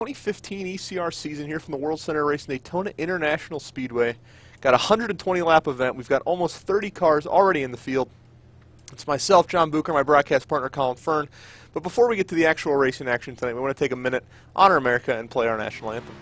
2015 ECR season here from the World Center Race Daytona International Speedway. Got a 120 lap event. We've got almost 30 cars already in the field. It's myself, John Bucher, my broadcast partner, Colin Fern. But before we get to the actual racing action tonight, we want to take a minute, honor America, and play our national anthem.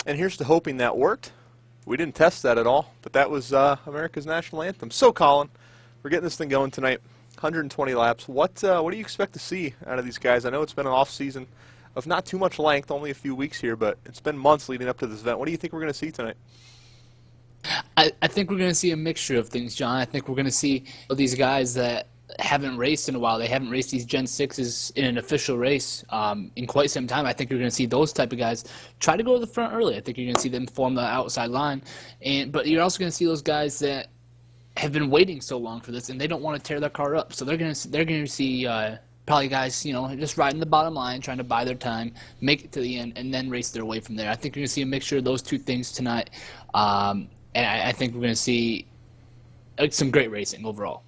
And here's to hoping that worked. We didn't test that at all, but that was America's national anthem. So, Colin, we're getting this thing going tonight. 120 laps. What do you expect to see out of these guys? I know it's been an off season of not too much length, only a few weeks here, but it's been months leading up to this event. What do you think we're going to see tonight? I think we're going to see a mixture of things, John. I think we're going to see these guys that haven't raced in a while. They haven't raced these Gen 6s in an official race in quite some time. I think you're going to see those type of guys try to go to the front early. I think you're going to see them form the outside line. But you're also going to see those guys that have been waiting so long for this, and they don't want to tear their car up. So they're going to see probably guys, just riding the bottom line, trying to buy their time, make it to the end, and then race their way from there. I think you're going to see a mixture of those two things tonight. And I think we're going to see some great racing overall.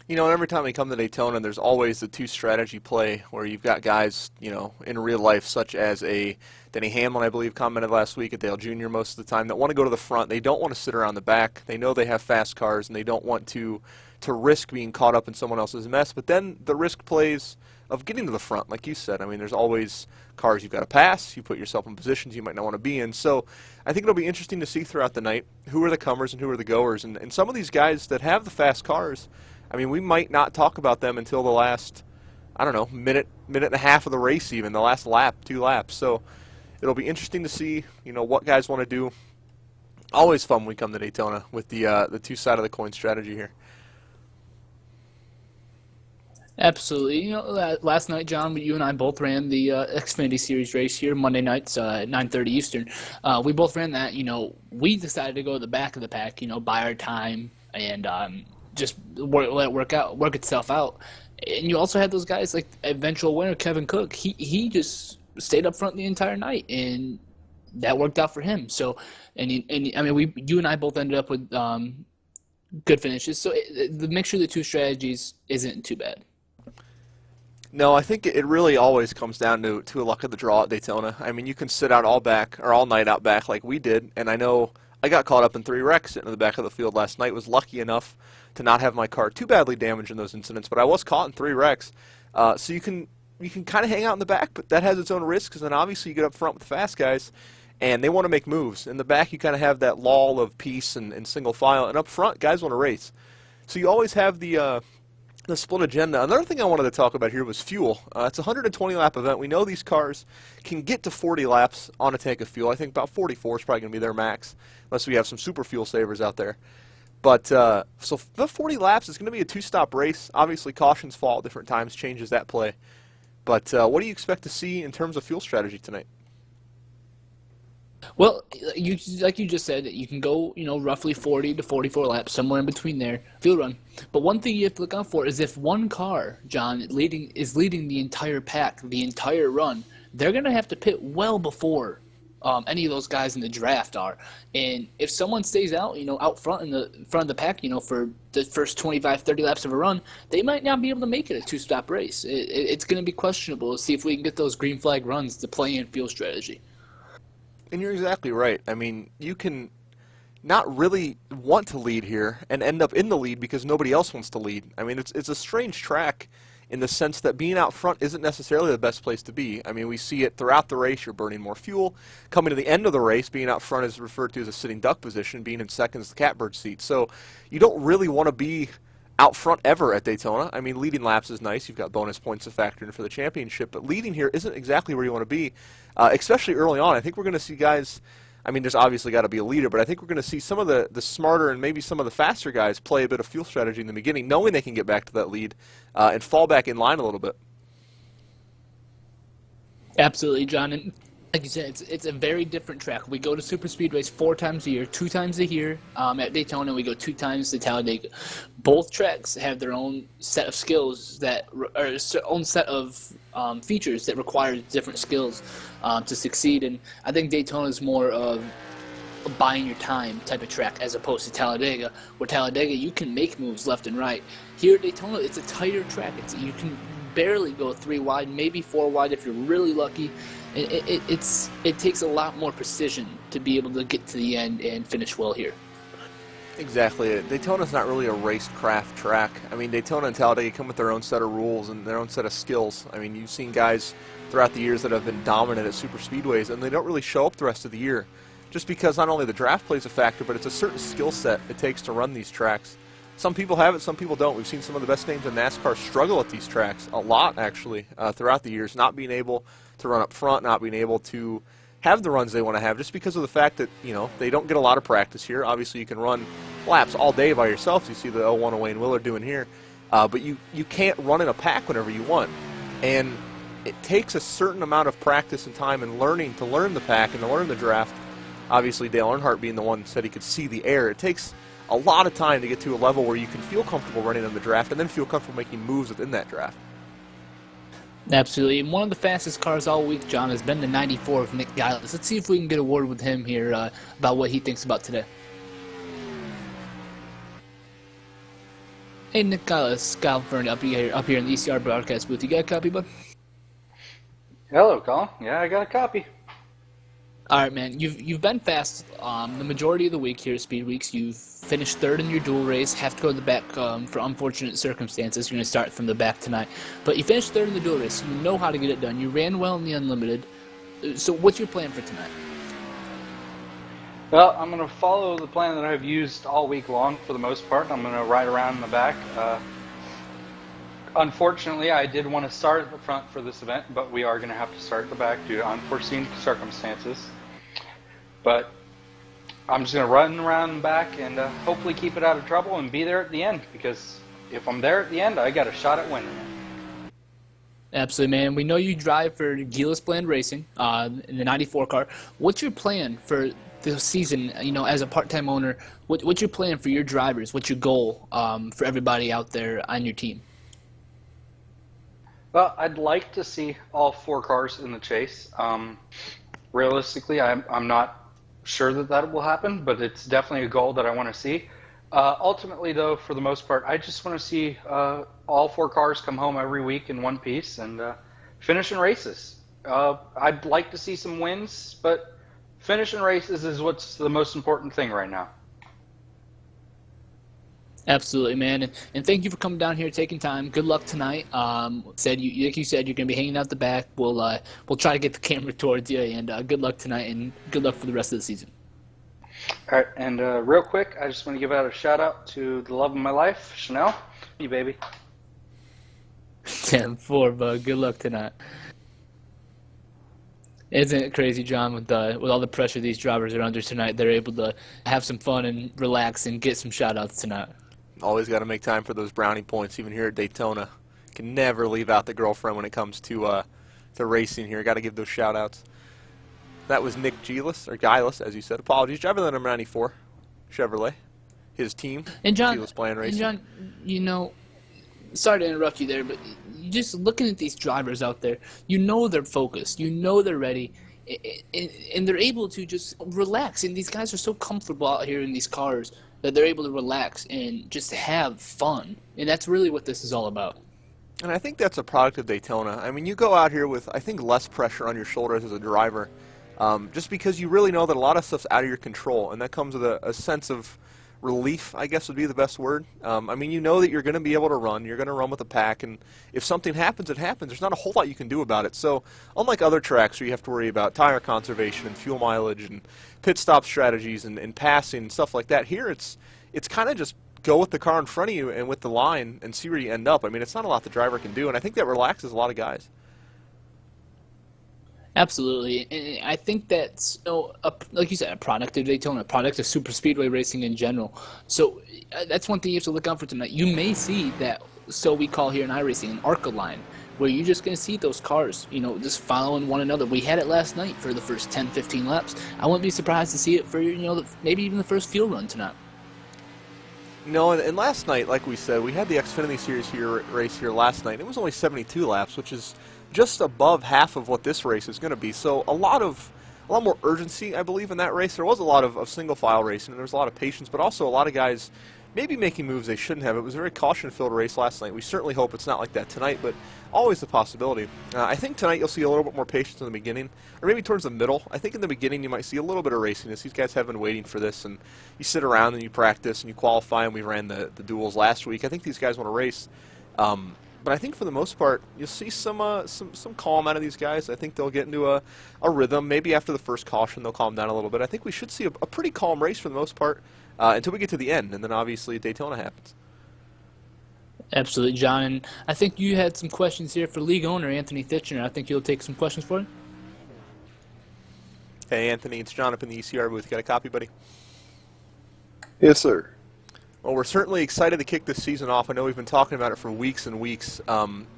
Every time we come to Daytona, there's always the two-strategy play where you've got guys, in real life, such as a Denny Hamlin, I believe, commented last week, at Dale Jr. most of the time, that want to go to the front. They don't want to sit around the back. They know they have fast cars, and they don't want to risk being caught up in someone else's mess. But then the risk plays of getting to the front, like you said. I mean, there's always cars you've got to pass. You put yourself in positions you might not want to be in. So I think it'll be interesting to see throughout the night who are the comers and who are the goers. And some of these guys that have the fast cars, I mean, we might not talk about them until the last, minute and a half of the race, even the last lap, 2 laps. So it'll be interesting to see, what guys want to do. Always fun when we come to Daytona with the two side of the coin strategy here. Absolutely. Last night, John, you and I both ran the Xfinity Series race here, Monday nights, 9:30 Eastern. We both ran that. We decided to go to the back of the pack, buy our time and just let it work itself out. And you also had those guys like eventual winner Kevin Cook. He just stayed up front the entire night, and that worked out for him. So, you and I both ended up with good finishes. So the mixture of the two strategies isn't too bad. No, I think it really always comes down to a luck of the draw at Daytona. I mean, you can sit out all night out back like we did, and I know I got caught up in 3 wrecks sitting in the back of the field last night. Was lucky enough to not have my car too badly damaged in those incidents, but I was caught in 3 wrecks. So you can kind of hang out in the back, but that has its own risks, because then obviously you get up front with the fast guys, and they want to make moves. In the back, you kind of have that lull of peace and single file, and up front, guys want to race. So you always have the split agenda. Another thing I wanted to talk about here was fuel. It's a 120-lap event. We know these cars can get to 40 laps on a tank of fuel. I think about 44 is probably going to be their max, unless we have some super fuel savers out there. But so the 40 laps is going to be a 2-stop race. Obviously, cautions fall at different times, changes that play. But what do you expect to see in terms of fuel strategy tonight? Well, like you just said, you can go, roughly 40 to 44 laps, somewhere in between there, field run. But one thing you have to look out for is if one car, John, is leading the entire pack, the entire run, they're going to have to pit well before any of those guys in the draft are. And if someone stays out, out front in the front of the pack, for the first 25, 30 laps of a run, they might not be able to make it a two-stop race. It's going to be questionable to see if we can get those green flag runs to play in field strategy. And you're exactly right. I mean, you can not really want to lead here and end up in the lead because nobody else wants to lead. I mean, it's a strange track in the sense that being out front isn't necessarily the best place to be. I mean, we see it throughout the race. You're burning more fuel. Coming to the end of the race, being out front is referred to as a sitting duck position. Being in second is the catbird seat. So you don't really want to be out front ever at Daytona. I mean, leading laps is nice. You've got bonus points to factor in for the championship, but leading here isn't exactly where you want to be, especially early on. I think we're going to see guys, I mean, there's obviously got to be a leader, but I think we're going to see some of the smarter and maybe some of the faster guys play a bit of fuel strategy in the beginning, knowing they can get back to that lead and fall back in line a little bit. Absolutely, John. And like you said, it's a very different track. We go to super speedways 4 times a year, 2 times a year at Daytona. We go 2 times to Talladega. Both tracks have their own set of skills own set of features that require different skills to succeed. And I think Daytona is more of a buying your time type of track as opposed to Talladega, where Talladega you can make moves left and right. Here at Daytona, it's a tighter track. You can barely go 3 wide, maybe 4 wide if you're really lucky. It takes a lot more precision to be able to get to the end and finish well here. Exactly. Daytona's not really a racecraft track. I mean, Daytona and Talladega come with their own set of rules and their own set of skills. I mean, you've seen guys throughout the years that have been dominant at super speedways, and they don't really show up the rest of the year, just because not only the draft plays a factor, but it's a certain skill set it takes to run these tracks. Some people have it, some people don't. We've seen some of the best names in NASCAR struggle at these tracks a lot, actually, throughout the years, not being able to run up front, not being able to have the runs they want to have, just because of the fact that, they don't get a lot of practice here. Obviously, you can run laps all day by yourself. You see the 01 of Wayne Willard doing here. But you can't run in a pack whenever you want. And it takes a certain amount of practice and time and learning to learn the pack and to learn the draft. Obviously, Dale Earnhardt being the one who said he could see the air. It takes a lot of time to get to a level where you can feel comfortable running in the draft and then feel comfortable making moves within that draft. Absolutely. And one of the fastest cars all week, John, has been the 94 of Nick Gillis. Let's see if we can get a word with him here about what he thinks about today. Hey, Nick Gillis, Kyle Fern up here in the ECR broadcast booth. You got a copy, bud? Hello, Colin. Yeah, I got a copy. All right, man. You've been fast the majority of the week here at Speed Weeks. You've finished 3rd in your dual race. Have to go to the back for unfortunate circumstances. You're going to start from the back tonight. But you finished 3rd in the dual race. You know how to get it done. You ran well in the Unlimited. So what's your plan for tonight? Well, I'm going to follow the plan that I've used all week long for the most part. I'm going to ride around in the back. Unfortunately, I did want to start at the front for this event, but we are going to have to start at the back due to unforeseen circumstances. But I'm just going to run around in the back and hopefully keep it out of trouble and be there at the end, because if I'm there at the end, I got a shot at winning it. Absolutely, man. We know you drive for Gillis Bland Racing in the 94 car. What's your plan for the season, as a part-time owner? What's your plan for your drivers? What's your goal for everybody out there on your team? Well, I'd like to see all 4 cars in the chase. Realistically, I'm not sure that will happen, but it's definitely a goal that I want to see. Ultimately, though, for the most part, I just want to see all 4 cars come home every week in one piece and finish in races. I'd like to see some wins, but finishing races is what's the most important thing right now. Absolutely, man, and thank you for coming down here, taking time. Good luck tonight. Like you said, you're gonna be hanging out the back. We'll try to get the camera towards you, and good luck tonight, and good luck for the rest of the season. All right, and real quick, I just want to give out a shout out to the love of my life, Chanel. You baby. 10-4, bud. Good luck tonight. Isn't it crazy, John, with all the pressure these drivers are under tonight, they're able to have some fun and relax and get some shout-outs tonight. Always got to make time for those brownie points, even here at Daytona. Can never leave out the girlfriend when it comes to racing here. Got to give those shout-outs. That was Nick Gillis, as you said. Apologies. Driving the number 94 Chevrolet. His team, and John, Gillis Bland Racing. And John, sorry to interrupt you there, but just looking at these drivers out there, they're focused. They're ready. and they're able to just relax. And these guys are so comfortable out here in these cars that they're able to relax and just have fun. And that's really what this is all about. And I think that's a product of Daytona. I mean, you go out here with, I think, less pressure on your shoulders as a driver, just because you really know that a lot of stuff's out of your control, and that comes with a sense of relief, I guess would be the best word. I mean, you know that you're going to be able to run. You're going to run with a pack, and if something happens, it happens. There's not a whole lot you can do about it. So unlike other tracks where you have to worry about tire conservation and fuel mileage and pit stop strategies and passing and stuff like that, here it's kind of just go with the car in front of you and with the line and see where you end up. I mean, it's not a lot the driver can do, and I think that relaxes a lot of guys. Absolutely, and I think that's, like you said, a product of Daytona, a product of super speedway racing in general. So that's one thing you have to look out for tonight. You may see that, so we call here in iRacing, an ARCA line, where you're just going to see those cars, just following one another. We had it last night for the first 10, 15 laps. I wouldn't be surprised to see it for, maybe even the first field run tonight. No, and last night, like we said, we had the Xfinity Series race here last night. It was only 72 laps, which is just above half of what this race is going to be. So a lot more urgency, I believe, in that race. There was a lot of single file racing, and there was a lot of patience, but also a lot of guys maybe making moves they shouldn't have. It was a very caution-filled race last night. We certainly hope it's not like that tonight, but always a possibility. I think tonight you'll see a little bit more patience in the beginning, or maybe towards the middle. I think in the beginning you might see a little bit of raciness. These guys have been waiting for this, and you sit around and you practice and you qualify, and we ran the duels last week. I think these guys want to race. But I think for the most part, you'll see some calm out of these guys. I think they'll get into a rhythm. Maybe after the first caution, they'll calm down a little bit. I think we should see a pretty calm race for the most part until we get to the end, and then obviously Daytona happens. Absolutely, John. And I think you had some questions here for league owner Anthony Thitchner. I think you'll take some questions for him. Hey, Anthony, it's John up in the ECR booth. Got a copy, buddy? Yes, sir. Well, we're certainly excited to kick this season off. I know we've been talking about it for weeks and weeks.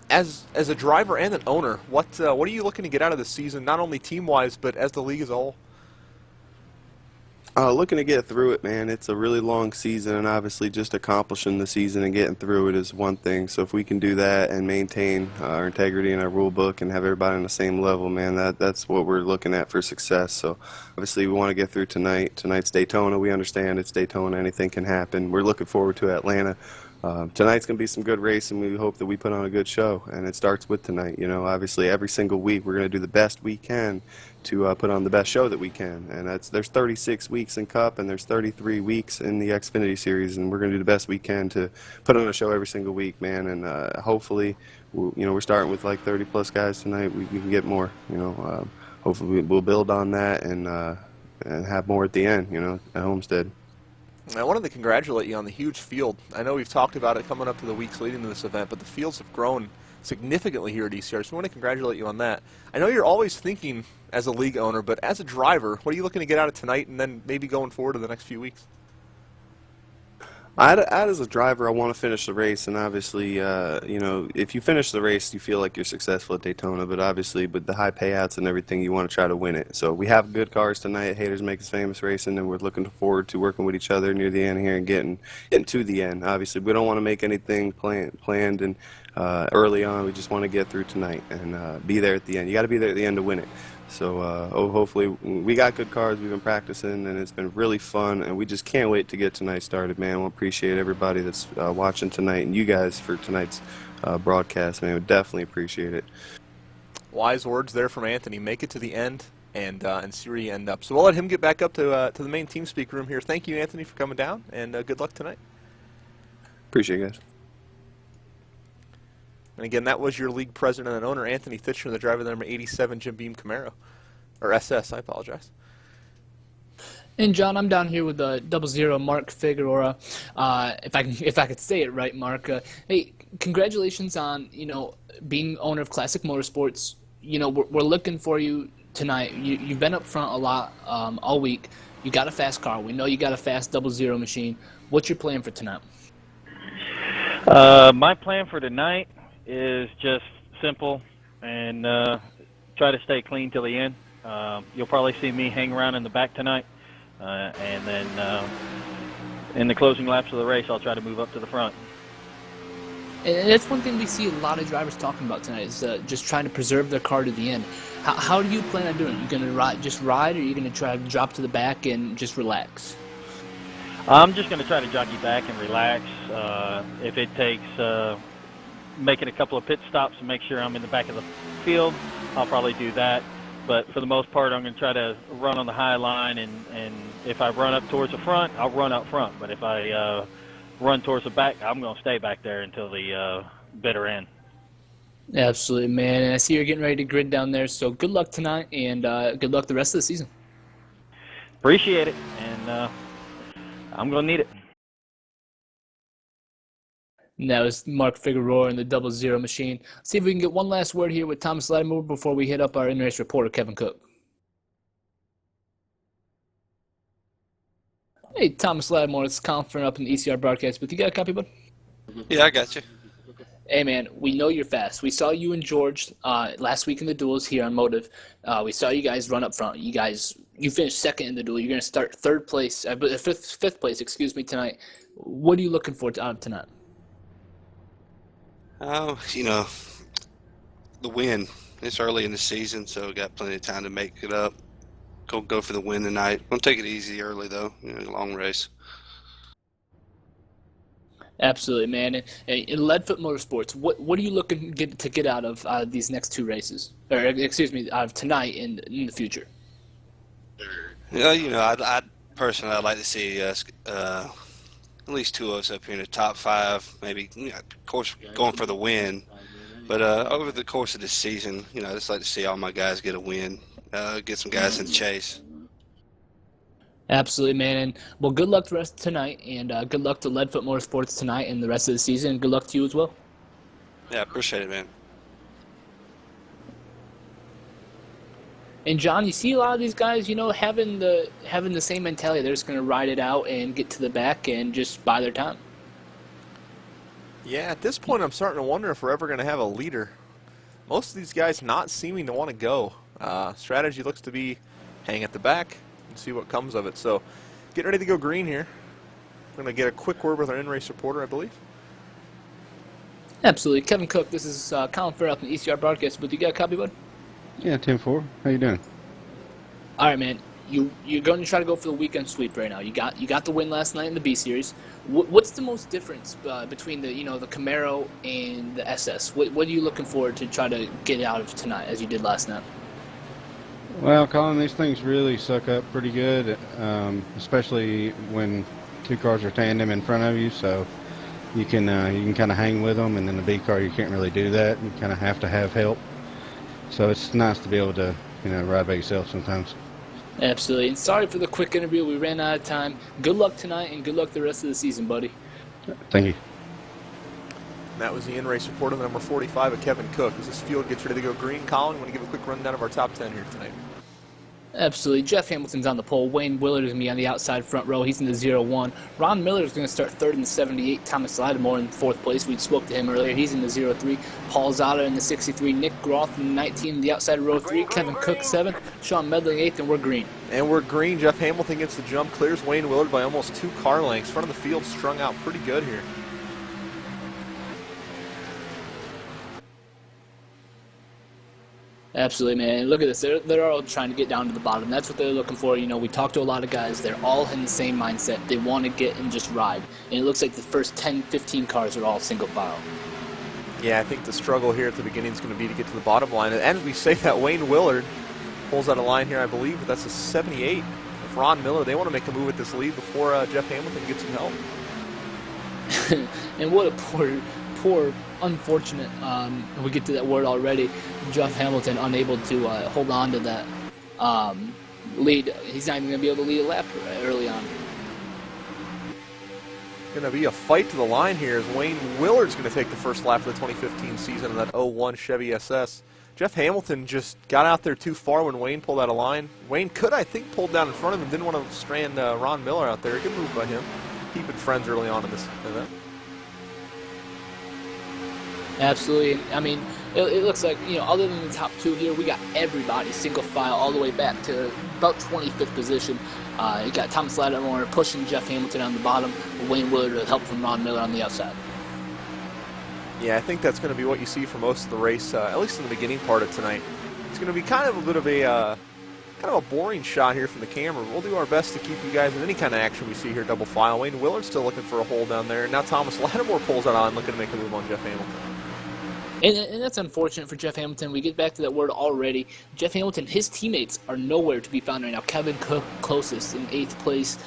As a driver and an owner, what are you looking to get out of this season, not only team-wise, but as the league as a whole? Looking to get through it, man. It's a really long season, and obviously just accomplishing the season and getting through it is one thing. So if we can do that and maintain our integrity in our rule book and have everybody on the same level, man, that's what we're looking at for success. So obviously we want to get through tonight. Tonight's Daytona. We understand it's Daytona. Anything can happen. We're looking forward to Atlanta. Tonight's going to be some good racing. We hope that we put on a good show, and it starts with tonight. Obviously every single week we're going to do the best we can to put on the best show that we can, and there's 36 weeks in Cup and there's 33 weeks in the Xfinity Series, and we're going to do the best we can to put on a show every single week, man. And hopefully, we're starting with like 30 plus guys tonight. We can get more. Hopefully we'll build on that and have more at the end. At Homestead. I wanted to congratulate you on the huge field. I know we've talked about it coming up to the weeks leading to this event, but the fields have grown significantly here at ECR, so we want to congratulate you on that. I know you're always thinking as a league owner, but as a driver, what are you looking to get out of tonight and then maybe going forward to the next few weeks? As a driver, I want to finish the race, and obviously, if you finish the race, you feel like you're successful at Daytona, but obviously with the high payouts and everything, you want to try to win it. So we have good cars tonight, Haters Make Us Famous Racing, and we're looking forward to working with each other near the end here and getting to the end. Obviously, we don't want to make anything planned and early on. We just want to get through tonight and be there at the end. You got to be there at the end to win it. So hopefully we got good cars. We've been practicing, and it's been really fun, and we just can't wait to get tonight started, man. We'll appreciate everybody that's watching tonight and you guys for tonight's broadcast, man. We definitely appreciate it. Wise words there from Anthony. Make it to the end and see where you end up. So we'll let him get back up to the main team speak room here. Thank you, Anthony, for coming down, and good luck tonight. Appreciate it, guys. And again, that was your league president and owner, Anthony Thitchner, the driver of the number 87 Jim Beam Camaro. Or SS, I apologize. And John, I'm down here with 00 Mark Figueroa. If I could say it right, Mark. Hey, congratulations on being owner of Classic Motorsports. We're looking for you tonight. You've been up front a lot all week. You got a fast car. We know you got a fast 00 machine. What's your plan for tonight? My plan for tonight is just simple and try to stay clean till the end. You'll probably see me hang around in the back tonight, and then in the closing laps of the race, I'll try to move up to the front. And that's one thing we see a lot of drivers talking about tonight is just trying to preserve their car to the end. How do you plan on doing it? You going to just ride, or are you going to try to drop to the back and just relax? I'm just going to try to jockey back and relax. If it takes making a couple of pit stops and make sure I'm in the back of the field, I'll probably do that. But for the most part, I'm going to try to run on the high line, and if I run up towards the front, I'll run up front. But if I run towards the back, I'm going to stay back there until the bitter end. Absolutely, man. And I see you're getting ready to grid down there, so good luck tonight, and good luck the rest of the season. Appreciate it, and I'm going to need it. And that was Mark Figueroa in the 00 machine. Let's see if we can get one last word here with Thomas Lattimore before we hit up our in-race reporter, Kevin Cook. Hey, Thomas Lattimore, it's Colin Fern up in the ECR broadcast, but you got a copy, bud? Yeah, I got you. Hey, man, we know you're fast. We saw you and George last week in the duels here on MOTV. We saw you guys run up front. You finished second in the duel. You're going to start fifth place, tonight. What are you looking for out of tonight? The win. It's early in the season, so we got plenty of time to make it up. Go for the win tonight. Gonna take it easy early though. Long race. Absolutely, man. In Leadfoot Motorsports, what are you looking to get out of these next two races, or out of tonight and in the future? I'd personally, I'd like to see us at least two of us up here in the top five. Maybe, of course, going for the win. But over the course of this season, I just like to see all my guys get a win, get some guys in the chase. Absolutely, man. And well, good luck the rest of tonight, and good luck to Leadfoot Motorsports tonight and the rest of the season. And good luck to you as well. Yeah, appreciate it, man. And John, you see a lot of these guys, having the same mentality. They're just going to ride it out and get to the back and just buy their time. Yeah, at this point, I'm starting to wonder if we're ever going to have a leader. Most of these guys not seeming to want to go. Strategy looks to be hang at the back and see what comes of it. So, get ready to go green here. We're going to get a quick word with our in-race reporter, I believe. Absolutely. Kevin Cook, this is Colin Fair up in the ECR broadcast booth. You got a copy, bud? Yeah, 10-4. How you doing? All right, man. You're going to try to go for the weekend sweep right now. You got the win last night in the B Series. What's the most difference between the Camaro and the SS? What are you looking for to try to get out of tonight as you did last night? Well, Colin, these things really suck up pretty good, especially when two cars are tandem in front of you. So you can kind of hang with them, and in the B car you can't really do that. You kind of have to have help. So it's nice to be able to ride by yourself sometimes. Absolutely. And sorry for the quick interview. We ran out of time. Good luck tonight, and good luck the rest of the season, buddy. Thank you. And that was the in-race reporter, number 45 of Kevin Cook. As this field gets ready to go green, Colin, want to give a quick rundown of our top 10 here tonight. Absolutely. Jeff Hamilton's on the pole. Wayne Willard is going to be on the outside front row. He's in the 0-1. Ron Miller is going to start third in the 78. Thomas Lattimore in fourth place. We spoke to him earlier. He's in the 0-3. Paul Zada in the 63. Nick Groth in the 19, the outside row 3. Kevin Cook 7th. Sean Medling 8th, and we're green. And we're green. Jeff Hamilton gets the jump, clears Wayne Willard by almost 2 car lengths. Front of the field strung out pretty good here. Absolutely, man. And look at this. They're all trying to get down to the bottom. That's what they're looking for. We talked to a lot of guys. They're all in the same mindset. They want to get and just ride. And it looks like the first 10, 15 cars are all single file. Yeah, I think the struggle here at the beginning is going to be to get to the bottom line. And we say that Wayne Willard pulls out a line here, I believe, but that's a 78 of Ron Miller. They want to make a move at this lead before Jeff Hamilton gets some help. And what a poor, unfortunate, we get to that word already, Jeff Hamilton unable to hold on to that lead. He's not even going to be able to lead a lap early on. Going to be a fight to the line here as Wayne Willard's going to take the first lap of the 2015 season in that 01 Chevy SS. Jeff Hamilton just got out there too far when Wayne pulled out a line. Wayne could, I think, pulled down in front of him. Didn't want to strand Ron Miller out there. Good move by him. Keeping friends early on in this event. Absolutely. I mean, it looks like, other than the top two here, we got everybody single file all the way back to about 25th position. You got Thomas Lattimore pushing Jeff Hamilton on the bottom, Wayne Willard with help from Ron Miller on the outside. Yeah, I think that's going to be what you see for most of the race, at least in the beginning part of tonight. It's going to be kind of a bit of a boring shot here from the camera. We'll do our best to keep you guys in any kind of action we see here double file. Wayne Willard's still looking for a hole down there. And now Thomas Lattimore pulls it on, looking to make a move on Jeff Hamilton. And that's unfortunate for Jeff Hamilton. We get back to that word already. Jeff Hamilton, his teammates are nowhere to be found right now. Kevin Cook closest in 8th place.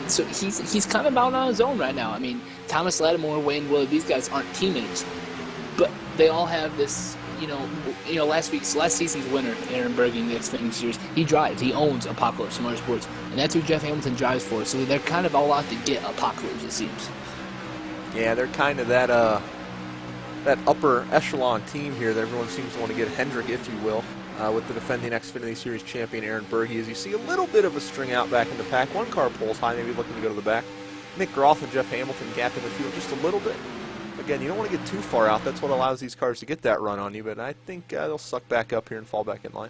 So he's kind of out on his own right now. I mean, Thomas Lattimore, Wayne Willard, these guys aren't teammates. But they all have this, last season's winner, Aaron Berge in the Xfinity Series, he drives. He owns Apocalypse Motorsports. And that's who Jeff Hamilton drives for. So they're kind of all out to get Apocalypse, it seems. Yeah, they're kind of that upper echelon team here that everyone seems to want to get Hendrick, if you will, with the defending Xfinity Series champion Aaron Berge. As you see a little bit of a string out back in the pack. One car pulls high, maybe looking to go to the back. Nick Groth and Jeff Hamilton gap in the field just a little bit. Again, you don't want to get too far out. That's what allows these cars to get that run on you, but I think they'll suck back up here and fall back in line.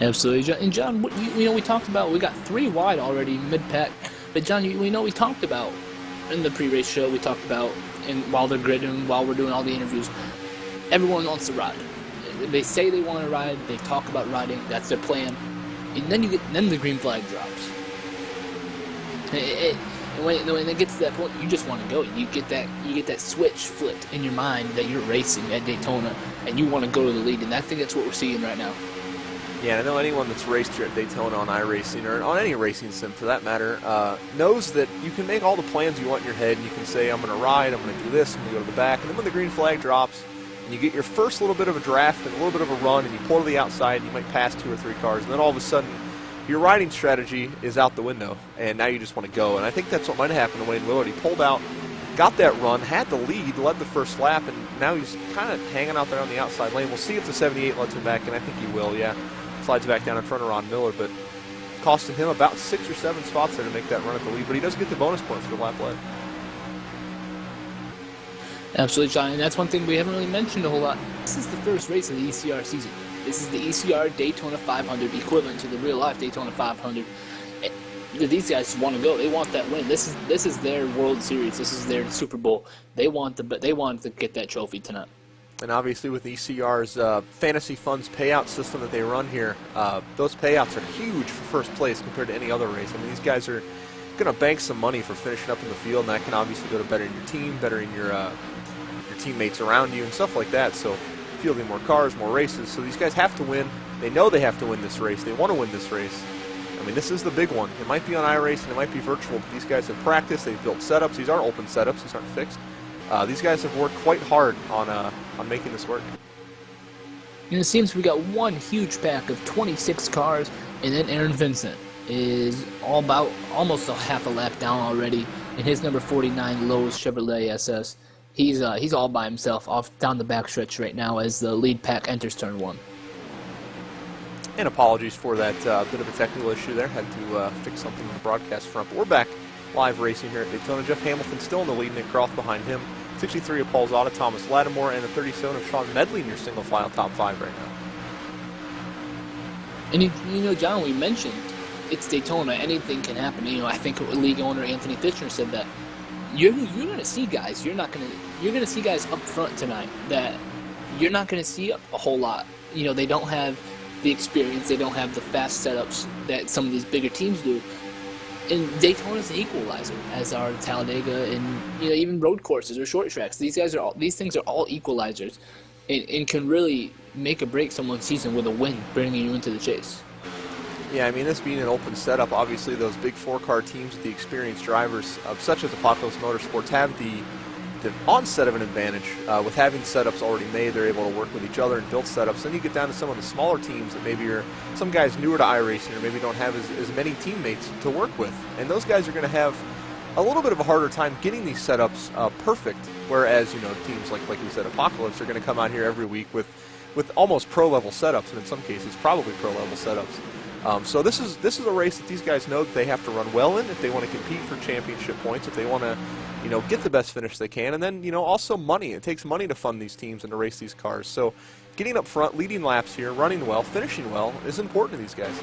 Absolutely. And John, we talked about, we got 3 wide already mid-pack, but John, we talked about in the pre-race show, we talked about, and while they're gridding, while we're doing all the interviews, everyone wants to ride. They say they want to ride, they talk about riding, that's their plan, and then the green flag drops. And when it gets to that point, you just want to go. You get that switch flipped in your mind that you're racing at Daytona, and you want to go to the lead, and I think that's what we're seeing right now. Yeah, I know anyone that's raced here at Daytona on iRacing, or on any racing sim for that matter, knows that you can make all the plans you want in your head, and you can say, I'm going to ride, I'm going to do this, I'm going to go to the back, and then when the green flag drops, and you get your first little bit of a draft and a little bit of a run, and you pull to the outside, and you might pass 2 or 3 cars, and then all of a sudden, your riding strategy is out the window, and now you just want to go. And I think that's what might happen to Wayne Willard. He pulled out, got that run, had the lead, led the first lap, and now he's kind of hanging out there on the outside lane. We'll see if the 78 lets him back, and I think he will, yeah. Slides back down in front of Ron Miller, but costing him about 6 or 7 spots there to make that run at the lead, but he does get the bonus point for the lap led. Absolutely, John, and that's one thing we haven't really mentioned a whole lot. This is the first race of the ECR season. This is the ECR Daytona 500, equivalent to the real-life Daytona 500. These guys want to go. They want that win. This is their World Series. This is their Super Bowl. They want to get that trophy tonight. And obviously with ECR's Fantasy Funds payout system that they run here, those payouts are huge for first place compared to any other race. I mean, these guys are going to bank some money for finishing up in the field, and that can obviously go to bettering your team, bettering your teammates around you, and stuff like that. So fielding more cars, more races. So these guys have to win. They know they have to win this race. They want to win this race. I mean, this is the big one. It might be on iRacing, it might be virtual, but these guys have practiced. They've built setups. These are open setups. These aren't fixed. These guys have worked quite hard on making this work. And it seems we got one huge pack of 26 cars, and then Aaron Vincent is almost a half a lap down already in his number 49 Lowe's Chevrolet SS. He's all by himself off down the backstretch right now as the lead pack enters turn 1. And apologies for that bit of a technical issue there. Had to fix something in the broadcast front. But we're back live racing here at Daytona. Jeff Hamilton still in the lead. Nick Groth behind him. 63 of Paul Zada, Thomas Lattimore, and the 37 of Sean Medley in your single file top 5 right now. And John, we mentioned it's Daytona. Anything can happen. I think league owner Anthony Fitchner said that. You're going to see guys. You're going to see guys up front tonight that you're not going to see a whole lot. They don't have the experience. They don't have the fast setups that some of these bigger teams do. And Daytona's an equalizer, as are Talladega and even road courses or short tracks. These things are all equalizers, and can really make or break someone's season with a win, bringing you into the chase. Yeah, I mean, this being an open setup, obviously those big 4-car teams with the experienced drivers, such as Apocalypse Motorsports, have the onset of an advantage. With having setups already made, they're able to work with each other and build setups. Then you get down to some of the smaller teams that maybe are some guys newer to iRacing or maybe don't have as many teammates to work with. And those guys are going to have a little bit of a harder time getting these setups perfect, whereas, teams like we said, Apocalypse are going to come out here every week with almost pro-level setups, and in some cases probably pro-level setups. So this is a race that these guys know that they have to run well in if they want to compete for championship points, if they want to, get the best finish they can, and then, also money. It takes money to fund these teams and to race these cars. So getting up front, leading laps here, running well, finishing well is important to these guys.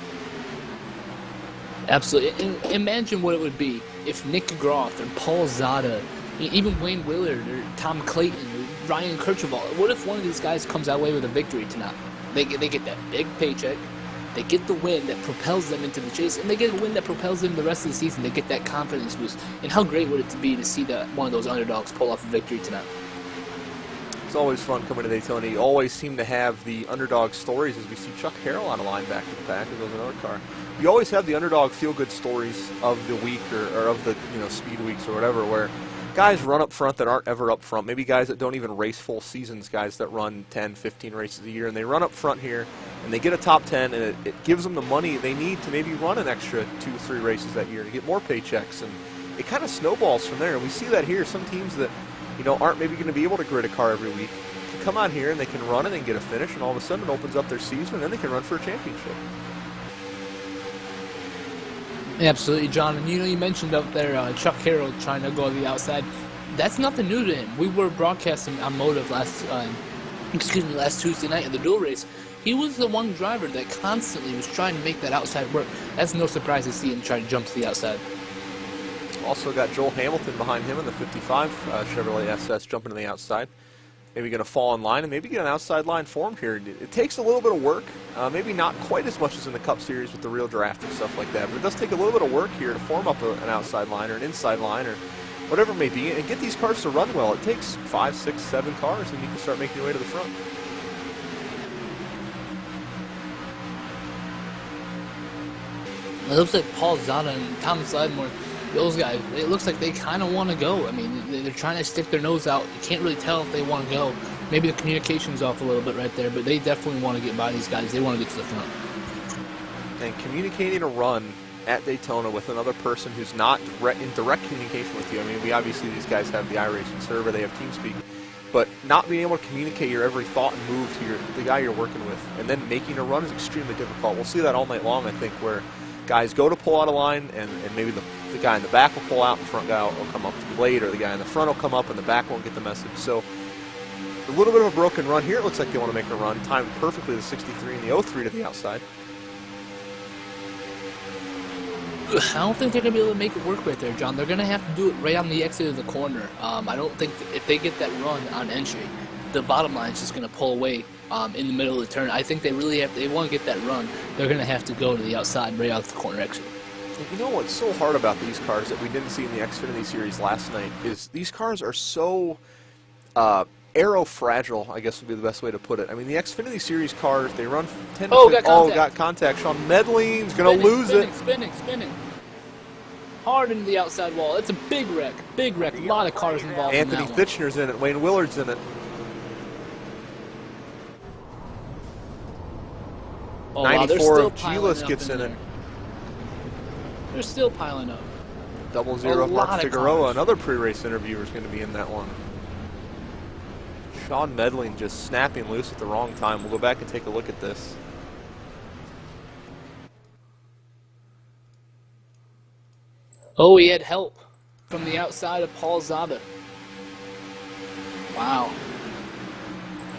Absolutely. And imagine what it would be if Nick Groth and Paul Zada Even Wayne Willard or Tom Clayton or Ryan Kercheval. What if one of these guys comes away with a victory tonight? They get that big paycheck, they get the win that propels them into the chase, and they get a win that propels them the rest of the season. They get that confidence boost. And how great would it be to see that one of those underdogs pull off a victory tonight? It's always fun coming to Daytona. You always seem to have the underdog stories, as we see Chuck Harrell on a line back to the back. There goes another car. You always have the underdog feel-good stories of the week or of the speed weeks or whatever, where guys run up front that aren't ever up front. Maybe guys that don't even race full seasons, guys that run 10, 15 races a year, and they run up front here, and they get a top 10, and it gives them the money they need to maybe run an extra 2 or 3 races that year to get more paychecks, and it kind of snowballs from there. And we see that here. Some teams that aren't maybe going to be able to grid a car every week can come out here and they can run and then get a finish, and all of a sudden it opens up their season, and then they can run for a championship. Absolutely, John. And you mentioned up there Chuck Harrell trying to go to the outside. That's nothing new to him. We were broadcasting on MOTV last Tuesday night in the dual race. He was the one driver that constantly was trying to make that outside work. That's no surprise to see him try to jump to the outside. Also got Joel Hamilton behind him in the 55 Chevrolet SS jumping to the outside. Maybe going to fall in line and maybe get an outside line formed here. It takes a little bit of work, maybe not quite as much as in the Cup Series with the real draft and stuff like that, but it does take a little bit of work here to form up an outside line or an inside line or whatever it may be, and get these cars to run well. It takes 5, 6, 7 cars, and you can start making your way to the front. It looks like Paul Zada and Thomas Ledmore, those guys, it looks like they kind of want to go. I mean, they're trying to stick their nose out. You can't really tell if they want to go. Maybe the communication's off a little bit right there, but they definitely want to get by these guys. They want to get to the front. And communicating a run at Daytona with another person who's not in direct communication with you. I mean, obviously these guys have the iRacing server, they have TeamSpeak, but not being able to communicate your every thought and move to the guy you're working with, and then making a run is extremely difficult. We'll see that all night long, I think, where guys go to pull out a line, and maybe the guy in the back will pull out, and the front guy will come up too late, or the guy in the front will come up, and the back won't get the message. So a little bit of a broken run here. It looks like they want to make a run, timed perfectly the 63 and the 03 to the outside. I don't think they're going to be able to make it work right there, John. They're going to have to do it right on the exit of the corner. I don't think if they get that run on entry, the bottom line is just going to pull away in the middle of the turn. I think they really have. They want to get that run. They're going to have to go to the outside, right out the corner exit. You know what's so hard about these cars that we didn't see in the Xfinity Series last night is these cars are so aero-fragile, I guess would be the best way to put it. I mean, the Xfinity Series cars, they run 10 to got contact. Sean Medling's going to lose it. Spinning. Hard into the outside wall. It's a big wreck. A lot of cars involved Anthony in that one. Thitchner's in it. Wayne Willard's in it. Oh, wow, 94 of Gilas gets in it. They're still piling up. 00 of Mark Figueroa, another pre-race interviewer, is going to be in that one. Sean Medling just snapping loose at the wrong time. We'll go back and take a look at this. Oh, he had help from the outside of Paul Zada. Wow.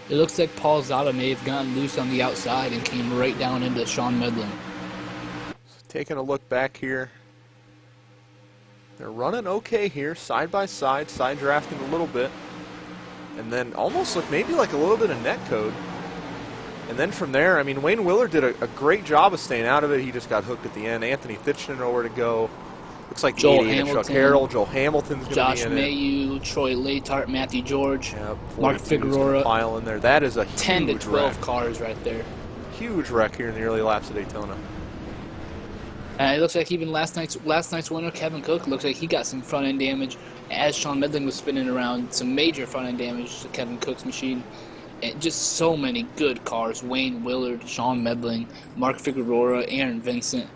It looks like Paul Zada may have gotten loose on the outside and came right down into Sean Medling. Taking a look back here. They're running okay here, side by side drafting a little bit. And then almost look maybe like a little bit of net code. And then from there, I mean, Wayne Willard did a great job of staying out of it. He just got hooked at the end. Anthony Thitchner nowhere to go. Looks like Joel 88 of Chuck Hamilton, Harrell. Joel Hamilton's going to be in Josh it. Mayu, Troy Latart, Matthew George, Yep, Mark 42 is gonna Figueroa. pile in there. That is a 10 to huge 12 wreck. cars right there. Huge wreck here in the early laps of Daytona. It looks like even last night's winner, Kevin Cook, looks like he got some front end damage as Sean Medling was spinning around. Some major front end damage to Kevin Cook's machine. And just so many good cars. Wayne Willard, Sean Medling, Mark Figueroa, Aaron Vincent.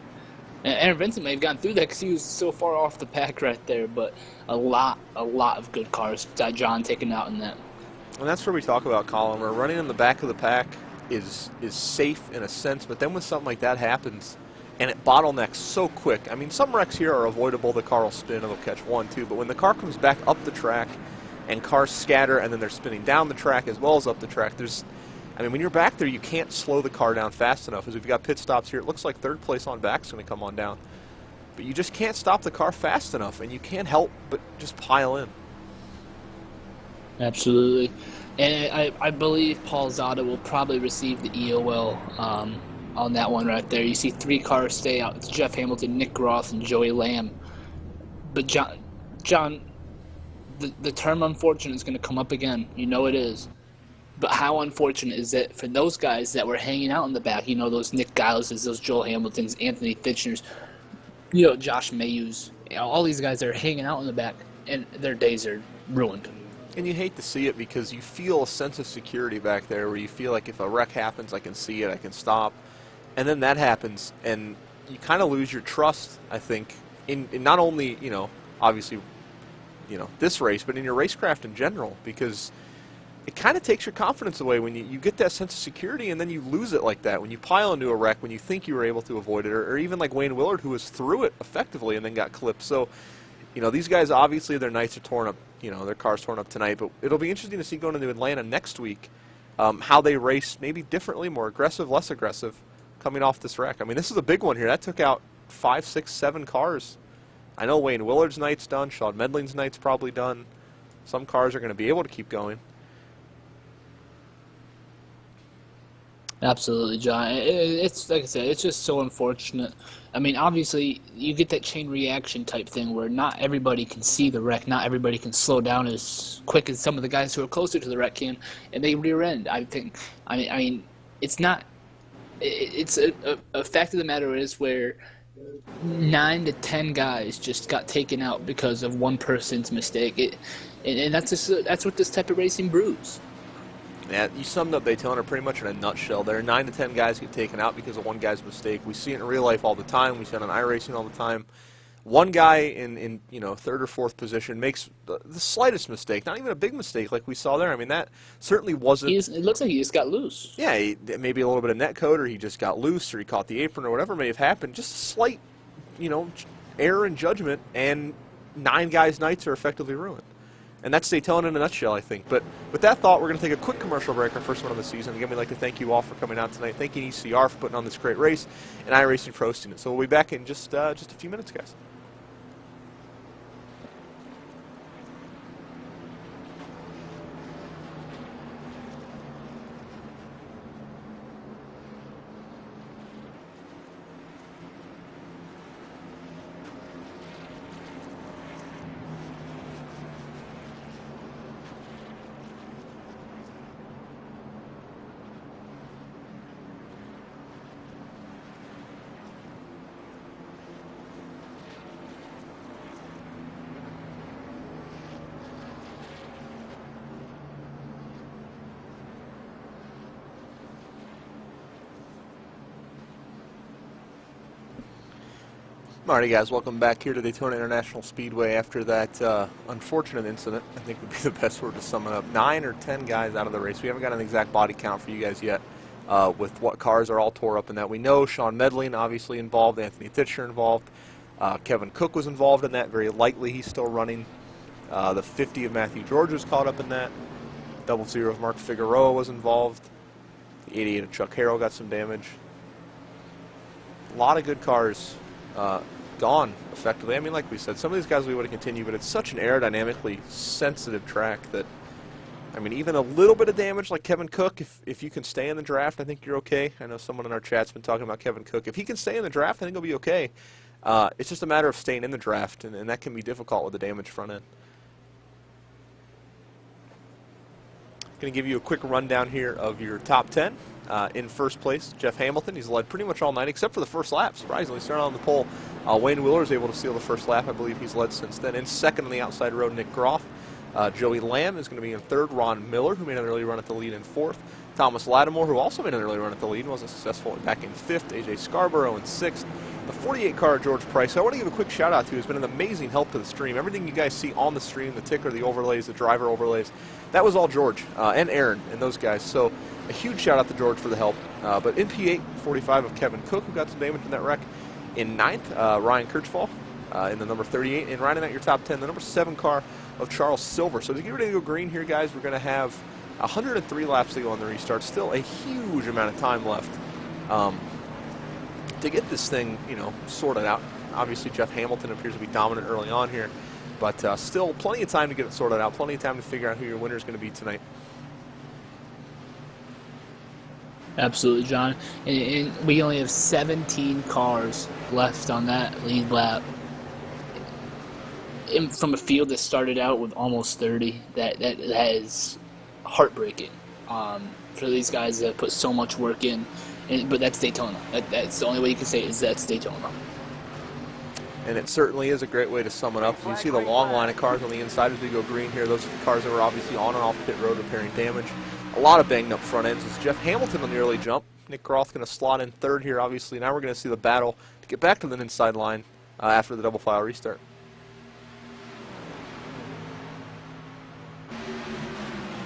And Aaron Vincent may have gotten through that because he was so far off the pack right there. But a lot of good cars that John taken out in that. And that's where we talk about, Colin, where running in the back of the pack is safe in a sense, but then when something like that happens and it bottlenecks so quick, I mean, some wrecks here are avoidable. The car will spin, it'll catch 1, 2, but when the car comes back up the track and cars scatter and then they're spinning down the track as well as up the track, I mean, when you're back there, you can't slow the car down fast enough. As we've got pit stops here, it looks like third place on back is going to come on down. But you just can't stop the car fast enough, and you can't help but just pile in. Absolutely. And I believe Paul Zada will probably receive the EOL on that one right there. You see 3 cars stay out. It's Jeff Hamilton, Nick Groth, and Joey Lamb. But John, the term unfortunate is going to come up again. You know it is. But how unfortunate is it for those guys that were hanging out in the back? You know, those Nick Gileses, those Joel Hamiltons, Anthony Fitchners, you know, Josh Mayhews. You know, all these guys that are hanging out in the back, and their days are ruined. And you hate to see it because you feel a sense of security back there where you feel like if a wreck happens, I can see it, I can stop. And then that happens, and you kind of lose your trust, I think, in not only, you know, obviously, you know, this race, but in your racecraft in general, because it kind of takes your confidence away when you get that sense of security and then you lose it like that. When you pile into a wreck, when you think you were able to avoid it, or even like Wayne Willard, who was through it effectively and then got clipped. So, you know, these guys, obviously their nights are torn up, you know, their car's torn up tonight, but it'll be interesting to see going into Atlanta next week how they race maybe differently, more aggressive, less aggressive, coming off this wreck. I mean, this is a big one here. That took out 5, 6, 7 cars. I know Wayne Willard's night's done. Sean Medling's night's probably done. Some cars are going to be able to keep going. Absolutely, John. It's like I said, it's just so unfortunate. I mean, obviously, you get that chain reaction type thing where not everybody can see the wreck, not everybody can slow down as quick as some of the guys who are closer to the wreck can, and they rear end. I think. I mean, it's not. It's a fact of the matter is where 9 to 10 guys just got taken out because of one person's mistake. And that's what this type of racing brews. Yeah, you summed up Daytona pretty much in a nutshell there. 9 to 10 guys get taken out because of one guy's mistake. We see it in real life all the time. We see it on iRacing all the time. One guy in you know, 3rd or 4th position makes the slightest mistake, not even a big mistake like we saw there. I mean, that certainly wasn't. It looks like he just got loose. Yeah, maybe a little bit of net code, or he just got loose, or he caught the apron, or whatever may have happened. Just a slight, you know, error in judgment, and 9 guys' nights are effectively ruined. And that's Daytona in a nutshell, I think. But with that thought, we're going to take a quick commercial break, our first one of the season. Again, we'd like to thank you all for coming out tonight. Thank you, ECR, for putting on this great race, and iRacing for hosting it. So we'll be back in just a few minutes, guys. Alrighty, guys, welcome back here to Daytona International Speedway after that unfortunate incident. I think would be the best word to sum it up. 9 or 10 guys out of the race. We haven't got an exact body count for you guys yet with what cars are all tore up in that. We know Sean Medling obviously involved, Anthony Fitcher involved, Kevin Cook was involved in that. Very likely he's still running. The 50 of Matthew George was caught up in that. 00 of Mark Figueroa was involved. The 88 of Chuck Harrell got some damage. A lot of good cars gone effectively. I mean, like we said, some of these guys we would have continued, but it's such an aerodynamically sensitive track that, I mean, even a little bit of damage like Kevin Cook, if you can stay in the draft, I think you're okay. I know someone in our chat's been talking about Kevin Cook. If he can stay in the draft, I think he'll be okay. It's just a matter of staying in the draft, and that can be difficult with the damaged front end. Going to give you a quick rundown here of your top 10. In first place, Jeff Hamilton. He's led pretty much all night, except for the first lap. Surprisingly, starting on the pole. Wayne Willard is able to steal the first lap. I believe he's led since then. In second on the outside road, Nick Groff. Joey Lamb is going to be in third. Ron Miller, who made an early run at the lead, in fourth. Thomas Lattimore, who also made an early run at the lead and wasn't successful, back in fifth. AJ Scarborough in sixth. The 48 car, George Price. So I want to give a quick shout out to, who's been an amazing help to the stream. Everything you guys see on the stream, the ticker, the overlays, the driver overlays, that was all George and Aaron and those guys. So a huge shout out to George for the help. But in P8, 45 of Kevin Cook, who got some damage in that wreck. In ninth, Ryan Kirchfall in the number 38. And rounding out your top 10, the number 7 car of Charles Silver. So to get ready to go green here, guys, we're going to have 103 laps to go on the restart. Still a huge amount of time left to get this thing, sorted out. Obviously, Jeff Hamilton appears to be dominant early on here. But still, plenty of time to get it sorted out, plenty of time to figure out who your winner is going to be tonight. Absolutely, John. And we only have 17 cars left on that lead lap. From a field that started out with almost 30, that is heartbreaking for these guys that put so much work in. But that's Daytona. That's the only way you can say it, is that's Daytona. And it certainly is a great way to sum it up. You see the long line of cars on the inside as we go green here. Those are the cars that were obviously on and off pit road repairing damage. A lot of banged up front ends. It's Jeff Hamilton on the early jump. Nick Groth going to slot in third here, obviously. Now we're going to see the battle to get back to the inside line after the double file restart.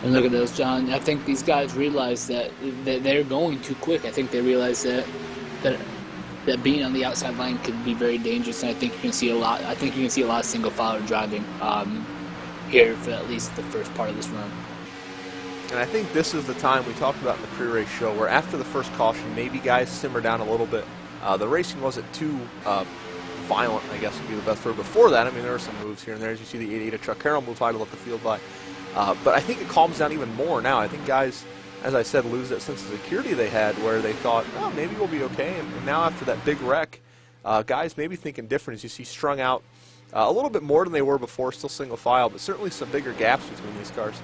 And look at those, John. I think these guys realize that they're going too quick. I think they realize that being on the outside line could be very dangerous. And I think you can see a lot. I think you can see a lot of single filer driving here for at least the first part of this run. And I think this is the time we talked about in the pre-race show where after the first caution, maybe guys simmer down a little bit. The racing wasn't too violent, I guess would be the best word. Before that, I mean, there were some moves here and there. As you see the 88 of Chuck Carroll move high to let the field by. But I think it calms down even more now. I think guys, as I said, lose that sense of security they had where they thought, oh, maybe we'll be okay. And now after that big wreck, guys maybe thinking different as you see strung out a little bit more than they were before, still single file, but certainly some bigger gaps between these cars.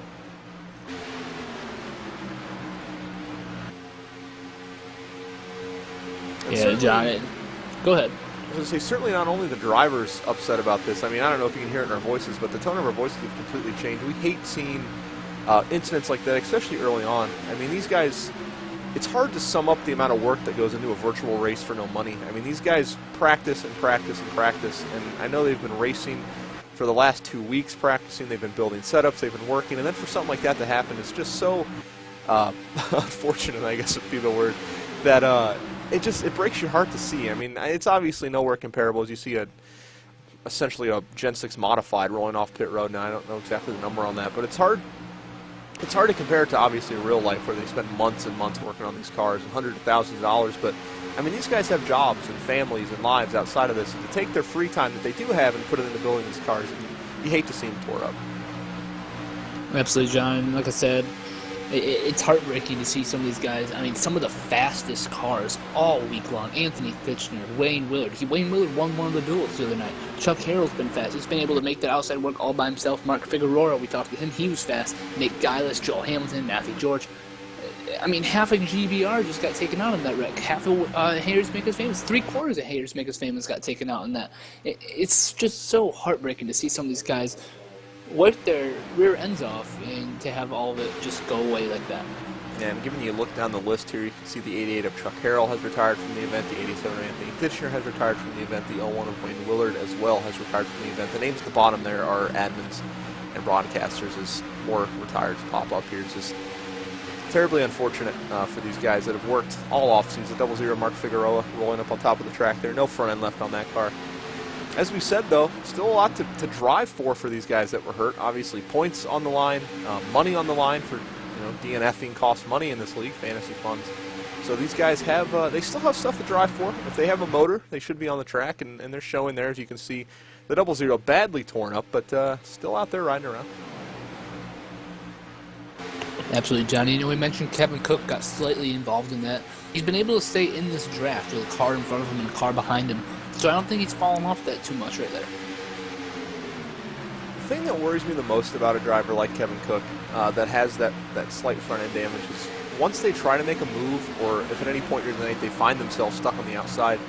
And yeah, John, go ahead. I was going to say, certainly not only the drivers upset about this. I mean, I don't know if you can hear it in our voices, but the tone of our voices have completely changed. We hate seeing incidents like that, especially early on. I mean, these guys, it's hard to sum up the amount of work that goes into a virtual race for no money. I mean, these guys practice and practice and practice, and I know they've been racing for the last 2 weeks practicing. They've been building setups, they've been working, and then for something like that to happen, it's just so unfortunate, I guess would be the word, that it breaks your heart to see. I mean, it's obviously nowhere comparable as you see essentially a Gen 6 modified rolling off pit road. Now I don't know exactly the number on that, but it's hard to compare it to obviously real life where they spend months and months working on these cars and hundreds of thousands of dollars. But I mean, these guys have jobs and families and lives outside of this, and to take their free time that they do have and put it into building these cars, you hate to see them tore up. Absolutely, John. Like I said, it's heartbreaking to see some of these guys. I mean, some of the fastest cars all week long. Anthony Fitchner, Wayne Willard. Wayne Willard won one of the duels the other night. Chuck Harrell's been fast. He's been able to make that outside work all by himself. Mark Figueroa, we talked to him. He was fast. Nick Gillis, Joel Hamilton, Matthew George. I mean, half of GBR just got taken out in that wreck. Half of Haters Make Us Famous, 3/4 of Haters Make Us Famous got taken out in that. It's just so heartbreaking to see some of these guys work their rear ends off and to have all of it just go away like that. And giving you a look down the list here, you can see the 88 of Chuck Harrell has retired from the event, the 87 of Anthony Fitchner has retired from the event, the 01 of Wayne Willard as well has retired from the event. The names at the bottom there are admins and broadcasters as more retires pop up here. It's just terribly unfortunate for these guys that have worked all off-season. 00 Mark Figueroa rolling up on top of the track there. No front end left on that car. As we said, though, still a lot to drive for these guys that were hurt. Obviously, points on the line, money on the line for DNFing costs money in this league, fantasy funds. So these guys have, they still have stuff to drive for. If they have a motor, they should be on the track, and they're showing there, as you can see, the 00 badly torn up, but still out there riding around. Absolutely, Johnny. We mentioned Kevin Cook got slightly involved in that. He's been able to stay in this draft with a car in front of him and a car behind him. So I don't think he's fallen off that too much right there. The thing that worries me the most about a driver like Kevin Cook that has that slight front end damage is once they try to make a move, or if at any point during the night they find themselves stuck on the outside,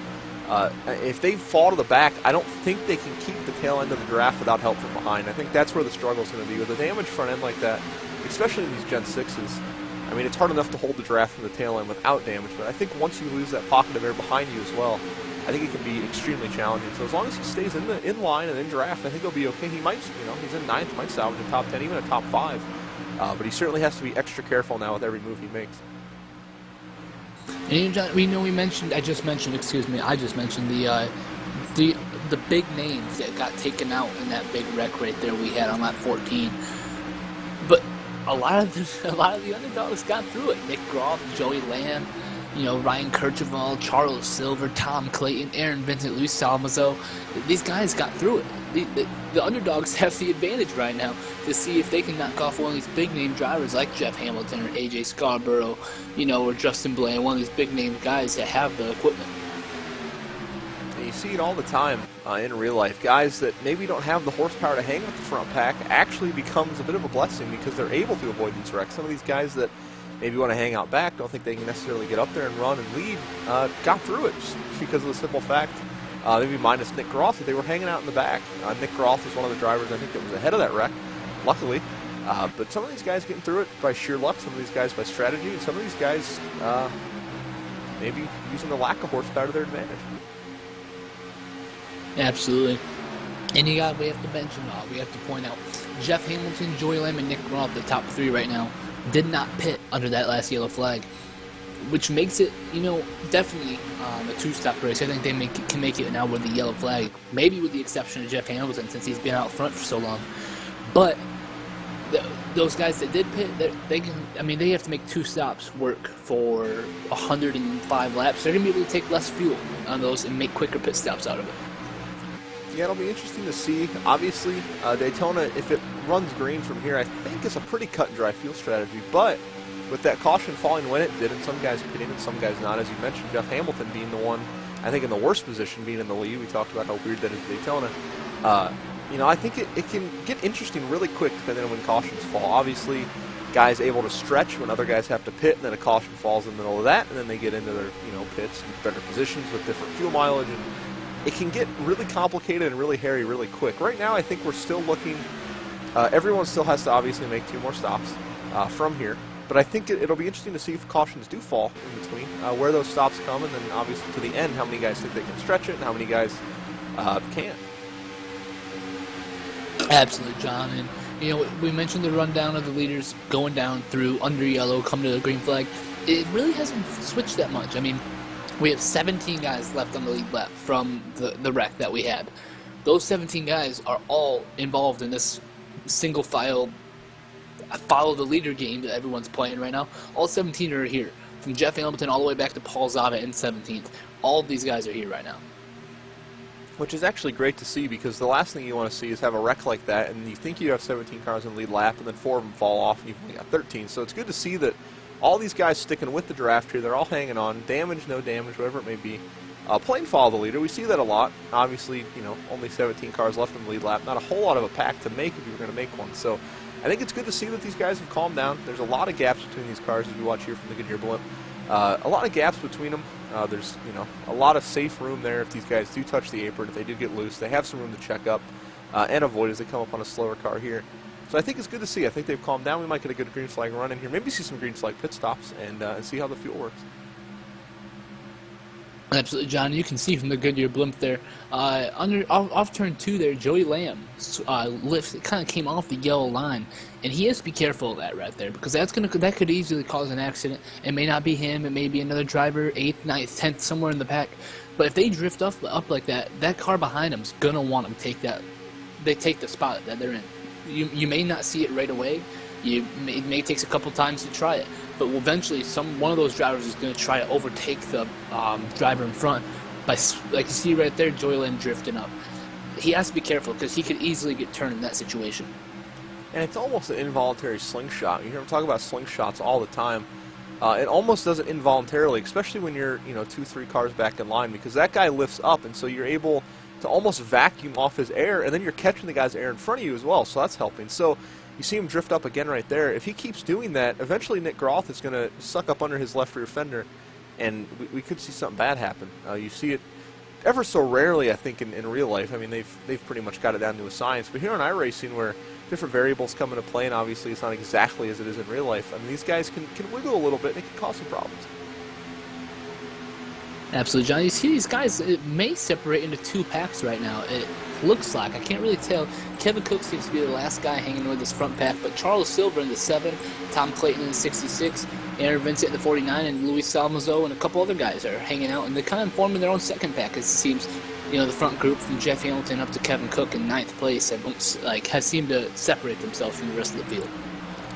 if they fall to the back, I don't think they can keep the tail end of the draft without help from behind. I think that's where the struggle is going to be with a damaged front end like that, especially in these Gen 6s. I mean, it's hard enough to hold the draft from the tail end without damage, but I think once you lose that pocket of air behind you as well, I think it can be extremely challenging. So as long as he stays in line and in draft, I think he'll be okay. He might, he's in 9th, might salvage a top 10, even a top 5. But he certainly has to be extra careful now with every move he makes. And John, I just mentioned the big names that got taken out in that big wreck right there we had on lap 14. But a lot of the underdogs got through it. Nick Groff, Joey Lamb, Ryan Kercheval, Charles Silver, Tom Clayton, Aaron Vincent, Luis Salmazo. These guys got through it. The underdogs have the advantage right now to see if they can knock off one of these big-name drivers like Jeff Hamilton or AJ Scarborough, or Justin Bland, one of these big-name guys that have the equipment. And you see it all the time in real life. Guys that maybe don't have the horsepower to hang with the front pack actually becomes a bit of a blessing because they're able to avoid these wrecks. Some of these guys that maybe want to hang out back, don't think they can necessarily get up there and run and lead, got through it just because of the simple fact, maybe minus Nick Groth, that they were hanging out in the back. Nick Groth was one of the drivers, I think, that was ahead of that wreck, luckily. But some of these guys getting through it by sheer luck, some of these guys by strategy, and some of these guys maybe using the lack of horsepower to their advantage. Absolutely. And we have to mention, we have to point out, Jeff Hamilton, Joey Lamb, and Nick Groth, the top three right now, did not pit under that last yellow flag, which makes it, definitely a two-stop race. I think they can make it now with the yellow flag, maybe with the exception of Jeff Hamilton since he's been out front for so long. But those guys that did pit, they have to make two stops work for 105 laps. They're going to be able to take less fuel on those and make quicker pit stops out of it. Yeah, it'll be interesting to see. Obviously, Daytona, if it runs green from here, I think it's a pretty cut and dry fuel strategy. But with that caution falling when it did, and some guys pitting and some guys not, as you mentioned, Jeff Hamilton being the one, I think, in the worst position, being in the lead. We talked about how weird that is at Daytona. I think it can get interesting really quick depending on when cautions fall. Obviously, guys able to stretch when other guys have to pit, and then a caution falls in the middle of that, and then they get into their pits and better positions with different fuel mileage, and it can get really complicated and really hairy really quick. Right now, I think we're still looking. Everyone still has to obviously make 2 more stops from here, but I think it'll be interesting to see if cautions do fall in between, where those stops come, and then obviously to the end, how many guys think they can stretch it and how many guys can't. Absolutely, John. And we mentioned the rundown of the leaders going down through under yellow, coming to the green flag. It really hasn't switched that much. We have 17 guys left on the lead lap from the wreck that we had. Those 17 guys are all involved in this single file follow the leader game that everyone's playing right now. All 17 are here. From Jeff Hamilton all the way back to Paul Zava in 17th. All of these guys are here right now. Which is actually great to see, because the last thing you want to see is have a wreck like that and you think you have 17 cars in the lead lap and then 4 of them fall off and you've only got 13. So it's good to see that all these guys sticking with the draft here, they're all hanging on, damage, no damage, whatever it may be. Playing follow the leader, we see that a lot. Obviously, only 17 cars left in the lead lap. Not a whole lot of a pack to make if you were going to make one. So I think it's good to see that these guys have calmed down. There's a lot of gaps between these cars as you watch here from the Goodyear blimp. A lot of gaps between them. There's, a lot of safe room there if these guys do touch the apron, if they do get loose. They have some room to check up and avoid as they come up on a slower car here. So I think it's good to see. I think they've calmed down. We might get a good green flag run in here. Maybe see some green flag pit stops and see how the fuel works. Absolutely, John. You can see from the Goodyear blimp there, off turn 2 there, Joey Lamb lift kind of came off the yellow line, and he has to be careful of that right there, because that could easily cause an accident. It may not be him, it may be another driver, 8th, 9th, 10th, somewhere in the pack. But if they drift up like that, that car behind them is gonna want them to take that. They take the spot that they're in. You may not see it right away. It may take a couple times to try it, but eventually one of those drivers is going to try to overtake the driver in front. Like you see right there, Joey Lamb drifting up. He has to be careful because he could easily get turned in that situation. And it's almost an involuntary slingshot. You hear him talk about slingshots all the time. It almost does it involuntarily, especially when you're 2-3 cars back in line, because that guy lifts up, and so you're able to almost vacuum off his air, and then you're catching the guy's air in front of you as well, so that's helping. So you see him drift up again right there. If he keeps doing that, eventually Nick Groth is going to suck up under his left rear fender, and we could see something bad happen. You see it ever so rarely, I think, in real life. They've pretty much got it down to a science. But here on iRacing, where different variables come into play, and obviously it's not exactly as it is in real life, these guys can wiggle a little bit, and it can cause some problems. Absolutely, John. You see these guys, it may separate into 2 packs right now. It looks like. I can't really tell. Kevin Cook seems to be the last guy hanging with this front pack, but Charles Silver in the 7, Tom Clayton in the 66, Aaron Vincent in the 49, and Luis Salmazo and a couple other guys are hanging out, and they're kind of forming their own second pack. It seems, the front group from Jeff Hamilton up to Kevin Cook in 9th place has seemed to separate themselves from the rest of the field.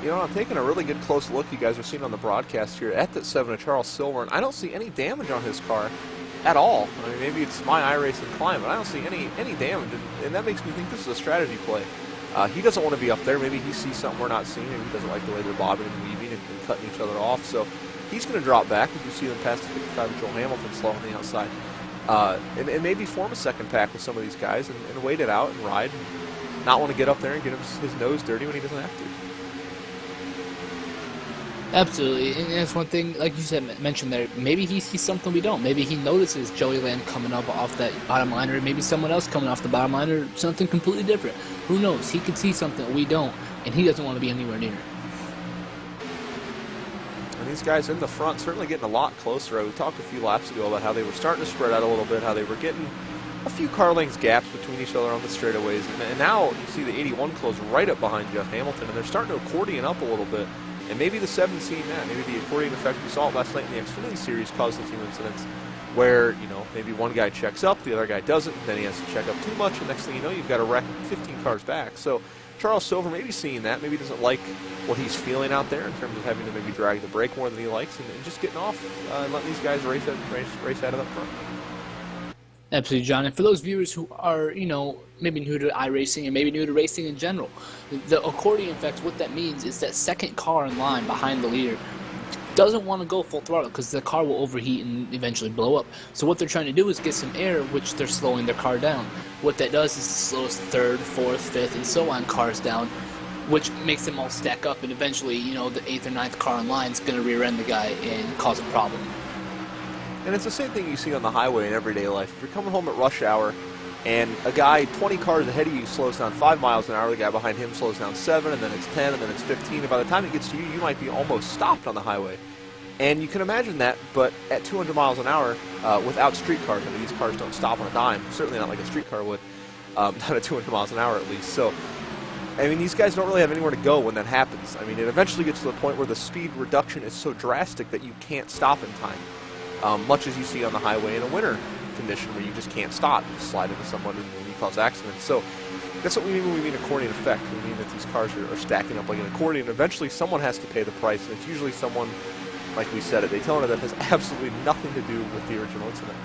You know, I'm taking a really good close look, you guys are seeing on the broadcast here, at that 7 of Charles Silver, and I don't see any damage on his car at all. I mean, maybe it's my iRacing climb, but I don't see any damage, and that makes me think this is a strategy play. He doesn't want to be up there. Maybe he sees something we're not seeing, and he doesn't like the way they're bobbing and weaving and cutting each other off. So he's going to drop back, as you see them past the 55 of Joel Hamilton slow on the outside. And maybe form a second pack with some of these guys and wait it out and ride, and not want to get up there and get his nose dirty when he doesn't have to. Absolutely, and that's one thing, like you said, mentioned there, maybe he sees something we don't. Maybe he notices Joey Land coming up off that bottom line, or maybe someone else coming off the bottom line, or something completely different. Who knows? He could see something we don't, and he doesn't want to be anywhere near it. And these guys in the front certainly getting a lot closer. We talked a few laps ago about how they were starting to spread out a little bit, how they were getting a few car lengths gaps between each other on the straightaways. And now you see the 81 close right up behind Jeff Hamilton, and they're starting to accordion up a little bit. And maybe the 7 seeing that, maybe the accordion effect we saw last night in the Xfinity Series caused a few incidents where, you know, maybe one guy checks up, the other guy doesn't, then he has to check up too much, and next thing you know, you've got a wreck 15 cars back. So Charles Silver maybe seeing that, maybe doesn't like what he's feeling out there in terms of having to maybe drag the brake more than he likes, and just getting off and letting these guys race out of that front. Absolutely, John. And for those viewers who are, you know, maybe new to iRacing and maybe new to racing in general, the accordion effect, what that means is that second car in line behind the leader doesn't want to go full throttle because the car will overheat and eventually blow up. So what they're trying to do is get some air, which they're slowing their car down. What that does is it slows third, fourth, fifth, and so on cars down, which makes them all stack up, and eventually, you know, the 8th or 9th car in line is going to rear end the guy and cause a problem. And it's the same thing you see on the highway in everyday life. If you're coming home at rush hour and a guy 20 cars ahead of you slows down 5 miles an hour, the guy behind him slows down 7, and then it's 10, and then it's 15, and by the time it gets to you, you might be almost stopped on the highway. And you can imagine that, but at 200 miles an hour without street cars. I mean, these cars don't stop on a dime, certainly not like a street car would, not at 200 miles an hour at least. So, I mean, these guys don't really have anywhere to go when that happens. I mean, it eventually gets to the point where the speed reduction is so drastic that you can't stop in time. Much as you see on the highway in a winter condition where you just can't stop. You slide into someone and you cause accidents. So that's what we mean when we mean accordion effect. We mean that these cars are stacking up like an accordion. Eventually someone has to pay the price, and it's usually someone, like we said at Daytona, that has absolutely nothing to do with the original incident.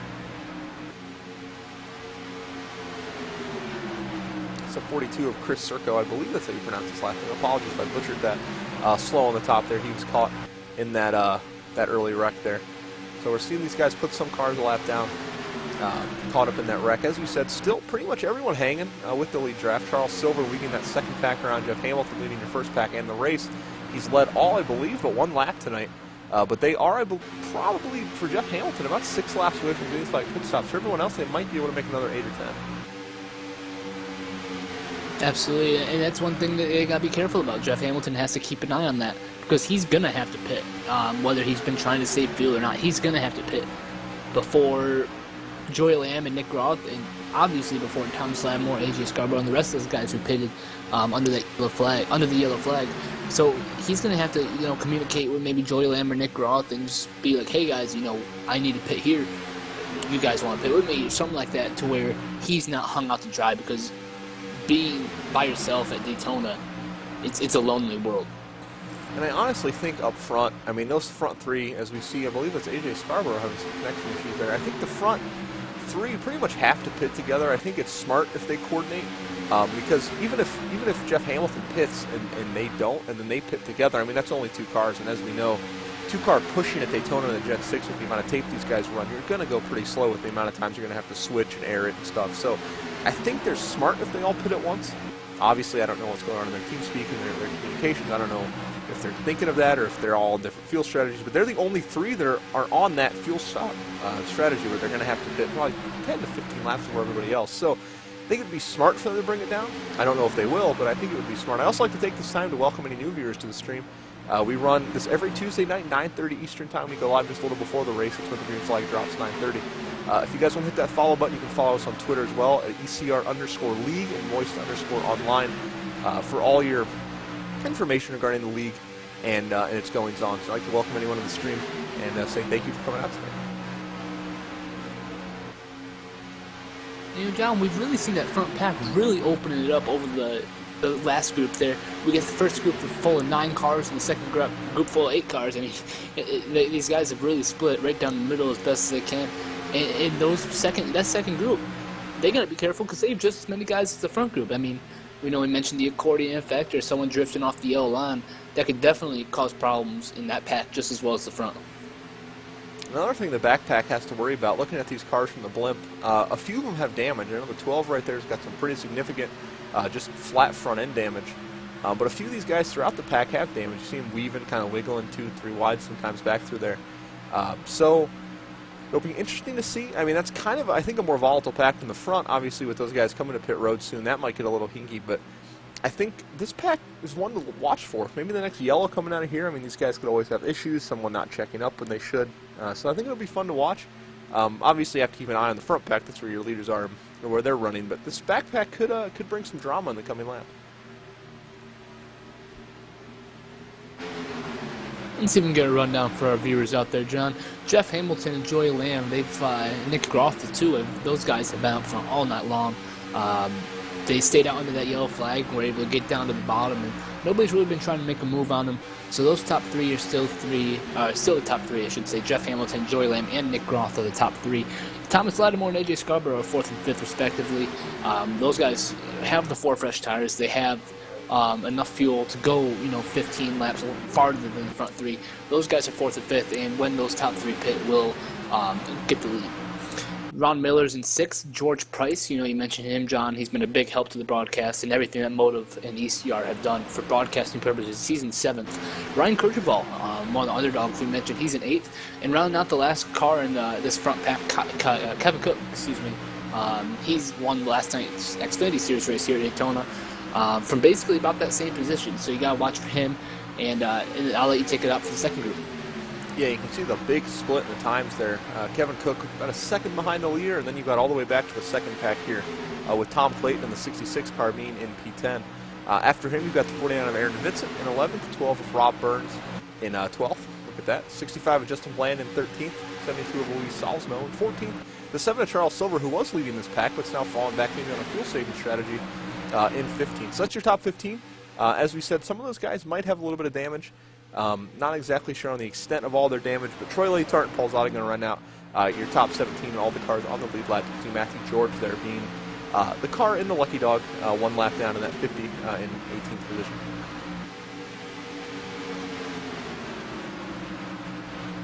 So 42 of Chris Circo, I believe that's how you pronounce his last name. Apologies if I butchered that. Slow on the top there. He was caught in that early wreck there. So we're seeing these guys put some cars a lap down, caught up in that wreck. As we said, still pretty much everyone hanging with the lead draft. Charles Silver leading that second pack around, Jeff Hamilton leading your first pack and the race. He's led all, I believe, but 1 lap tonight. But they are, probably, for Jeff Hamilton, about 6 laps away from doing this like pit stops. For everyone else, they might be able to make another 8 or 10. Absolutely, and that's one thing that they got to be careful about. Jeff Hamilton has to keep an eye on that because he's going to have to pit. Whether he's been trying to save fuel or not, he's going to have to pit before Joey Lamb and Nick Roth, and obviously before Thomas Lattimore, AJ Scarborough, and the rest of those guys who pitted under the yellow flag. So he's going to have to, you know, communicate with maybe Joey Lamb or Nick Roth and just be like, hey guys, you know, I need to pit here. You guys want to pit with me? Or something like that, to where he's not hung out to dry, because being by yourself at Daytona, it's a lonely world. And I honestly think up front, I mean, those front 3, as we see, I believe it's AJ Scarborough having some connection issues there. I think the front 3 pretty much have to pit together. I think it's smart if they coordinate, because even if Jeff Hamilton pits and they don't, and then they pit together, I mean, that's only 2 cars, and as we know, 2-car pushing at Daytona in the Gen 6 with the amount of tape these guys run, you're going to go pretty slow with the amount of times you're going to have to switch and air it and stuff. So I think they're smart if they all pit at once. Obviously, I don't know what's going on in their team speak and their communications. I don't know if they're thinking of that or if they're all different fuel strategies, but they're the only 3 that are on that fuel stop strategy where they're going to have to pit probably 10 to 15 laps before everybody else. So I think it would be smart for them to bring it down. I don't know if they will, but I think it would be smart. I also like to take this time to welcome any new viewers to the stream. We run this every Tuesday night, 9:30 Eastern Time. We go live just a little before the race. It's when the green flag drops, 9:30. If you guys want to hit that follow button, you can follow us on Twitter as well at ECR_league and moist_online for all your information regarding the league and its goings on. So I'd like to welcome anyone on the stream and say thank you for coming out today. You know, John, we've really seen that front pack really opening it up over the the last group there. We get the first group full of 9 cars and the second group full of 8 cars. I mean, these guys have really split right down the middle as best as they can. And that second group, they got to be careful because they have just as many guys as the front group. I mean, we mentioned the accordion effect or someone drifting off the yellow line. That could definitely cause problems in that pack just as well as the front. Another thing the backpack has to worry about, looking at these cars from the blimp, a few of them have damage. I know the 12 right there has got some pretty significant just flat front end damage. But a few of these guys throughout the pack have damage. You see them weaving, kind of wiggling 2 and 3 wide sometimes back through there. So it'll be interesting to see. I mean, that's kind of, I think, a more volatile pack than the front. Obviously, with those guys coming to pit road soon, that might get a little hinky. But I think this pack is one to watch for. Maybe the next yellow coming out of here. I mean, these guys could always have issues, someone not checking up when they should. So I think it'll be fun to watch. Obviously, you have to keep an eye on the front pack. That's where your leaders are, or where they're running. But this backpack could bring some drama in the coming lap. Let's even get a rundown for our viewers out there, John. Jeff Hamilton and Joy Lamb, Nick Groff, the two of those guys have been out front all night long. They stayed out under that yellow flag and were able to get down to the bottom, and nobody's really been trying to make a move on them. So those top 3 are still the top 3, I should say. Jeff Hamilton, Joy Lamb, and Nick Groff are the top 3. Thomas Lattimore and AJ Scarborough are 4th and 5th, respectively. Those guys have the 4 fresh tires. They have enough fuel to go, 15 laps farther than the front 3. Those guys are 4th and 5th, and when those top 3 pit, will get the lead. Ron Miller's in 6th. George Price, you mentioned him, John. He's been a big help to the broadcast and everything that MOTV and ECR have done for broadcasting purposes. He's in 7th. Ryan Kercheval, one of the underdogs we mentioned, he's in 8th. And rounding out the last car in this front pack, Kevin Cook, he's won last night's Xfinity Series race here at Daytona from basically about that same position. So you got to watch for him, and I'll let you take it up for the second group. Yeah, you can see the big split in the times there. Kevin Cook about a second behind the leader, and then you got all the way back to the second pack here with Tom Clayton in the 66 car being in P10. After him, you've got the 49 of Aaron Vincent in 11th, 12 of Rob Burns in 12th. Look at that. 65 of Justin Bland in 13th, 72 of Luis Salzmo in 14th. The 7 of Charles Silver, who was leading this pack, but's now falling back maybe on a fuel-saving strategy in 15th. So that's your top 15. As we said, some of those guys might have a little bit of damage. Not exactly sure on the extent of all their damage, but Troy Latart and Paul Zotto going to run out your top 17 and all the cars on the lead lap. You see Matthew George there being the car in the Lucky Dog, 1 lap down in that 50 in 18th position.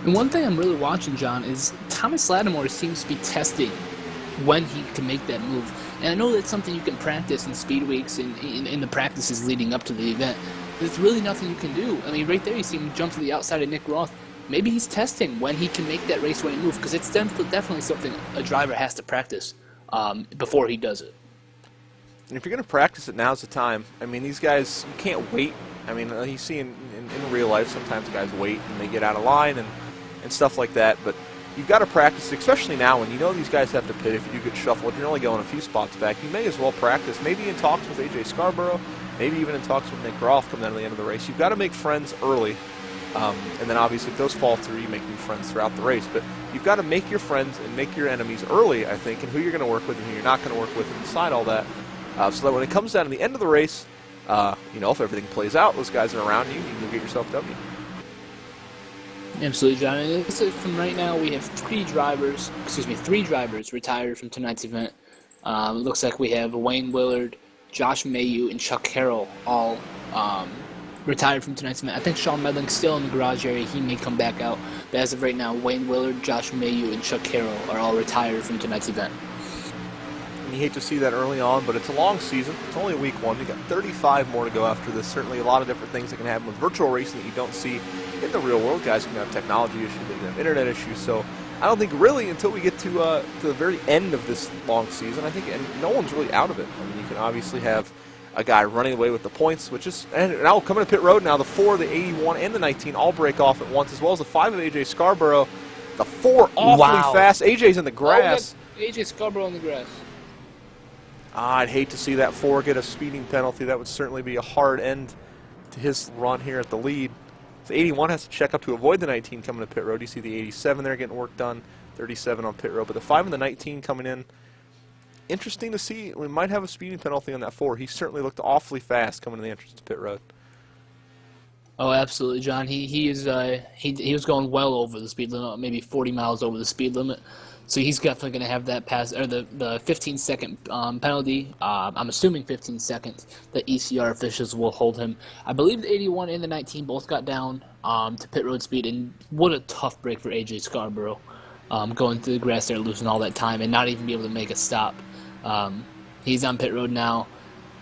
And one thing I'm really watching, John, is Thomas Lattimore seems to be testing when he can make that move. And I know that's something you can practice in speed weeks and in the practices leading up to the event. There's really nothing you can do. I mean, right there you see him jump to the outside of Nick Roth. Maybe he's testing when he can make that race-winning move, because it's definitely something a driver has to practice before he does it. And if you're going to practice it, now's the time. I mean, these guys, you can't wait. I mean, you see in real life, sometimes guys wait and they get out of line and stuff like that. But you've got to practice, especially now when you know these guys have to pit. If you do get shuffled, you're only going a few spots back. You may as well practice, maybe in talks with AJ Scarborough, maybe even in talks with Nick Groff coming down to the end of the race. You've got to make friends early, and then obviously if those fall through, you make new friends throughout the race. But you've got to make your friends and make your enemies early, I think, and who you're going to work with and who you're not going to work with, and decide all that, so that when it comes down to the end of the race, if everything plays out, those guys are around you, you'll get yourself W. Absolutely, John. And so from right now, we have 3 drivers retired from tonight's event. It looks like we have Wayne Willard, Josh Mayu, and Chuck Carroll all retired from tonight's event. I think Sean Medling's still in the garage area. He may come back out. But as of right now, Wayne Willard, Josh Mayu, and Chuck Carroll are all retired from tonight's event. And you hate to see that early on, but it's a long season. It's only week 1. You've got 35 more to go after this. Certainly a lot of different things that can happen with virtual racing that you don't see in the real world. Guys can have technology issues, they can have internet issues. So I don't think really until we get to the very end of this long season, I think and no one's really out of it. I mean, you can obviously have a guy running away with the points, which is, and now coming to pit road now, the 4, the 81, and the 19 all break off at once, as well as the 5 of AJ Scarborough. The 4 awfully fast. AJ's in the grass. AJ Scarborough in the grass. I'd hate to see that 4 get a speeding penalty. That would certainly be a hard end to his run here at the lead. The 81 has to check up to avoid the 19 coming to pit road. You see the 87 there getting work done, 37 on pit road. But the 5 and the 19 coming in, interesting to see. We might have a speeding penalty on that 4. He certainly looked awfully fast coming to the entrance to pit road. Oh, absolutely, John. He was going well over the speed limit, maybe 40 miles over the speed limit. So he's definitely going to have that pass or the 15-second penalty. I'm assuming 15 seconds. The ECR officials will hold him. I believe the 81 and the 19 both got down to pit road speed, and what a tough break for AJ Scarborough, going through the grass there, losing all that time, and not even be able to make a stop. He's on pit road now,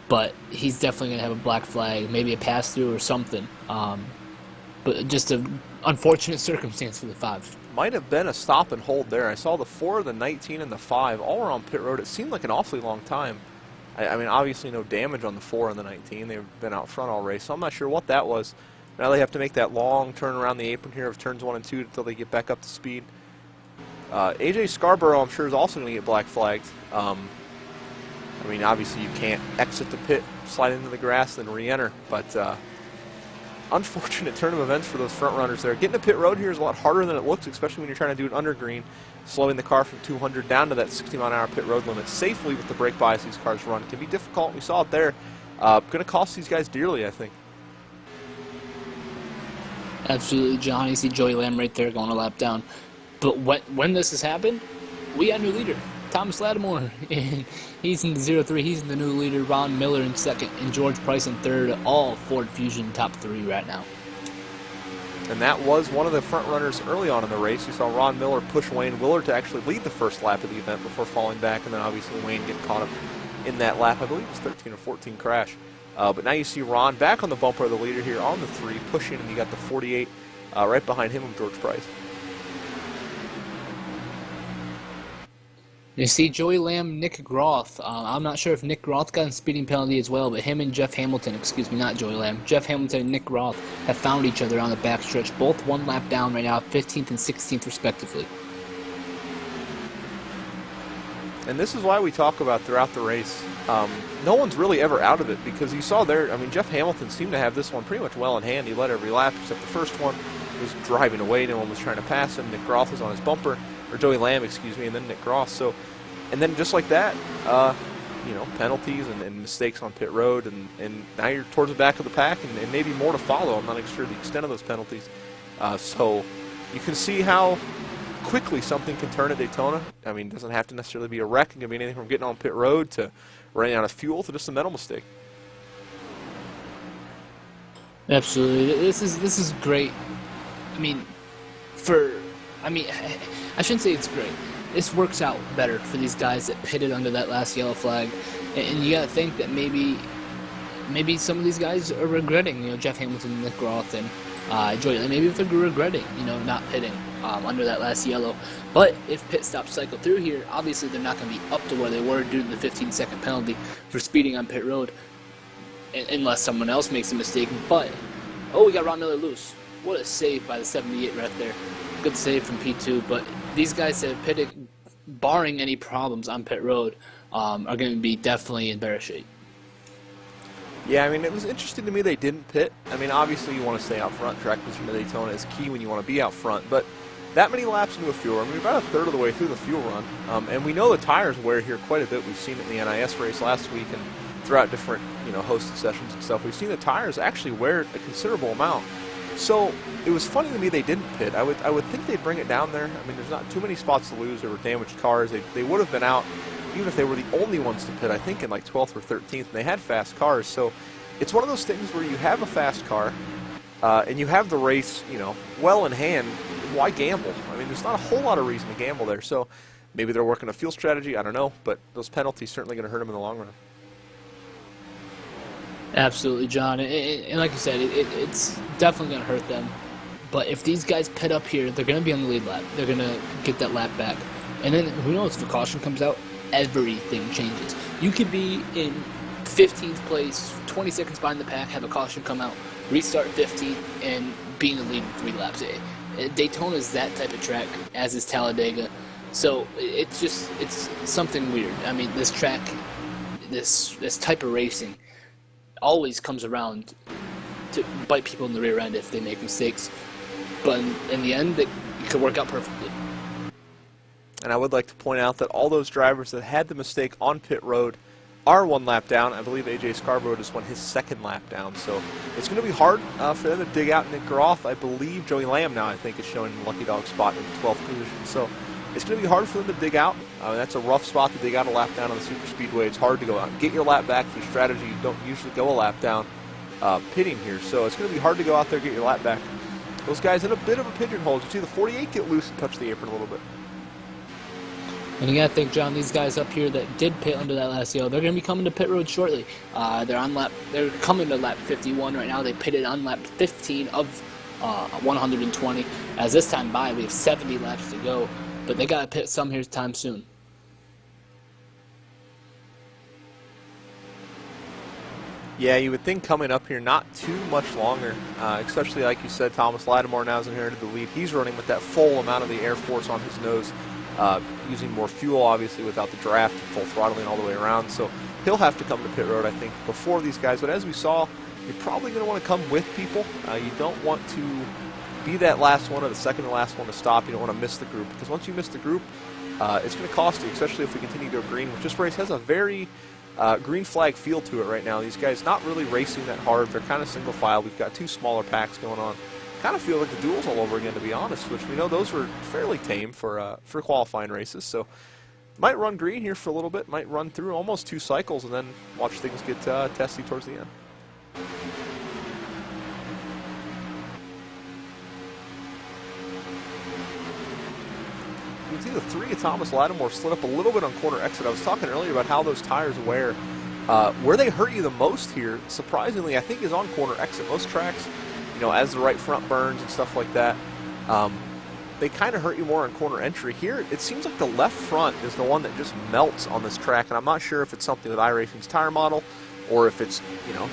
but he's definitely going to have a black flag, maybe a pass through or something. But just an unfortunate circumstance for the 5. Might have been a stop and hold there. I saw the 4, the 19, and the 5 all were on pit road. It seemed like an awfully long time. I mean, obviously no damage on the 4 and the 19. They've been out front all race, so I'm not sure what that was. Now they have to make that long turn around the apron here of turns 1 and 2 until they get back up to speed. AJ Scarborough, I'm sure, is also going to get black flagged. I mean, obviously you can't exit the pit, slide into the grass, then re-enter, but unfortunate turn of events for those front runners there. Getting to pit road here is a lot harder than it looks, especially when you're trying to do an undergreen, slowing the car from 200 down to that 60-mile-an-hour pit road limit safely with the brake bias these cars run. Can be difficult. We saw it there. Going to cost these guys dearly, I think. Absolutely, John. You see Joey Lamb right there going a lap down. But when this has happened, we got a new leader, Thomas Lattimore. He's in the 0-3. He's in the new leader. Ron Miller in second, and George Price in third. All Ford Fusion top 3 right now. And that was one of the front runners early on in the race. You saw Ron Miller push Wayne Willard to actually lead the first lap of the event before falling back, and then obviously Wayne get caught up in that lap. I believe it was 13 or 14 crash. But now you see Ron back on the bumper of the leader here on the 3, pushing, and you got the 48 right behind him of George Price. You see Joey Lamb, Nick Groth. I'm not sure if Nick Groth got a speeding penalty as well, but him and Jeff Hamilton, excuse me, not Joey Lamb, Jeff Hamilton and Nick Groth have found each other on the backstretch, both 1 lap down right now, 15th and 16th respectively. And this is why we talk about throughout the race, no one's really ever out of it, because you saw there, I mean, Jeff Hamilton seemed to have this one pretty much well in hand. He led every lap except the first one. He was driving away. No one was trying to pass him. Nick Groth was on his bumper, or Joey Lamb, excuse me, and then Nick Groth. So, and then just like that, you know, penalties and mistakes on pit road, and now you're towards the back of the pack, and maybe more to follow. I'm not sure the extent of those penalties. So you can see how quickly something can turn at Daytona. I mean, it doesn't have to necessarily be a wreck. It can be anything from getting on pit road to running out of fuel to just a mental mistake. Absolutely, this is great. I mean, I shouldn't say it's great. This works out better for these guys that pitted under that last yellow flag, and you got to think that maybe some of these guys are regretting, you know, Jeff Hamilton, Nick Groth, and Joey. Maybe if they're regretting, you know, not pitting under that last yellow. But if pit stops cycle through here, obviously they're not going to be up to where they were due to the 15-second penalty for speeding on pit road, unless someone else makes a mistake. But we got Ron Miller loose. What a save by the 78 right there. Good save from P2. But these guys that have pitted, barring any problems on pit road, are going to be definitely in better shape. Yeah, I mean, it was interesting to me they didn't pit. I mean, obviously you want to stay out front. Track position to Daytona is key when you want to be out front. But that many laps into a fuel run, I mean, about a third of the way through the fuel run. And we know the tires wear here quite a bit. We've seen it in the NIS race last week and throughout different, you know, hosted sessions and stuff. We've seen the tires actually wear a considerable amount. So it was funny to me they didn't pit. I would think they'd bring it down there. I mean, there's not too many spots to lose. There were damaged cars. They would have been out even if they were the only ones to pit, I think, in like 12th or 13th. And they had fast cars. So it's one of those things where you have a fast car and you have the race, you know, well in hand. Why gamble? I mean, there's not a whole lot of reason to gamble there. So maybe they're working a fuel strategy. I don't know. But those penalties certainly going to hurt them in the long run. Absolutely, John. And like you said, it's definitely going to hurt them. But if these guys pit up here, they're going to be on the lead lap. They're going to get that lap back. And then, who knows, if a caution comes out, everything changes. You could be in 15th place, 20 seconds behind the pack, have a caution come out, restart 15th, and be in the lead in 3 laps. Daytona is that type of track, as is Talladega. So it's something weird. I mean, this track, this type of racing always comes around to bite people in the rear end if they make mistakes. But in the end, it could work out perfectly. And I would like to point out that all those drivers that had the mistake on pit road are 1 lap down. I believe AJ Scarborough just won his 2nd lap down. So it's going to be hard for them to dig out Nick Groff. I believe Joey Lamb now, I think, is showing the lucky dog spot in the 12th position. So it's going to be hard for them to dig out. That's a rough spot to dig out a lap down on the super speedway. It's hard to go out and get your lap back through strategy. You don't usually go a lap down pitting here. So it's going to be hard to go out there and get your lap back. Those guys in a bit of a pigeonhole. You see the 48 get loose and touch the apron a little bit. And you got to think, John, these guys up here that did pit under that last yellow, they're going to be coming to pit road shortly. They're coming to lap 51 right now. They pitted on lap 15 of 120. As this time by, we have 70 laps to go, but they got to pit some here time soon. Yeah, you would think coming up here not too much longer, especially like you said, Thomas Lattimore now is inherited the lead. He's running with that full amount of the Air Force on his nose. Using more fuel, obviously, without the draft, full throttling all the way around. So he'll have to come to pit road, I think, before these guys. But as we saw, you're probably going to want to come with people. You don't want to be that last one or the second to last one to stop. You don't want to miss the group, because once you miss the group, it's going to cost you, especially if we continue to go green, which this race has a very green flag feel to it right now. These guys not really racing that hard. They're kind of single file. We've got 2 smaller packs going on. Kind of feel like the duels all over again, to be honest, which we know those were fairly tame for qualifying races. So might run green here for a little bit, might run through almost 2 cycles, and then watch things get testy towards the end. You can see the 3 of Thomas Lattimore slid up a little bit on corner exit. I was talking earlier about how those tires wear. Where they hurt you the most here, surprisingly, I think is on corner exit. Most tracks, as the right front burns and stuff like that, they kind of hurt you more on corner entry. Here, it seems like the left front is the one that just melts on this track, and I'm not sure if it's something with iRacing's tire model or if it's,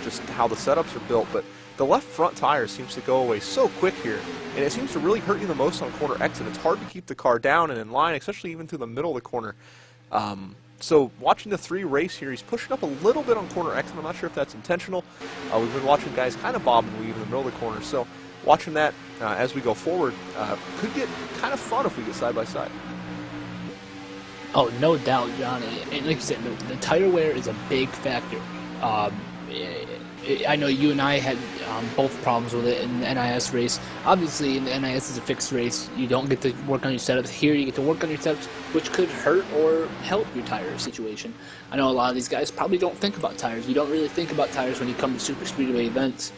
just how the setups are built, but the left front tire seems to go away so quick here, and it seems to really hurt you the most on corner exit. It's hard to keep the car down and in line, especially even through the middle of the corner. So watching the 3 race here, he's pushing up a little bit on corner exit. I'm not sure if that's intentional. We've been watching guys kind of bob and weave in the middle of the corner. So watching that as we go forward could get kind of fun if we get side by side. Oh, no doubt, John. And like you said, the tire wear is a big factor. I know you and I had both problems with it in the NIS race. Obviously, in the NIS is a fixed race. You don't get to work on your setups. Here, you get to work on your setups, which could hurt or help your tire situation. I know a lot of these guys probably don't think about tires. You don't really think about tires when you come to super speedway events.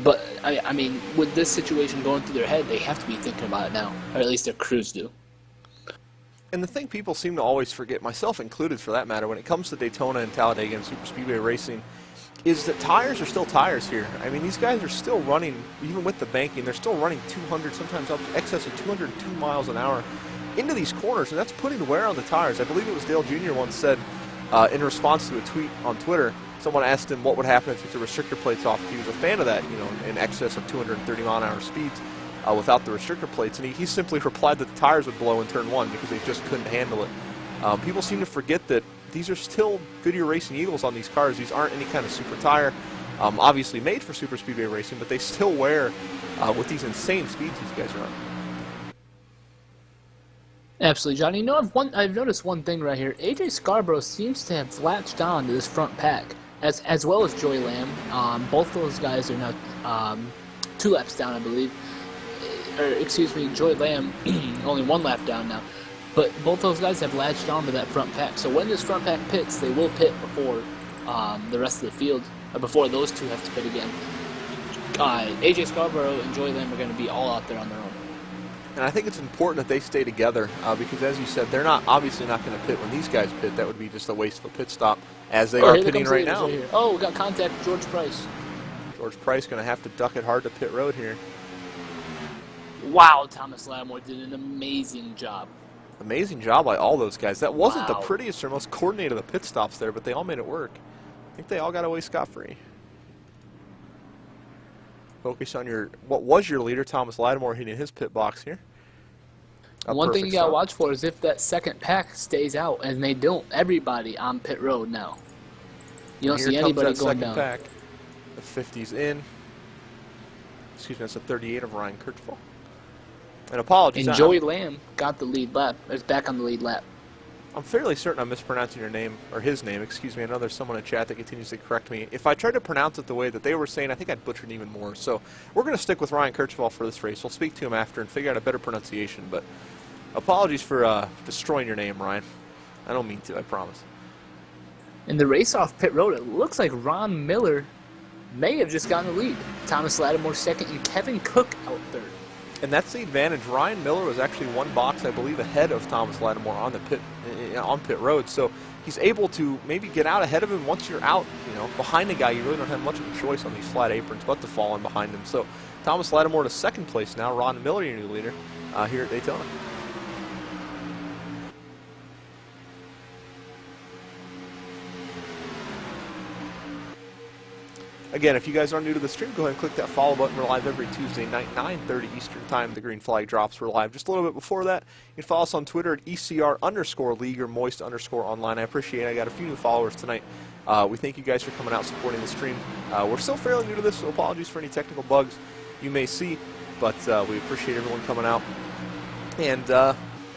But, I mean, with this situation going through their head, they have to be thinking about it now, or at least their crews do. And the thing people seem to always forget, myself included for that matter, when it comes to Daytona and Talladega and super speedway racing, is that tires are still tires here. I mean, these guys are still running, even with the banking, they're still running 200, sometimes up to excess of 202 miles an hour into these corners, and that's putting wear on the tires. I believe it was Dale Jr. once said, in response to a tweet on Twitter, someone asked him what would happen if he took the restrictor plates off. He was a fan of that, in excess of 230 mile an hour speeds without the restrictor plates, and he simply replied that the tires would blow in turn 1 because they just couldn't handle it. People seem to forget that these are still Goodyear Racing Eagles on these cars. These aren't any kind of super tire, obviously made for super speedway racing, but they still wear with these insane speeds these guys are on. Absolutely, Johnny. I've noticed one thing right here. AJ Scarborough seems to have latched on to this front pack, as well as Joey Lamb. Both those guys are now 2 laps down, I believe. Joey Lamb only 1 lap down now. But both those guys have latched on to that front pack. So when this front pack pits, they will pit before the rest of the field, or before those 2 have to pit again. AJ Scarborough and Joey Lamb are going to be all out there on their own. And I think it's important that they stay together because, as you said, they're obviously not going to pit when these guys pit. That would be just a waste of a pit stop, as they are pitting right now. Right oh, we got contact with George Price. George Price going to have to duck it hard to pit road here. Wow, Thomas Lattimore did an amazing job. Amazing job by all those guys. That wasn't the prettiest or most coordinated of the pit stops there, but they all made it work. I think they all got away scot-free. Focus on what was your leader, Thomas Lattimore, hitting his pit box here. One thing you got to watch for is if that second pack stays out, and they don't, everybody on pit road now. You don't see anybody going down. Pack. The 50's in. Excuse me, that's a 38 of Ryan Kirchhoff. And apologies. And Joey Lamb got the lead lap. Is back on the lead lap. I'm fairly certain I'm mispronouncing your name, or his name, excuse me. I know there's someone in chat that continues to correct me. If I tried to pronounce it the way that they were saying, I think I'd butcher it even more. So we're going to stick with Ryan Kirchhoff for this race. We'll speak to him after and figure out a better pronunciation. But apologies for destroying your name, Ryan. I don't mean to, I promise. In the race off pit road, it looks like Ron Miller may have just gotten the lead. Thomas Lattimore second, and Kevin Cook out third. And that's the advantage. Ryan Miller was actually one box, I believe, ahead of Thomas Lattimore on the pit road. So he's able to maybe get out ahead of him. Once you're out, behind the guy, you really don't have much of a choice on these flat aprons but to fall in behind him. So Thomas Lattimore to second place now. Ron Miller, your new leader here at Daytona. Again, if you guys are new to the stream, go ahead and click that follow button. We're live every Tuesday night, 9:30 Eastern Time. The green flag drops. We're live just a little bit before that. You can follow us on Twitter at ECR_league or moist_online. I appreciate it. I got a few new followers tonight. We thank you guys for coming out supporting the stream. We're still fairly new to this, so apologies for any technical bugs you may see, but we appreciate everyone coming out and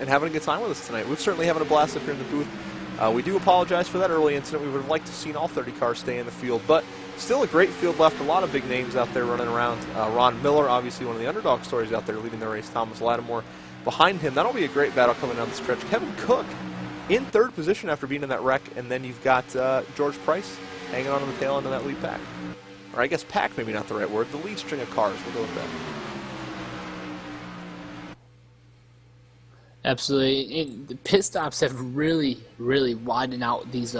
having a good time with us tonight. We're certainly having a blast up here in the booth. We do apologize for that early incident. We would have liked to have seen all 30 cars stay in the field, but still a great field left. A lot of big names out there running around. Ron Miller, obviously one of the underdog stories out there, leading the race. Thomas Lattimore behind him. That'll be a great battle coming down the stretch. Kevin Cook in third position after being in that wreck, and then you've got George Price hanging on to the tail end of that lead pack. Or I guess pack, maybe not the right word. The lead string of cars. We'll go with that. Absolutely. The pit stops have really, really widened out these,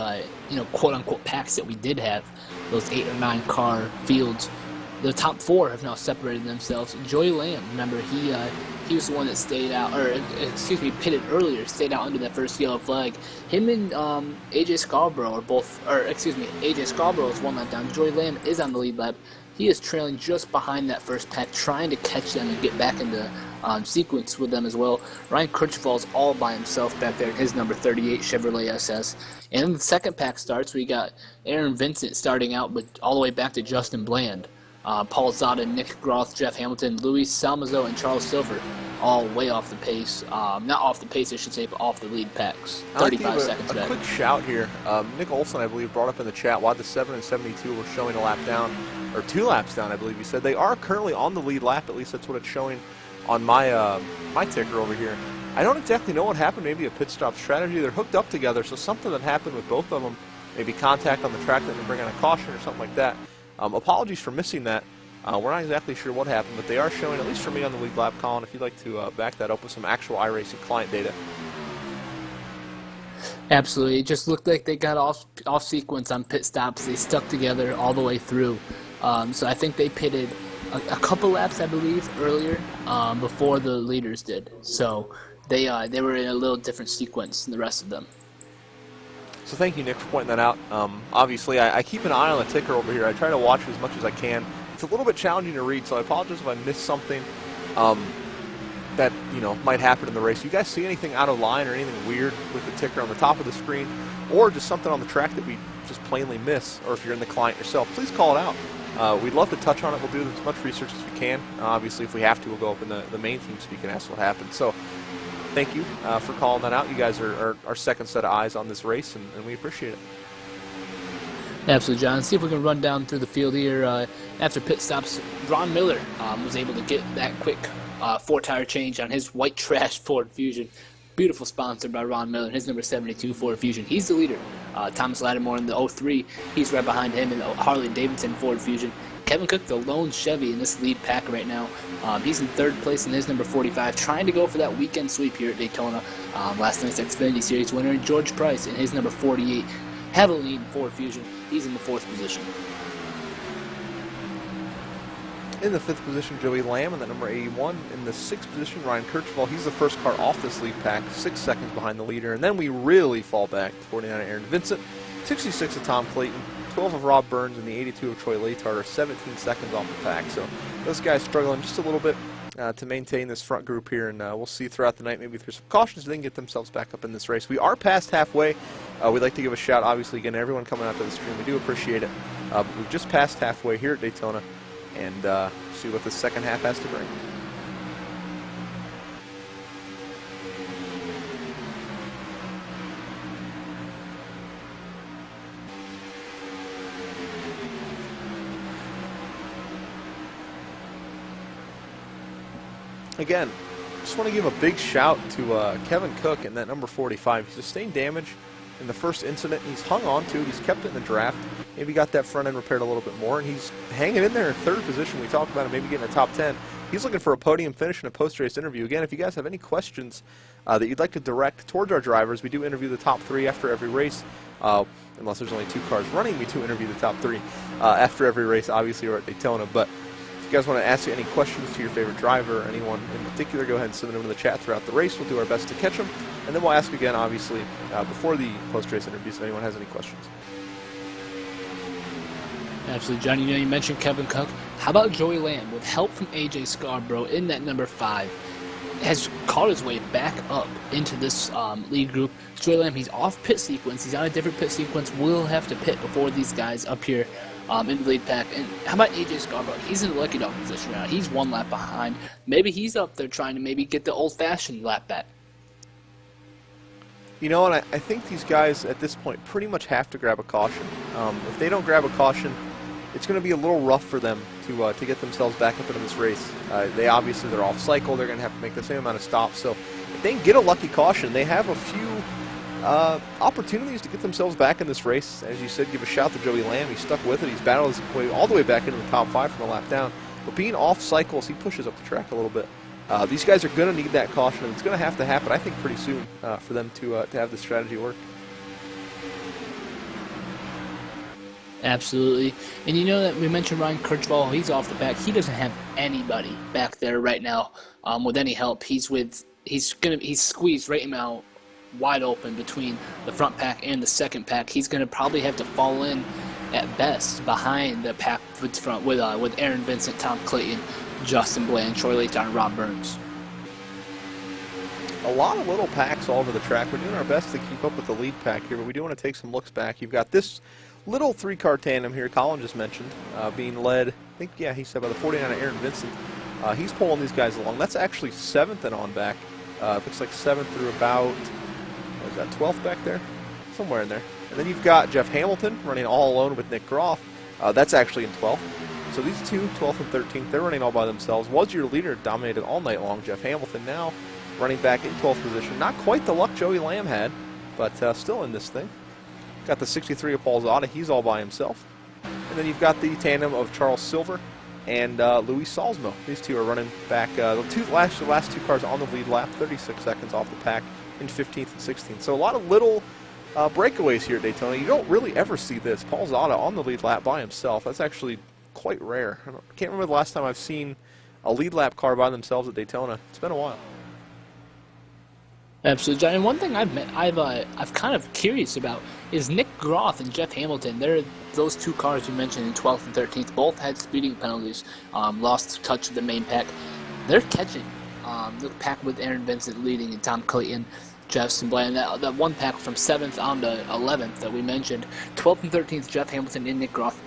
quote-unquote packs that we did have, those 8 or 9 car fields. The top 4 have now separated themselves. Joey Lamb, remember, he was the one that stayed out, pitted earlier, stayed out under that first yellow flag. Him and AJ Scarborough are both, AJ Scarborough is one lap down. Joey Lamb is on the lead lap. He is trailing just behind that first pack, trying to catch them and get back into sequence with them as well. Ryan Kirchhoff is all by himself back there in his number 38 Chevrolet SS. And then the second pack starts. We got Aaron Vincent starting out, but all the way back to Justin Bland. Paul Zada, Nick Groth, Jeff Hamilton, Luis Salmazo, and Charles Silver, all way off the pace. Not off the pace, I should say, but off the lead packs. 35 seconds back. A quick shout here. Nick Olson, I believe, brought up in the chat why the 7 and 72 were showing a lap down, or 2 laps down, I believe he said. They are currently on the lead lap, at least that's what it's showing on my my ticker over here. I don't exactly know what happened. Maybe a pit stop strategy. They're hooked up together, so something that happened with both of them, maybe contact on the track that they bring on a caution or something like that. Apologies for missing that. We're not exactly sure what happened, but they are showing, at least for me, on the lead lap, Colin, if you'd like to back that up with some actual iRacing client data. Absolutely. It just looked like they got off sequence on pit stops. They stuck together all the way through. So I think they pitted a couple laps, I believe, earlier before the leaders did. So they were in a little different sequence than the rest of them. So thank you, Nick, for pointing that out. Obviously, I keep an eye on the ticker over here. I try to watch as much as I can. It's a little bit challenging to read, so I apologize if I missed something that might happen in the race. You guys see anything out of line or anything weird with the ticker on the top of the screen, or just something on the track that we just plainly miss, or if you're in the client yourself, please call it out. We'd love to touch on it. We'll do as much research as we can. Obviously, if we have to, we'll go up in the main team speak and ask what happened. So thank you for calling that out. You guys are our second set of eyes on this race, and we appreciate it. Absolutely, John. See if we can run down through the field here. After pit stops, Ron Miller was able to get that quick 4-tire change on his white trash Ford Fusion. Beautiful sponsor by Ron Miller, his number 72 Ford Fusion. He's the leader. Thomas Lattimore in the 03, he's right behind him in the Harley Davidson Ford Fusion. Kevin Cook, the lone Chevy in this lead pack right now. He's in third place in his number 45, trying to go for that weekend sweep here at Daytona. Last night's Xfinity Series winner, and George Price in his number 48, heavily in Ford Fusion. He's in the 4th position. In the 5th position, Joey Lamb in the number 81. In the 6th position, Ryan Kirchhoff. He's the first car off this lead pack, 6 seconds behind the leader. And then we really fall back to 49 of Aaron Vincent, 66 of Tom Clayton, 12 of Rob Burns, and the 82 of Troy Latard are 17 seconds off the pack. So those guys struggling just a little bit to maintain this front group here, and we'll see throughout the night, maybe through some cautions, they can get themselves back up in this race. We are past halfway. We'd like to give a shout, obviously, again, to everyone coming out to the stream. We do appreciate it. But we've just passed halfway here at Daytona, and see what the second half has to bring. again, just want to give a big shout to Kevin Cook in that number 45. He sustained damage in the first incident. He's hung on to it. He's kept it in the draft. Maybe got that front end repaired a little bit more, and he's hanging in there in third position. We talked about him maybe getting a top 10. He's looking for a podium finish in a post-race interview. Again, if you guys have any questions that you'd like to direct towards our drivers, we do interview the top 3 after every race. Unless there's only 2 cars running, we do interview the top 3 after every race. Obviously, we're at Daytona, but if you guys want to ask any questions to your favorite driver or anyone in particular, go ahead and send them into the chat throughout the race. We'll do our best to catch them, and then we'll ask again, obviously, before the post-race interviews if anyone has any questions. Absolutely, John. You mentioned Kevin Cook. How about Joey Lamb? With help from AJ Scarborough in that number 5, has caught his way back up into this lead group. Joey Lamb, he's off pit sequence. He's on a different pit sequence. Will have to pit before these guys up here in the lead pack. And how about AJ Scarborough? He's in the lucky dog position now. He's 1 lap behind. Maybe he's up there trying to maybe get the old-fashioned lap back. You know, and I think these guys at this point pretty much have to grab a caution. If they don't grab a caution, it's going to be a little rough for them to get themselves back up into this race. They're off cycle. They're going to have to make the same amount of stops. So if they can get a lucky caution, they have a few opportunities to get themselves back in this race. As you said, give a shout to Joey Lamb. He stuck with it. He's battled his way all the way back into the top 5 from a lap down. But being off cycles, he pushes up the track a little bit. These guys are going to need that caution, and it's going to have to happen, I think, pretty soon for them to have this strategy work. Absolutely. And you know that we mentioned Ryan Kirchwall. He's off the back. He doesn't have anybody back there right now with any help. He's squeezed right now wide open between the front pack and the second pack. He's going to probably have to fall in at best behind the pack with Aaron Vincent, Tom Clayton, Justin Bland, Troy Layton, and Rob Burns. A lot of little packs all over the track. We're doing our best to keep up with the lead pack here, but we do want to take some looks back. You've got this little 3-car tandem here Colin just mentioned, being led, I think, yeah, he said by the 49 of Aaron Vincent. He's pulling these guys along. That's actually 7th and on back. Looks like 7th through about, what is that, 12th back there? Somewhere in there. And then you've got Jeff Hamilton running all alone with Nick Groff. That's actually in 12th. So these two, 12th and 13th, they're running all by themselves. Was your leader, dominated all night long. Jeff Hamilton now running back in 12th position. Not quite the luck Joey Lamb had, but still in this thing. Got the 63 of Paul Zada. He's all by himself. And then you've got the tandem of Charles Silver and Luis Salzmo. These two are running back. The last 2 cars on the lead lap, 36 seconds off the pack in 15th and 16th. So a lot of little breakaways here at Daytona. You don't really ever see this. Paul Zada on the lead lap by himself. That's actually quite rare. I can't remember the last time I've seen a lead lap car by themselves at Daytona. It's been a while. Absolutely, John. And one thing I've kind of curious about is Nick Groff and Jeff Hamilton. They're those 2 cars you mentioned in 12th and 13th. Both had speeding penalties. Lost touch of the main pack. They're catching the pack with Aaron Vincent leading and Tom Clayton, Justin Bland. That one pack from 7th on to 11th that we mentioned. 12th and 13th, Jeff Hamilton and Nick Groff.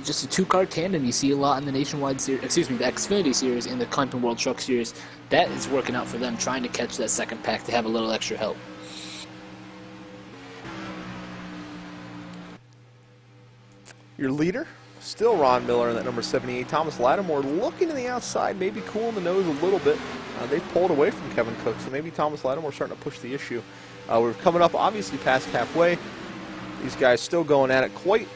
Just a 2-car tandem you see a lot in the Nationwide Series, the Xfinity Series and the Clemson World Truck Series. That is working out for them, trying to catch that second pack to have a little extra help. Your leader, still Ron Miller in that number 78. Thomas Lattimore looking to the outside, maybe cooling the nose a little bit. They've pulled away from Kevin Cook, so maybe Thomas Lattimore starting to push the issue. We're coming up, obviously, past halfway. These guys still going at it quite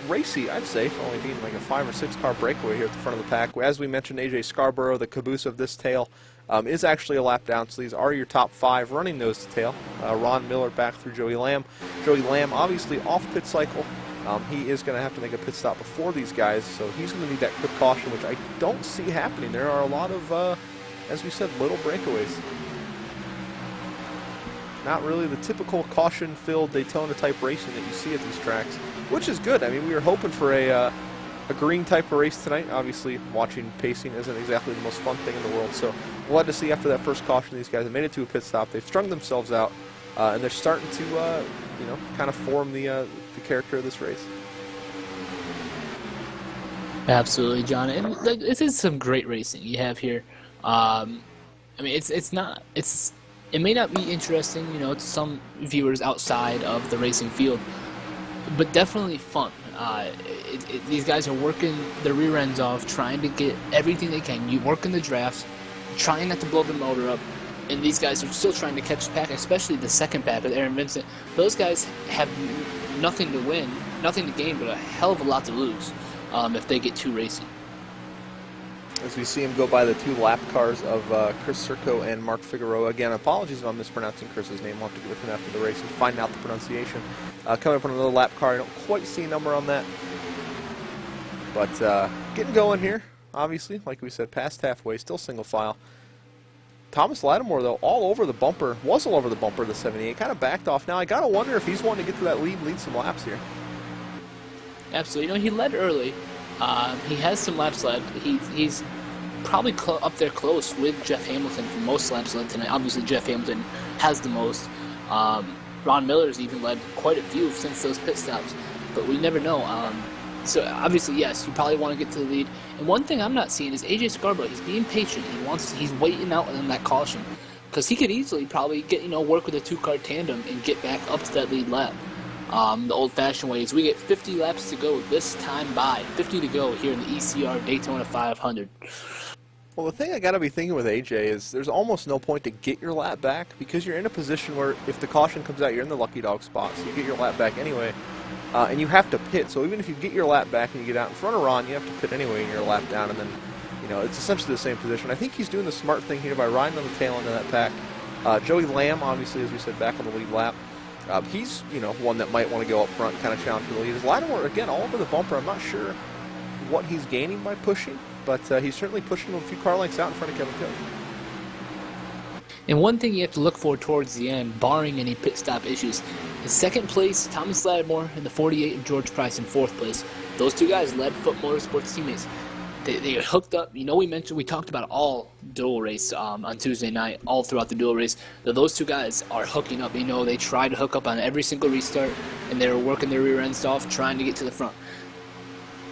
racy, I'd say, for only being like a 5 or 6 car breakaway here at the front of the pack. As we mentioned, AJ Scarborough, the caboose of this tail, is actually a lap down, so these are your top 5 running nose to tail. Ron Miller back through Joey Lamb. Joey Lamb obviously off pit cycle. He is going to have to make a pit stop before these guys, so he's going to need that quick caution, which I don't see happening. There are a lot of, as we said, little breakaways. Not really the typical caution-filled Daytona-type racing that you see at these tracks, which is good. I mean, we were hoping for a green type of race tonight. Obviously, watching pacing isn't exactly the most fun thing in the world, so we'll have to see after that first caution. These guys have made it to a pit stop. They've strung themselves out, and they're starting to, kind of form the character of this race. Absolutely, John. And this is some great racing you have here. I mean, it may not be interesting, to some viewers outside of the racing field, but definitely fun. These guys are working their rear ends off, trying to get everything they can. You work in the drafts, trying not to blow the motor up. And these guys are still trying to catch the pack, especially the second pack with Aaron Vincent. Those guys have nothing to win, nothing to gain, but a hell of a lot to lose if they get too racy. As we see him go by the 2 lap cars of Chris Circo and Mark Figueroa. Again, apologies if I'm mispronouncing Chris's name. We'll have to get with him after the race and find out the pronunciation. Coming up on another lap car. I don't quite see a number on that. But getting going here, obviously. Like we said, past halfway, still single file. Thomas Lattimore, though, all over the bumper. Was all over the bumper of the 78. Kind of backed off. Now, I got to wonder if he's wanting to get to that lead and lead some laps here. Absolutely. He led early. He has some laps led. He's probably up there close with Jeff Hamilton for most laps led tonight. Obviously, Jeff Hamilton has the most. Ron Miller's even led quite a few since those pit stops, but we never know. So obviously, yes, you probably want to get to the lead. And one thing I'm not seeing is AJ Scarborough. He's being patient. He's waiting out on that caution because he could easily probably get work with a 2-car tandem and get back up to that lead lap. The old-fashioned way is we get 50 laps to go this time by 50 to go here in the ECR Daytona 500. Well, the thing I got to be thinking with AJ is there's almost no point to get your lap back because you're in a position where if the caution comes out, you're in the lucky dog spot, so you get your lap back anyway, and you have to pit. So even if you get your lap back and you get out in front of Ron, you have to pit anyway and you're a lap down, and then it's essentially the same position. I think he's doing the smart thing here by riding on the tail end of that pack. Joey Lamb, obviously, as we said, back on the lead lap. He's one that might want to go up front, kind of challenge for the lead. Is Lattimore again all over the bumper? I'm not sure what he's gaining by pushing, but he's certainly pushing him a few car lengths out in front of Kevin Cook. And one thing you have to look for towards the end, barring any pit stop issues, is second place, Thomas Lattimore in the 48 and George Price in fourth place. Those two guys led Foot Motorsports teammates. They are hooked up. We talked about all dual race on Tuesday night, all throughout the dual race. Those two guys are hooking up. They try to hook up on every single restart, and they're working their rear ends off, trying to get to the front.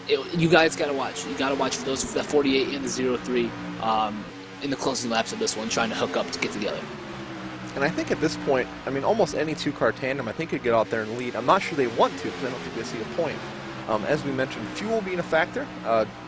You guys got to watch. You got to watch for those, the 48 and the 03 in the closing laps of this one, trying to hook up to get together. And I think at this point, almost any 2-car tandem, I think could get out there and lead. I'm not sure they want to because I don't think they see a point. As we mentioned, fuel being a factor.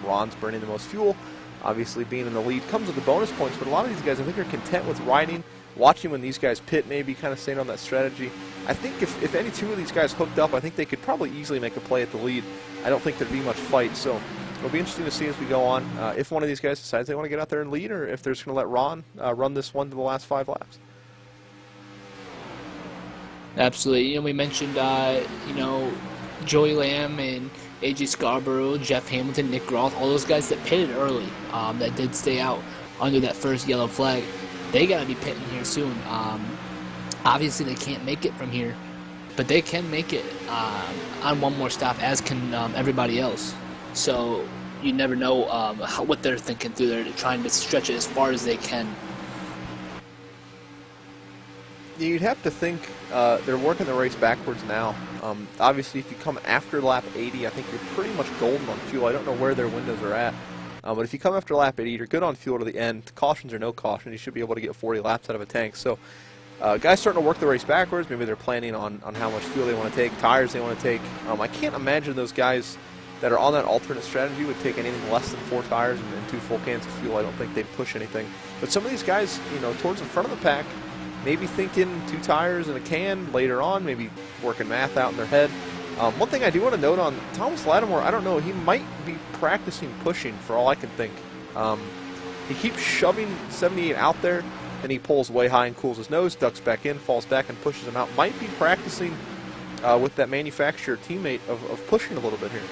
Ron's burning the most fuel. Obviously, being in the lead comes with the bonus points, but a lot of these guys, I think, are content with riding, watching when these guys pit, maybe kind of staying on that strategy. I think if any 2 of these guys hooked up, I think they could probably easily make a play at the lead. I don't think there'd be much fight, so it'll be interesting to see as we go on if one of these guys decides they want to get out there and lead, or if they're just going to let Ron run this one to the last 5 laps. Absolutely. We mentioned, Joey Lamb and AJ Scarborough, Jeff Hamilton, Nick Groth, all those guys that pitted early, that did stay out under that first yellow flag. They got to be pitting here soon. Obviously, they can't make it from here, but they can make it on one more stop, as can everybody else. So you never know what they're thinking through there, trying to stretch it as far as they can. You'd have to think they're working the race backwards now. Obviously, if you come after lap 80, I think you're pretty much golden on fuel. I don't know where their windows are at. But if you come after lap 80, you're good on fuel to the end. Cautions or no caution, you should be able to get 40 laps out of a tank. So guys starting to work the race backwards. Maybe they're planning on how much fuel they want to take, tires they want to take. I can't imagine those guys that are on that alternate strategy would take anything less than 4 tires and 2 full cans of fuel. I don't think they'd push anything. But some of these guys, towards the front of the pack, maybe thinking 2 tires and a can later on, maybe working math out in their head. One thing I do want to note on Thomas Lattimore, I don't know, he might be practicing pushing for all I can think. He keeps shoving 78 out there, then he pulls way high and cools his nose, ducks back in, falls back and pushes him out. Might be practicing with that manufacturer teammate of pushing a little bit here.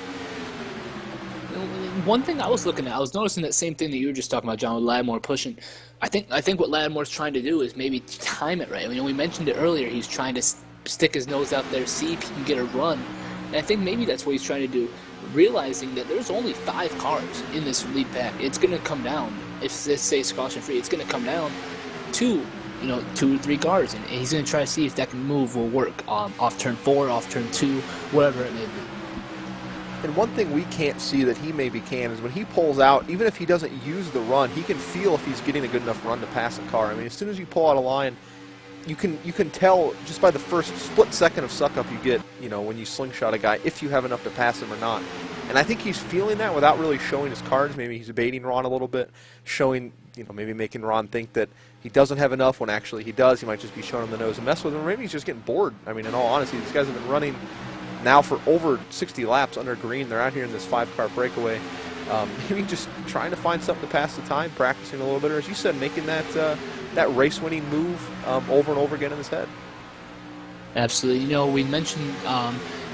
One thing I was looking at, I was noticing that same thing that you were just talking about, John, with Lattimore pushing. I think what Lattimore's trying to do is maybe time it right. We mentioned it earlier. He's trying to stick his nose out there, see if he can get a run. And I think maybe that's what he's trying to do, realizing that there's only 5 cars in this lead pack. It's going to come down, if this stays caution-free, it's going to come down to 2 or 3 cars. And he's going to try to see if that move will work off turn 4, off turn 2, whatever it may be. And one thing we can't see that he maybe can is when he pulls out, even if he doesn't use the run, he can feel if he's getting a good enough run to pass a car. As soon as you pull out a line, you can tell just by the first split second of suck up you get, when you slingshot a guy, if you have enough to pass him or not. And I think he's feeling that without really showing his cards. Maybe he's baiting Ron a little bit, showing, maybe making Ron think that he doesn't have enough when actually he does. He might just be showing him the nose and mess with him, or maybe he's just getting bored. I mean, in all honesty, these guys have been running now for over 60 laps under green. They're out here in this 5-car breakaway. Maybe just trying to find something to pass the time, practicing a little bit, or as you said, making that race-winning move over and over again in his head. Absolutely. We mentioned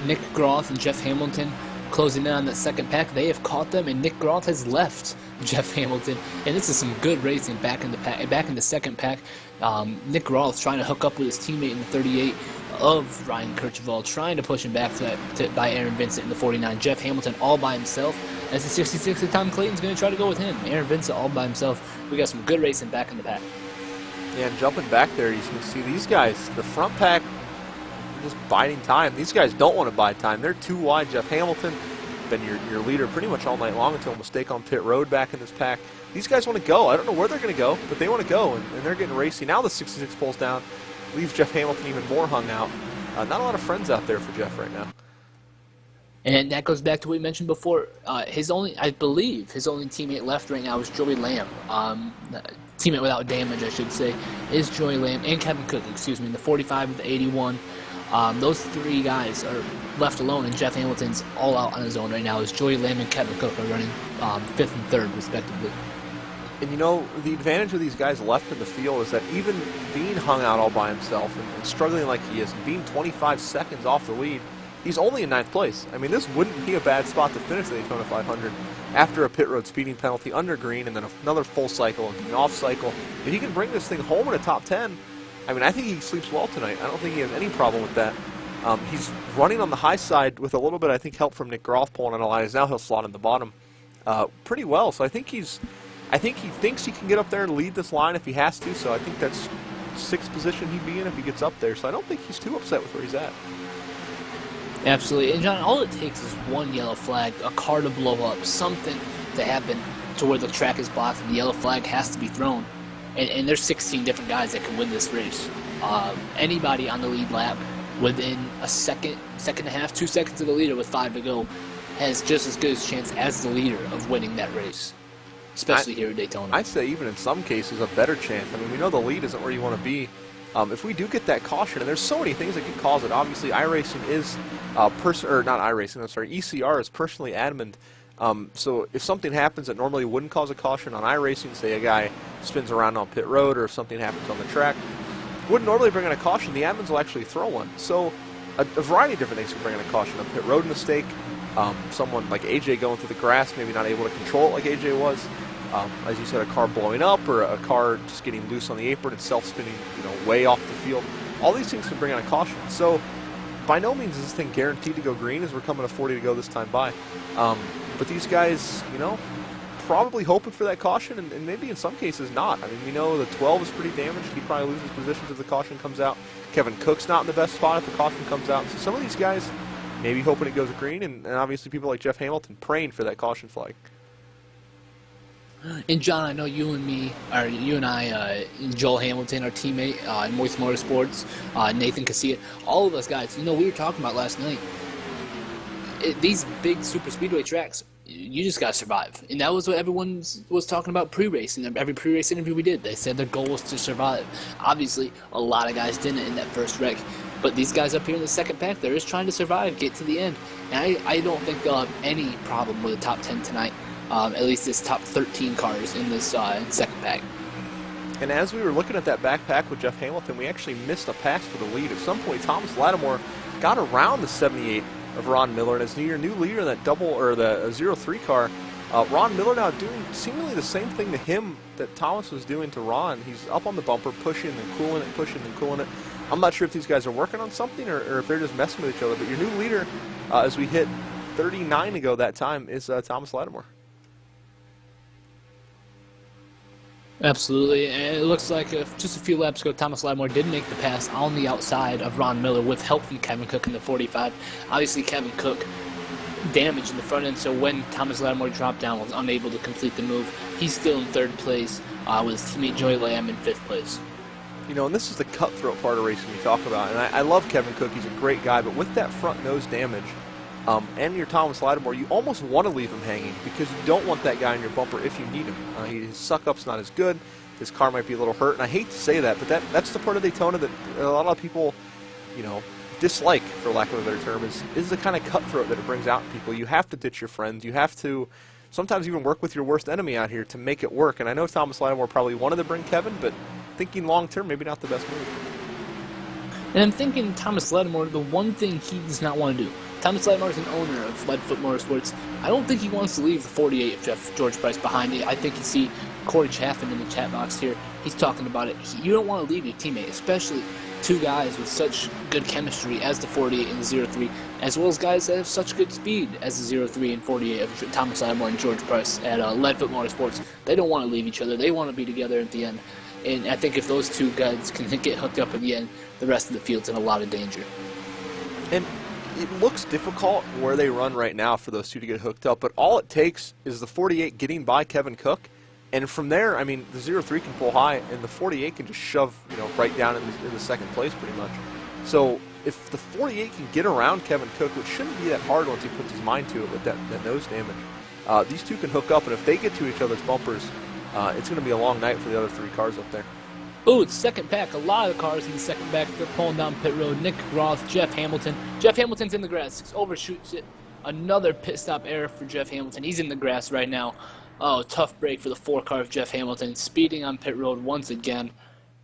Nick Groth and Jeff Hamilton closing in on that second pack. They have caught them, and Nick Groth has left Jeff Hamilton. And this is some good racing back in the second pack. Nick Groth trying to hook up with his teammate in the 38 of Ryan Kirchhoff, trying to push him back by Aaron Vincent in the 49. Jeff Hamilton all by himself. As the 66, Tom Clayton's going to try to go with him. Aaron Vincent all by himself. We got some good racing back in the pack. Yeah, and jumping back there, you can see these guys, the front pack, just biding time. These guys don't want to bide time. They're too wide. Jeff Hamilton, been your leader pretty much all night long until a mistake on pit road back in this pack. These guys want to go. I don't know where they're going to go, but they want to go, and they're getting racy. Now the 66 pulls down, leaves Jeff Hamilton even more hung out. Not a lot of friends out there for Jeff right now. And that goes back to what we mentioned before. I believe his only teammate left right now is Joey Lamb. Teammate without damage, I should say, is Joey Lamb and Kevin Cook, in the 45 and the 81. Those three guys are left alone, and Jeff Hamilton's all out on his own right now as Joey Lamb and Kevin Cook are running 5th and 3rd, respectively. And the advantage of these guys left in the field is that even being hung out all by himself and struggling like he is, and being 25 seconds off the lead, he's only in 9th place. I mean, this wouldn't be a bad spot to finish the Daytona 500 after a pit road speeding penalty under green and then another full cycle and an off cycle. If he can bring this thing home in a top 10, I mean, I think he sleeps well tonight. I don't think he has any problem with that. He's running on the high side with a little bit, I think, help from Nick Groth pulling on a line. Now he'll slot in the bottom pretty well. So I think he thinks he can get up there and lead this line if he has to. So I think that's 6th position he'd be in if he gets up there. So I don't think he's too upset with where he's at. Absolutely. And John, all it takes is one yellow flag, a car to blow up, something to happen to where the track is blocked and the yellow flag has to be thrown. And there's 16 different guys that can win this race. Anybody on the lead lap within a second and a half, 2 seconds of the leader with 5 to go has just as good a chance as the leader of winning that race, especially here at Daytona. I'd say even in some cases a better chance. I mean, we know the lead isn't where you want to be. If we do get that caution, and there's so many things that can cause it. Obviously, iRacing is ECR is personally adamant. So if something happens that normally wouldn't cause a caution on iRacing, say a guy spins around on pit road or if something happens on the track, wouldn't normally bring in a caution, the admins will actually throw one. So a variety of different things can bring in a caution. A pit road mistake, someone like AJ going through the grass, maybe not able to control it like AJ was. As you said, a car blowing up or a car just getting loose on the apron and self-spinning way off the field. All these things can bring in a caution. So by no means is this thing guaranteed to go green as we're coming to 40 to go this time by. But these guys, probably hoping for that caution, and maybe in some cases not. I mean, we know the 12 is pretty damaged. He probably loses positions if the caution comes out. Kevin Cook's not in the best spot if the caution comes out. So some of these guys maybe hoping it goes green, and obviously people like Jeff Hamilton praying for that caution flag. And John, I know you and I, Joel Hamilton, our teammate in Moist Motorsports, Nathan Casilla, all of us guys, we were talking about last night. These big super speedway tracks, you just got to survive. And that was what everyone was talking about pre-race. And every pre-race interview we did, they said their goal was to survive. Obviously, a lot of guys didn't in that first wreck. But these guys up here in the second pack, they're just trying to survive, get to the end. And I don't think they'll have any problem with the top 10 tonight. At least this top 13 cars in this second pack. And as we were looking at that backpack with Jeff Hamilton, we actually missed a pass for the lead. At some point, Thomas Lattimore got around the 78 of Ron Miller, and as your new leader in that double or the 03 car, Ron Miller now doing seemingly the same thing to him that Thomas was doing to Ron. He's up on the bumper, pushing and cooling it, pushing and cooling it. I'm not sure if these guys are working on something or if they're just messing with each other. But your new leader, as we hit 39 to go that time, is Thomas Lattimore. Absolutely, and it looks like just a few laps ago, Thomas Lattimore did make the pass on the outside of Ron Miller with help from Kevin Cook in the 45. Obviously, Kevin Cook damaged in the front end, so when Thomas Lattimore dropped down, was unable to complete the move. He's still in 3rd place with his teammate Joey Lamb in 5th place. And this is the cutthroat part of racing we talk about, and I love Kevin Cook. He's a great guy, but with that front nose damage, and your Thomas Lattimore, you almost want to leave him hanging because you don't want that guy in your bumper if you need him. His suck-up's not as good. His car might be a little hurt, and I hate to say that, but that's the part of Daytona that a lot of people, dislike, for lack of a better term, is the kind of cutthroat that it brings out in people. You have to ditch your friends. You have to sometimes even work with your worst enemy out here to make it work. And I know Thomas Lattimore probably wanted to bring Kevin, but thinking long-term, maybe not the best move. And I'm thinking Thomas Lattimore, the one thing he does not want to do. Thomas Lattimore is an owner of Leadfoot Motorsports. I don't think he wants to leave the 48 of George Price behind it. I think you see Corey Chaffin in the chat box here. He's talking about it. You don't want to leave your teammate, especially two guys with such good chemistry as the 48 and the 03, as well as guys that have such good speed as the 03 and 48 of Thomas Lattimore and George Price at Leadfoot Motorsports. They don't want to leave each other. They want to be together at the end. And I think if those two guys can get hooked up at the end, the rest of the field's in a lot of danger. And it looks difficult where they run right now for those two to get hooked up, but all it takes is the 48 getting by Kevin Cook, and from there, I mean, the 03 can pull high, and the 48 can just shove, right down in the second place pretty much. So if the 48 can get around Kevin Cook, which shouldn't be that hard once he puts his mind to it with that nose damage, these two can hook up, and if they get to each other's bumpers, it's going to be a long night for the other three cars up there. Ooh, it's second pack. A lot of the cars in the second pack. They're pulling down pit road. Nick Groth, Jeff Hamilton. Jeff Hamilton's in the grass. Overshoots it. Another pit stop error for Jeff Hamilton. He's in the grass right now. Oh, tough break for the 4 car of Jeff Hamilton. Speeding on pit road once again.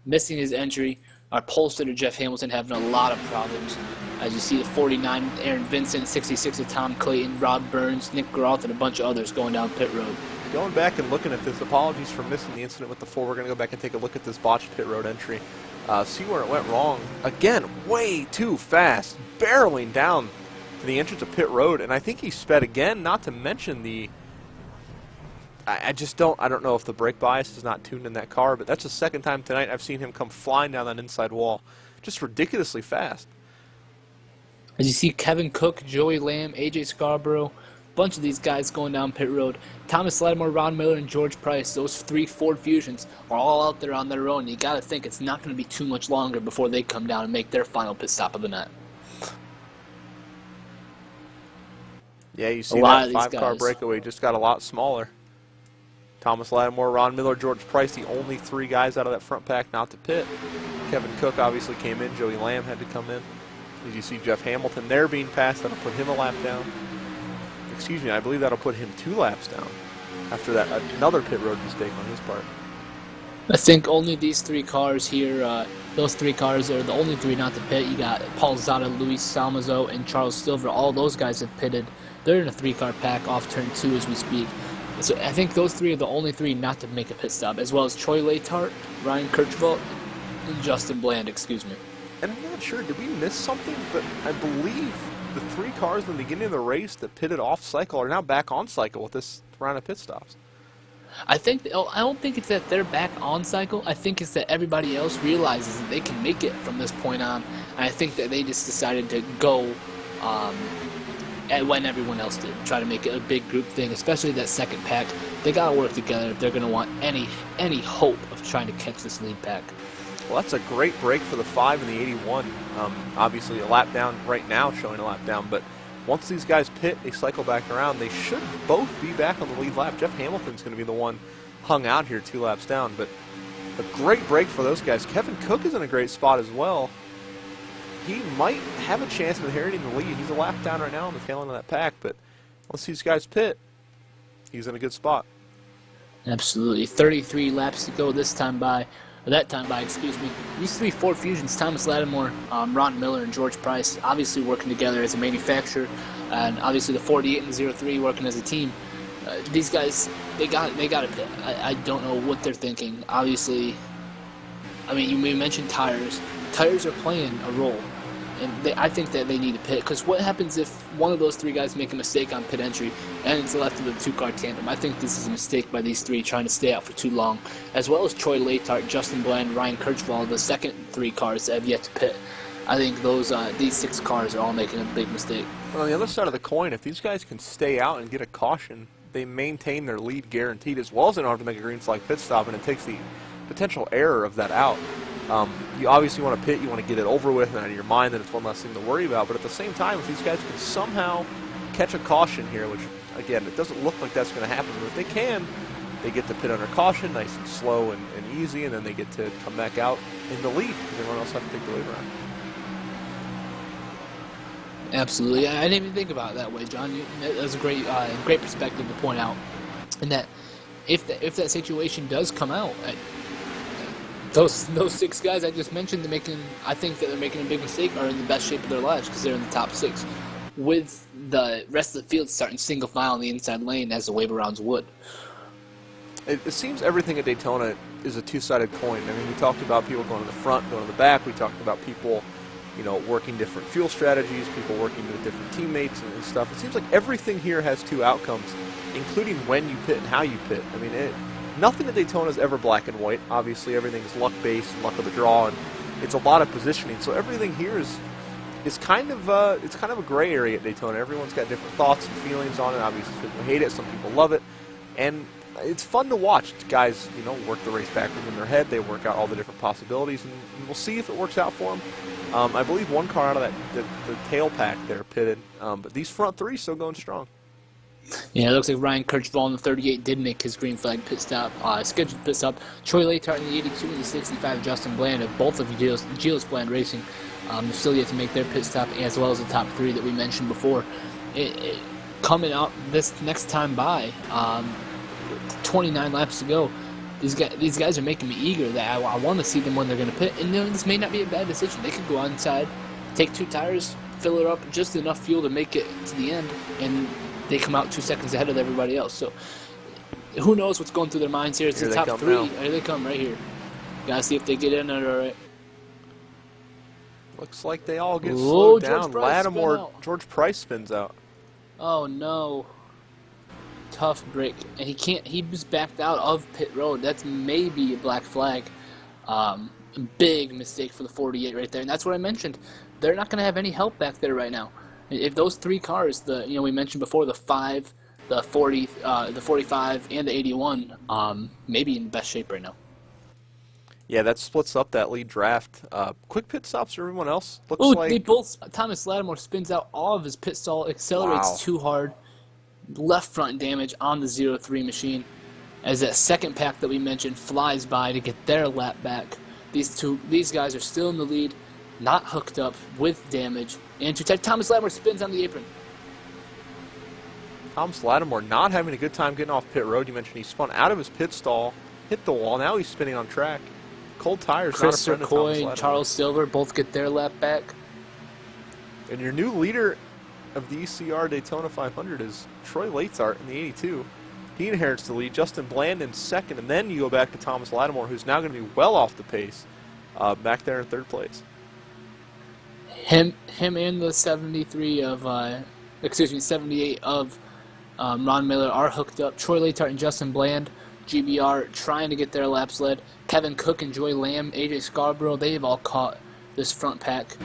Missing his entry. Our pole sitter, Jeff Hamilton, having a lot of problems. As you see, the 49, Aaron Vincent, 66 of Tom Clayton, Rob Burns, Nick Groth, and a bunch of others going down pit road. Going back and looking at this, apologies for missing the incident with the 4. We're going to go back and take a look at this botched pit road entry. See where it went wrong. Again, way too fast, barreling down to the entrance of pit road. And I think he sped again, not to mention the... I don't know if the brake bias is not tuned in that car, but that's the second time tonight I've seen him come flying down that inside wall. Just ridiculously fast. As you see Kevin Cook, Joey Lamb, AJ Scarborough, bunch of these guys going down pit road. Thomas Lattimore, Ron Miller, and George Price, those 3 Ford Fusions are all out there on their own. You got to think it's not going to be too much longer before they come down and make their final pit stop of the night. Yeah, you see that 5-car breakaway just got a lot smaller. Thomas Lattimore, Ron Miller, George Price, the only 3 guys out of that front pack not to pit. Kevin Cook obviously came in. Joey Lamb had to come in. As you see Jeff Hamilton there being passed, that'll put him a lap down. Excuse me, I believe that'll put him 2 laps down after that another pit road mistake on his part. I think only these 3 cars here, those 3 cars are the only 3 not to pit. You got Paul Zada, Luis Salmazo, and Charles Silver. All those guys have pitted. They're in a 3-car pack off turn 2 as we speak. So I think those 3 are the only 3 not to make a pit stop, as well as Troy Latart, Ryan Kirchvold, and Justin Bland, excuse me. And I'm not sure, did we miss something? But I believe the 3 cars in the beginning of the race that pitted off cycle are now back on cycle with this round of pit stops. I don't think it's that they're back on cycle. I think it's that everybody else realizes that they can make it from this point on. And I think that they just decided to go and when everyone else did, try to make it a big group thing, especially that second pack. They got to work together if they're going to want any hope of trying to catch this lead pack. Well, that's a great break for the 5 and the 81. Obviously, a lap down right now, showing a lap down. But once these guys pit, they cycle back around. They should both be back on the lead lap. Jeff Hamilton's going to be the one hung out here 2 laps down. But a great break for those guys. Kevin Cook is in a great spot as well. He might have a chance of inheriting the lead. He's a lap down right now on the tail end of that pack. But once these guys pit, he's in a good spot. Absolutely. 33 laps to go that time by, excuse me. These 3 Ford Fusions, Thomas Lattimore, Ron Miller, and George Price, obviously working together as a manufacturer, and obviously the 48 and the 03 working as a team. These guys, they got to pit. I don't know what they're thinking. Obviously, I mean, you mentioned tires. Tires are playing a role, and I think that they need to pit, because what happens if one of those 3 guys make a mistake on pit entry and it's left with a 2-car tandem? I think this is a mistake by these 3 trying to stay out for too long, as well as Troy Latart, Justin Bland, Ryan Kirchvold, the second 3 cars that have yet to pit. I think these 6 cars are all making a big mistake. Well, on the other side of the coin, if these guys can stay out and get a caution, they maintain their lead guaranteed, as well as they don't have to make a green flag pit stop, and it takes the potential error of that out. You obviously want to pit, you want to get it over with and out of your mind, that it's one less thing to worry about. But at the same time, if these guys can somehow catch a caution here, which, again, it doesn't look like that's going to happen. But if they can, they get to pit under caution, nice and slow and easy, and then they get to come back out in the lead because everyone else has to take the lead around. Absolutely. I didn't even think about it that way, John. That was a great perspective to point out. And that if that situation does come out, those 6 guys I just mentioned, I think that they're making a big mistake, are in the best shape of their lives because they're in the top 6, with the rest of the field starting single file in the inside lane as the waiver rounds would. It seems everything at Daytona is a two-sided coin. I mean, we talked about people going to the front, going to the back. We talked about people, working different fuel strategies, people working with different teammates and stuff. It seems like everything here has 2 outcomes, including when you pit and how you pit. I mean, nothing at Daytona is ever black and white. Obviously, everything is luck-based and luck of the draw, and it's a lot of positioning. So everything here is kind of a gray area at Daytona. Everyone's got different thoughts and feelings on it. Obviously, some people hate it, some people love it, and it's fun to watch guys, work the race backwards in their head. They work out all the different possibilities, and we'll see if it works out for them. I believe one car out of the tail pack there pitted, but these front 3 still going strong. Yeah, it looks like Ryan Kirchvall in the 38 did make his green flag pit stop, scheduled pit stop. Troy Latart in the 82 and the 65, Justin Bland, of both of Geos Bland Racing, still yet to make their pit stop, as well as the top 3 that we mentioned before. Coming out this next time by, 29 laps to go. These guys are making me eager that I want to see them when they're going to pit. And this may not be a bad decision. They could go inside, take 2 tires, fill it up just enough fuel to make it to the end, and they come out 2 seconds ahead of everybody else. So who knows what's going through their minds here? It's the top 3. Now. Here they come right here. Gotta see if they get in there all right. Looks like they all get slowed down. Lattimore, George Price spins out. Oh no. Tough break, and he was backed out of pit road. That's maybe a black flag. Big mistake for the 48 right there, and that's what I mentioned. They're not going to have any help back there right now. If those 3 cars, we mentioned before, the 5, the 40, the 45, and the 81, maybe in best shape right now. Yeah, that splits up that lead draft. Quick pit stops for everyone else. Looks Oh, like they both. Thomas Lattimore spins out all of his pit stall, accelerates too hard. Left front damage on the 0-3 machine, as that second pack that we mentioned flies by to get their lap back. These guys are still in the lead, not hooked up, with damage. And Thomas Lattimore spins on the apron. Thomas Lattimore not having a good time getting off pit road. You mentioned he spun out of his pit stall, hit the wall. Now he's spinning on track. Cold tires. Chris not a friend of Thomas Sercoy and Lattimore. Charles Silver both get their lap back. And your new leader of the ECR Daytona 500 is Troy Latart in the 82. He inherits the lead. Justin Bland in second, and then you go back to Thomas Lattimore, who's now going to be well off the pace, back there in 3rd place. Him and the 78 of Ron Miller are hooked up. Troy Latart and Justin Bland, GBR, trying to get their laps led. Kevin Cook and Joy Lamb, AJ Scarborough, they've all caught this front pack.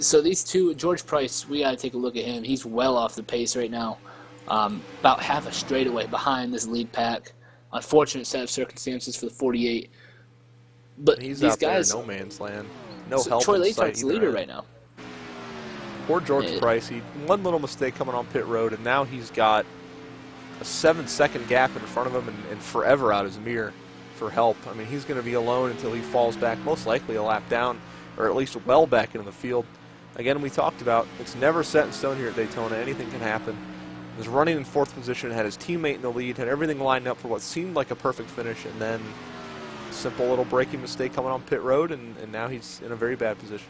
So these 2, George Price, we got to take a look at him. He's well off the pace right now. About half a straightaway behind this lead pack. Unfortunate set of circumstances for the 48. But He's these out guys, there in no man's land. No help Troy in sight Latart's either leader end. right now. Poor George Price. One little mistake coming on pit road, and now he's got a 7-second gap in front of him and forever out his mirror for help. I mean, he's going to be alone until he falls back, most likely a lap down, or at least well back into the field. Again, we talked about it's never set in stone here at Daytona. Anything can happen. He was running in 4th position, had his teammate in the lead, had everything lined up for what seemed like a perfect finish, and then a simple little braking mistake coming on pit road, and now he's in a very bad position.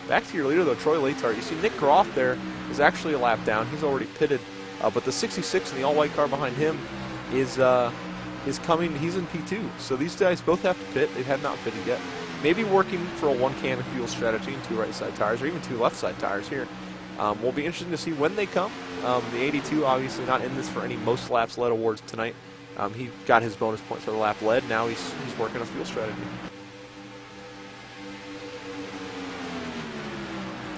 Back to your leader, though, Troy Latart. You see Nick Groff there is actually a lap down. He's already pitted, but the 66 in the all-white car behind him is coming. He's in P2. So these guys both have to pit. They have not pitted yet. Maybe working for a 1-can of fuel strategy and 2 right-side tires, or even 2 left-side tires here. Will be interesting to see when they come. The 82 obviously not in this for any most laps led awards tonight. He got his bonus points for the lap led. Now he's working a fuel strategy.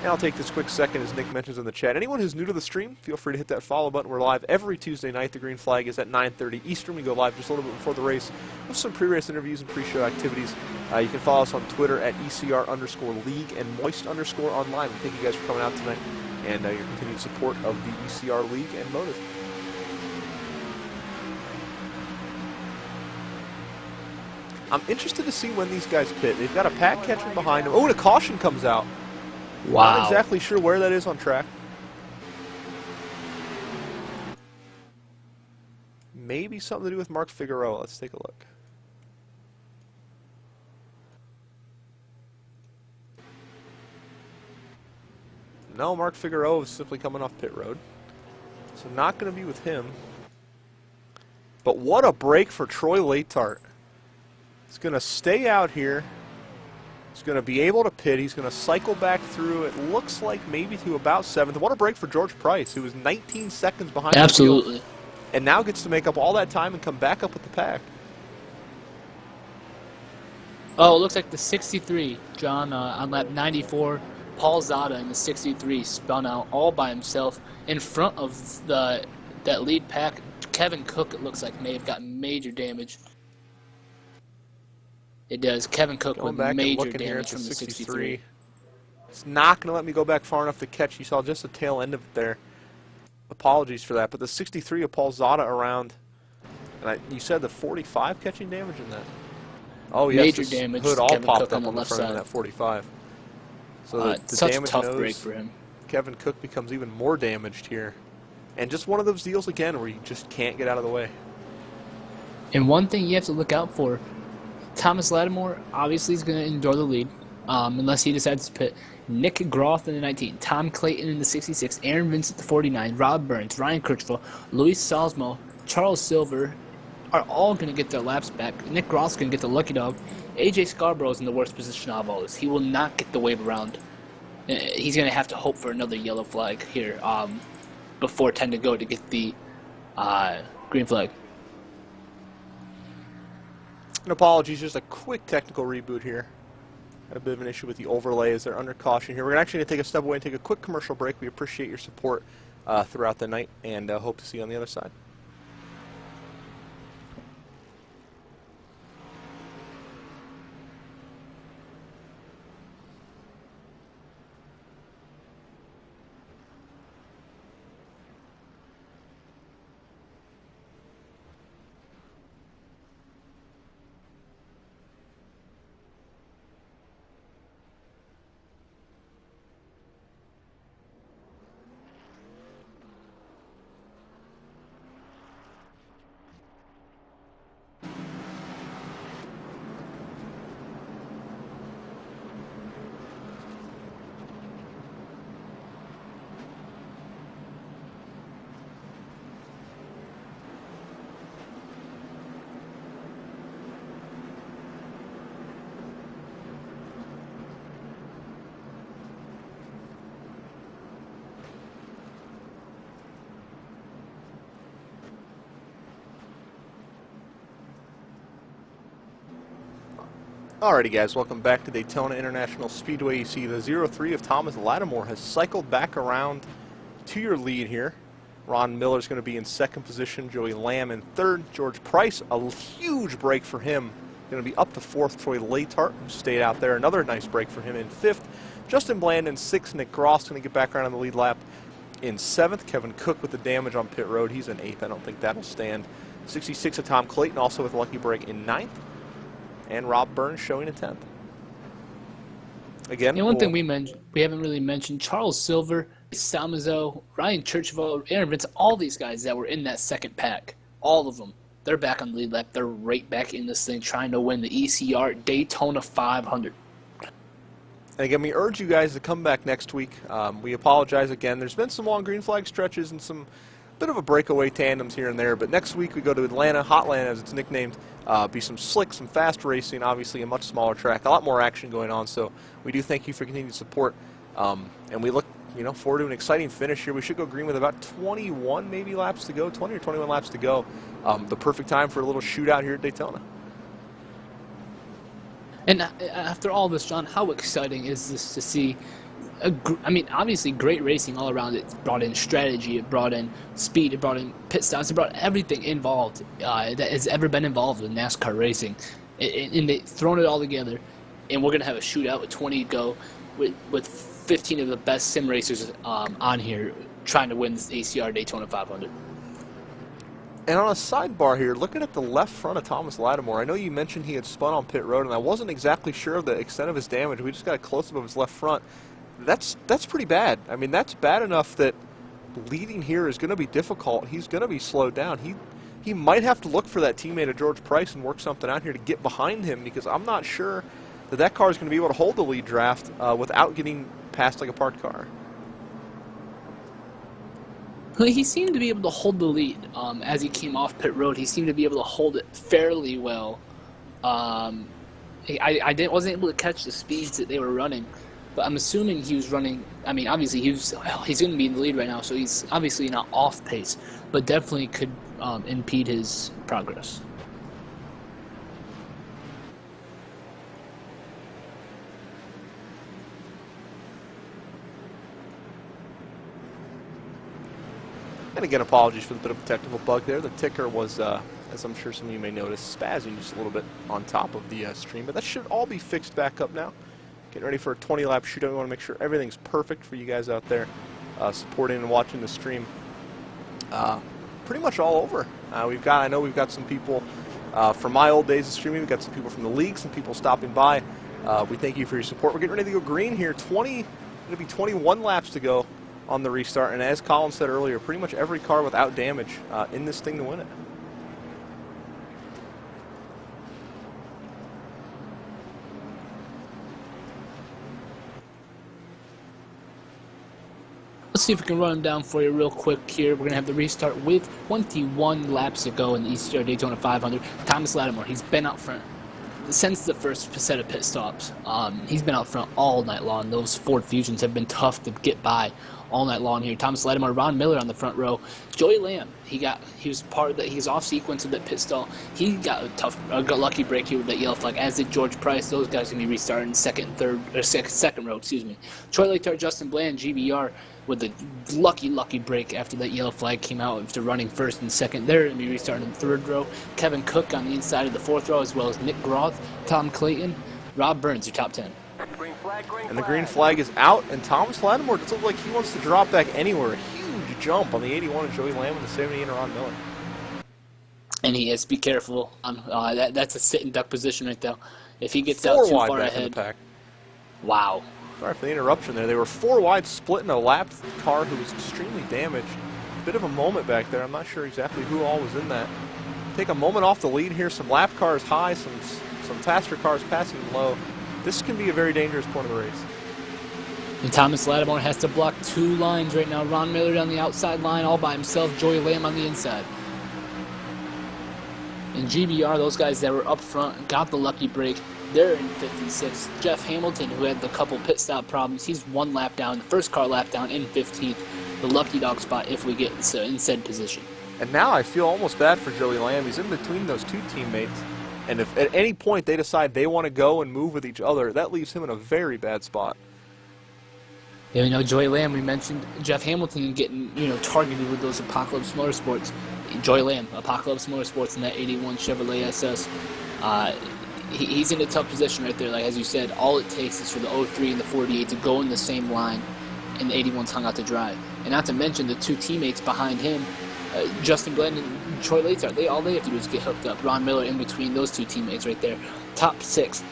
And I'll take this quick second, as Nick mentions in the chat. Anyone who's new to the stream, feel free to hit that follow button. We're live every Tuesday night. The green flag is at 9:30 Eastern. We go live just a little bit before the race with some pre-race interviews and pre-show activities. You can follow us on Twitter at ECR_league and moist_online. Thank you guys for coming out tonight and your continued support of the ECR League and MOTV. I'm interested to see when these guys pit. They've got a pack catching behind them. Oh, and a caution comes out. Wow. Not exactly sure where that is on track. Maybe something to do with Mark Figueroa. Let's take a look. No, Mark Figueroa is simply coming off pit road. So not going to be with him. But what a break for Troy Latart. He's going to stay out here. He's going to be able to pit. He's going to cycle back through, it looks like maybe to about 7th. What a break for George Price, who was 19 seconds behind Absolutely. the field, and now gets to make up all that time and come back up with the pack. Oh, it looks like the 63, John, on lap 94. Paul Zada in the 63 spun out all by himself in front of that lead pack. Kevin Cook, it looks like, may have gotten major damage. It does. Kevin Cook Going with back and major looking here at damage from the 63. It's not going to let me go back far enough to catch. You saw just the tail end of it there. Apologies for that. But the 63 of Paul Zada around. And you said the 45 catching damage in that? Oh, yes. Major this damage. hood all Kevin popped Cook up on the on the left front of side. that 45. So the Such a damage tough nose, break for him. Kevin Cook becomes even more damaged here. And just one of those deals again where you just can't get out of the way. And one thing you have to look out for, Thomas Lattimore obviously is going to endure the lead unless he decides to pit. Nick Groth in the 19, Tom Clayton in the 66, Aaron Vincent the 49, Rob Burns, Ryan Kirchhoff, Luis Salzmo, Charles Silver are all going to get their laps back. Nick Groth's going to get the lucky dog. AJ Scarborough's in the worst position of all this. He will not get the wave around. He's going to have to hope for another yellow flag here before 10 to go to get the green flag. And apologies, just a quick technical reboot here. Had a bit of an issue with the overlay as they're under caution here. We're actually going to take a step away and take a quick commercial break. We appreciate your support throughout the night and hope to see you on the other side. Alrighty guys, welcome back to Daytona International Speedway. You see the 03 of Thomas Lattimore has cycled back around to your lead here. Ron Miller's going to be in second position, Joey Lamb in third, George Price, a huge break for him. Going to be up to fourth, Troy Latart, who stayed out there. Another nice break for him in fifth. Justin Bland in sixth, Nick Gross going to get back around on the lead lap in seventh. Kevin Cook with the damage on pit road, he's in eighth. I don't think that'll stand. 66 of Tom Clayton also with a lucky break in ninth. And Rob Burns showing a 10th. Again, And one thing we haven't really mentioned, Charles Silver, Salmazo, Ryan Churchville, Aaron Vince, all these guys that were in that second pack, all of them, they're back on the lead lap. They're right back in this thing trying to win the ECR Daytona 500. And again, we urge you guys to come back next week. We apologize again. There's been some long green flag stretches and some bit of a breakaway tandems here and there, but next week we go to Atlanta, Hotland as it's nicknamed. Be some slick, some fast racing, obviously a much smaller track, a lot more action going on, so we do thank you for continued support, and we look forward to an exciting finish here. We should go green with about 21 maybe laps to go, 20 or 21 laps to go. The perfect time for a little shootout here at Daytona. And after all this, John, how exciting is this to see I mean, obviously, great racing all around. It brought in strategy, it brought in speed, it brought in pit stops, it brought everything involved that has ever been involved in NASCAR racing, and they've thrown it all together. And we're gonna have a shootout with 20 to go, with 15 of the best sim racers on here trying to win this ACR Daytona 500. And on a sidebar here, looking at the left front of Thomas Lattimore, I know you mentioned he had spun on pit road, and I wasn't exactly sure of the extent of his damage. We just got a close-up of his left front. That's pretty bad. I mean, that's bad enough that leading here is going to be difficult. He's going to be slowed down. He might have to look for that teammate of George Price and work something out here to get behind him, because I'm not sure that car is going to be able to hold the lead draft without getting past like a parked car. Well, he seemed to be able to hold the lead as he came off pit road. He seemed to be able to hold it fairly well. I wasn't able to catch the speeds that they were running, but I'm assuming he was running. I mean, obviously he's going to be in the lead right now, so he's obviously not off pace, but definitely could impede his progress. And again, apologies for the bit of a technical bug there. The ticker was, as I'm sure some of you may notice, spazzing just a little bit on top of the stream. But that should all be fixed back up now. Getting ready for a 20-lap shootout. We want to make sure everything's perfect for you guys out there supporting and watching the stream. Pretty much all over. I know we've got some people from my old days of streaming. We've got some people from the league, some people stopping by. We thank you for your support. We're getting ready to go green here. Going to be 21 laps to go on the restart, and as Colin said earlier, pretty much every car without damage in this thing to win it. Let's see if we can run them down for you real quick here. We're going to have the restart with 21 laps to go in the ECR Daytona 500. Thomas Lattimore, he's been out front since the first set of pit stops. He's been out front all night long. Those Ford Fusions have been tough to get by all night long here. Thomas Lattimore, Ron Miller on the front row. Joey Lamb, he was part of that. He's off sequence of that pit stall. He got a lucky break here with that yellow flag, as did George Price. Those guys are going to be restarting second row, excuse me. Troy Latart, Justin Bland, GBR with a lucky break after that yellow flag came out after running first and second. They're going to be restarting in the third row. Kevin Cook on the inside of the fourth row, as well as Nick Groth, Tom Clayton, Rob Burns, your top 10. And the green flag is out, and Thomas Lattimore doesn't look like he wants to drop back anywhere. A huge jump on the 81 of Joey Lamb and the 78 of Ron Miller. And he has to be careful. That's a sit and duck position right there. If he gets out too far ahead. Pack. Wow. Sorry for the interruption there. They were 4 wide, splitting a lapped car who was extremely damaged. Bit of a moment back there. I'm not sure exactly who all was in that. Take a moment off the lead here. Some lap cars high, some faster cars passing low. This can be a very dangerous point of the race. And Thomas Lattimore has to block 2 lines right now. Ron Miller down the outside line all by himself. Joey Lamb on the inside. And GBR, those guys that were up front, got the lucky break. They're in 5th and 6th. Jeff Hamilton, who had the couple pit stop problems, he's 1 lap down. The first car lap down in 15th. The lucky dog spot if we get in said position. And now I feel almost bad for Joey Lamb. He's in between those 2 teammates. And if at any point they decide they want to go and move with each other, that leaves him in a very bad spot. Yeah, Joey Lamb, we mentioned Jeff Hamilton getting, targeted with those Apocalypse Motorsports. Joey Lamb, Apocalypse Motorsports in that 81 Chevrolet SS. He's in a tough position right there. Like, as you said, all it takes is for the 03 and the 48 to go in the same line, and the 81's hung out to dry. And not to mention the 2 teammates behind him, Justin Glenn and Troy Latart, all they have to do is get hooked up. Ron Miller in between those 2 teammates right there. Top 6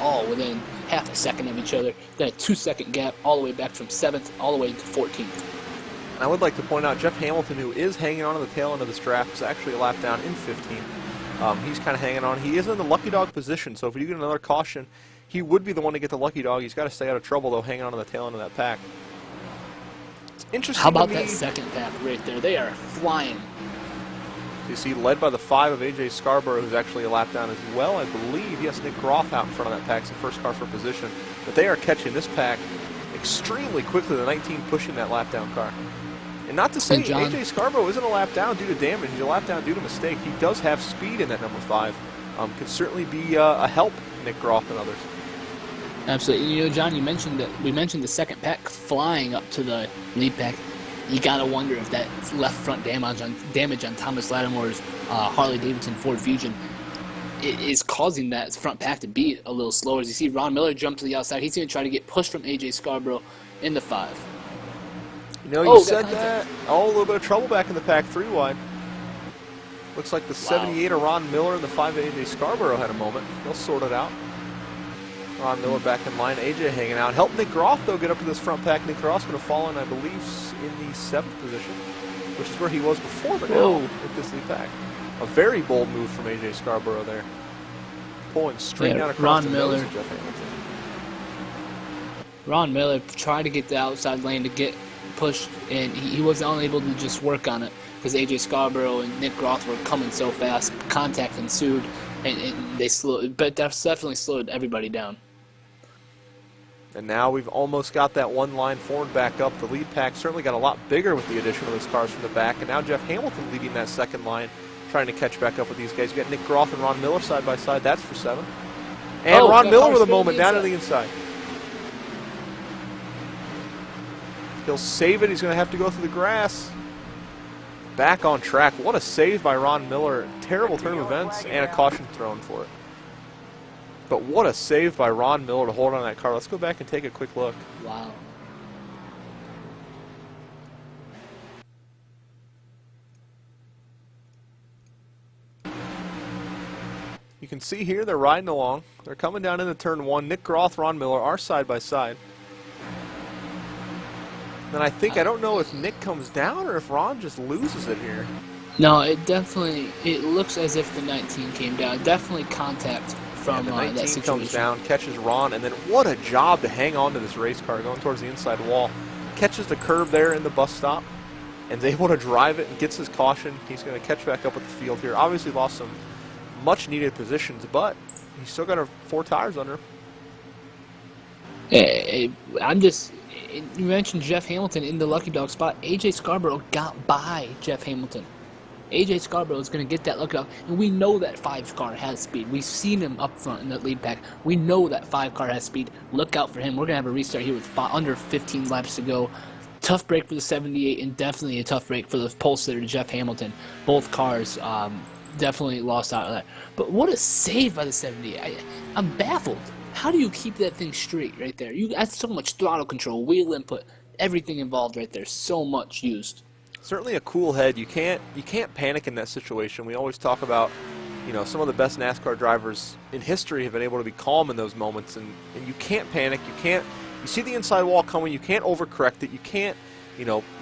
all within half a second of each other. Then a 2-second gap all the way back from 7th all the way to 14th. And I would like to point out Jeff Hamilton, who is hanging on to the tail end of this draft, is actually a lap down in 15th. He's kind of hanging on. He is in the lucky dog position, so if you get another caution, he would be the one to get the lucky dog. He's got to stay out of trouble, though, hanging on to the tail end of that pack. It's interesting. How about that second pack right there? They are flying. You see, led by the 5 of A.J. Scarborough, who's actually a lap down as well. I believe, yes, Nick Groth out in front of that pack. It's the first car for position. But they are catching this pack extremely quickly, the 19 pushing that lap down car. And not to say A.J. Scarborough isn't a lap down due to damage. He's a lap down due to mistake. He does have speed in that number 5. Can certainly be a help, Nick Groth and others. Absolutely. You know, John, we mentioned the second pack flying up to the lead pack. You gotta wonder if that left front damage on Thomas Lattimore's Harley Davidson Ford Fusion is causing that front pack to be a little slower. As you see Ron Miller jump to the outside, he's going to try to get pushed from AJ Scarborough in the 5. You know, you said that. Oh, a little bit of trouble back in the pack, 3 wide. Looks like the 78 of Ron Miller and the 5 of AJ Scarborough had a moment. They'll sort it out. Ron Miller back in line, AJ hanging out. Help Nick Groff, though, get up to this front pack. Nick Groff's going to fall in, I believe, in the 7th position, which is where he was before, but now with this lead pack. A very bold move from AJ Scarborough there. Pulling straight out across the nose of Jeff Hamilton. Ron Miller tried to get the outside lane to get pushed, and he was unable to just work on it because AJ Scarborough and Nick Groff were coming so fast. Contact ensued, and they slowed, but that's definitely slowed everybody down. And now we've almost got that one line forward back up. The lead pack certainly got a lot bigger with the addition of those cars from the back, and now Jeff Hamilton leading that second line, trying to catch back up with these guys. You got Nick Groff and Ron Miller side by side. That's for 7. And Ron Miller with a moment down to the inside. He'll save it. He's going to have to go through the grass. Back on track. What a save by Ron Miller. Terrible turn of events and a caution thrown for it. But what a save by Ron Miller to hold on that car. Let's go back and take a quick look. Wow. You can see here they're riding along. They're coming down into turn 1. Nick Groff, Ron Miller are side by side. Then I don't know if Nick comes down or if Ron just loses it here. No, it looks as if the 19 came down. Definitely contact from the 19 that situation. comes down, catches Ron, and then what a job to hang on to this race car going towards the inside wall. Catches the curb there in the bus stop and is able to drive it and gets his caution. He's going to catch back up with the field here. Obviously lost some much needed positions, but he's still got 4 tires under him. You mentioned Jeff Hamilton in the lucky dog spot. AJ Scarborough got by Jeff Hamilton. AJ Scarborough is going to get that lucky dog, and we know that 5 car has speed. We've seen him up front in that lead pack. We know that 5 car has speed. Look out for him. We're going to have a restart here with under 15 laps to go. Tough break for the 78, and definitely a tough break for the pole sitter Jeff Hamilton. Both cars definitely lost out of that. But what a save by the 78. I'm baffled. How do you keep that thing straight right there? That's so much throttle control, wheel input, everything involved right there. So much used. Certainly a cool head. You can't panic in that situation. We always talk about, some of the best NASCAR drivers in history have been able to be calm in those moments, and you can't panic. You see the inside wall coming. You can't overcorrect it. You can't,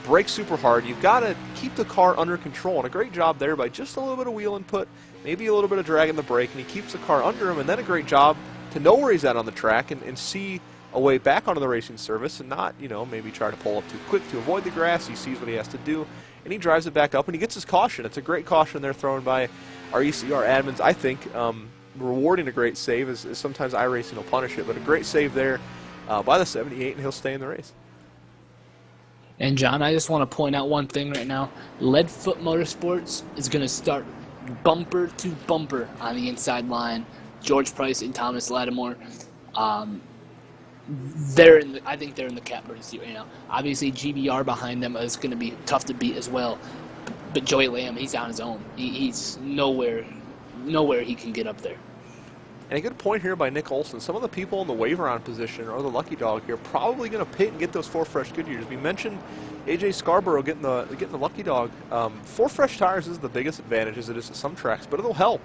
brake super hard. You've got to keep the car under control, and a great job there by just a little bit of wheel input, maybe a little bit of drag in the brake, and he keeps the car under him, and then a great job to know where he's at on the track and see a way back onto the racing surface and not, maybe try to pull up too quick to avoid the grass. He sees what he has to do, and he drives it back up, and he gets his caution. It's a great caution there thrown by our ECR admins, I think, rewarding a great save, as sometimes iRacing will punish it, but a great save there by the 78, and he'll stay in the race. And, John, I just want to point out one thing right now. Leadfoot Motorsports is going to start bumper to bumper on the inside line. George Price and Thomas Lattimore, I think they're in the catbird seat right now. Obviously, GBR behind them is going to be tough to beat as well. But Joey Lamb, he's on his own. He's nowhere he can get up there. And a good point here by Nick Olson. Some of the people in the waiver on position or the lucky dog here probably going to pit and get those 4 fresh Goodyears. We mentioned AJ Scarborough getting the lucky dog. 4 fresh tires is the biggest advantage as it is at some tracks, but it'll help.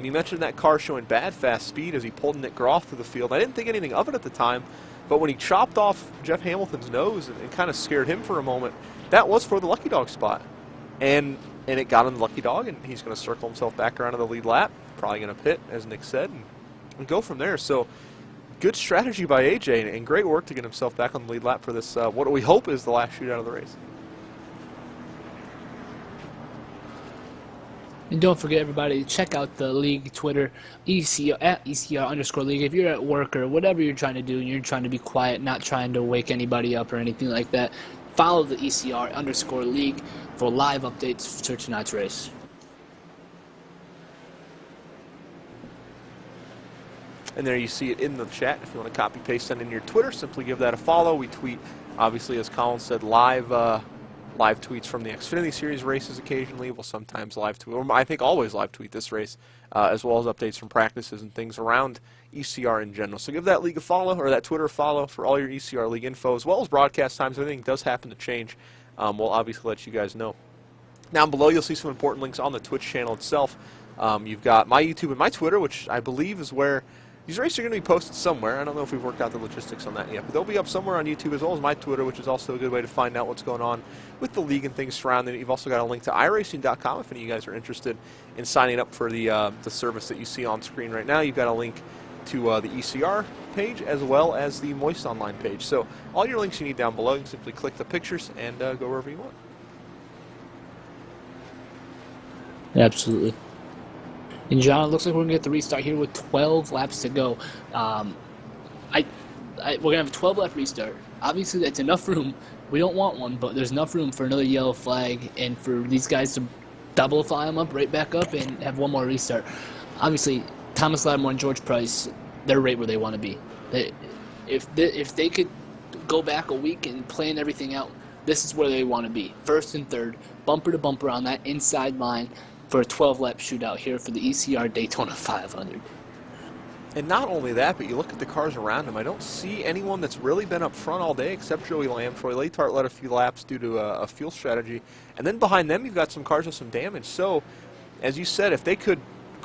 You mentioned that car showing bad fast speed as he pulled Nick Groff through the field. I didn't think anything of it at the time, but when he chopped off Jeff Hamilton's nose and kind of scared him for a moment, that was for the lucky dog spot. And it got him the lucky dog, and he's going to circle himself back around to the lead lap, probably going to pit, as Nick said, and go from there. So good strategy by AJ, and great work to get himself back on the lead lap for this, what we hope is the last shootout of the race. And don't forget, everybody, check out the league Twitter, ECR, at ECR_league. If you're at work or whatever you're trying to do and you're trying to be quiet, not trying to wake anybody up or anything like that, follow the ECR_league for live updates for tonight's race. And there you see it in the chat. If you want to copy paste send in your Twitter, simply give that a follow. We tweet, obviously, as Colin said, live tweets from the Xfinity Series races occasionally. We'll sometimes live tweet, or I think always live tweet this race, as well as updates from practices and things around ECR in general. So give that league a follow, or that Twitter a follow, for all your ECR league info, as well as broadcast times. If anything does happen to change, we'll obviously let you guys know. Down below, you'll see some important links on the Twitch channel itself. You've got my YouTube and my Twitter, which I believe is where these races are going to be posted somewhere. I don't know if we've worked out the logistics on that yet, but they'll be up somewhere on YouTube, as well as my Twitter, which is also a good way to find out what's going on with the league and things surrounding it. You've also got a link to iRacing.com if any of you guys are interested in signing up for the service that you see on screen right now. You've got a link to the ECR page, as well as the Moist Online page. So all your links you need down below. You can simply click the pictures and go wherever you want. Absolutely. And John, it looks like we're going to get the restart here with 12 laps to go. We're going to have a 12-lap restart. Obviously, that's enough room. We don't want one, but there's enough room for another yellow flag and for these guys to double fly them up, right back up, and have one more restart. Obviously, Thomas Lattimore and George Price, they're right where they want to be. If they could go back a week and plan everything out, this is where they want to be. First and third, bumper to bumper on that inside line for a 12-lap shootout here for the ECR Daytona 500. And not only that, but you look at the cars around him. I don't see anyone that's really been up front all day except Joey Lamb. Troy Latart led a few laps due to a fuel strategy. And then behind them, you've got some cars with some damage. So, as you said, if they could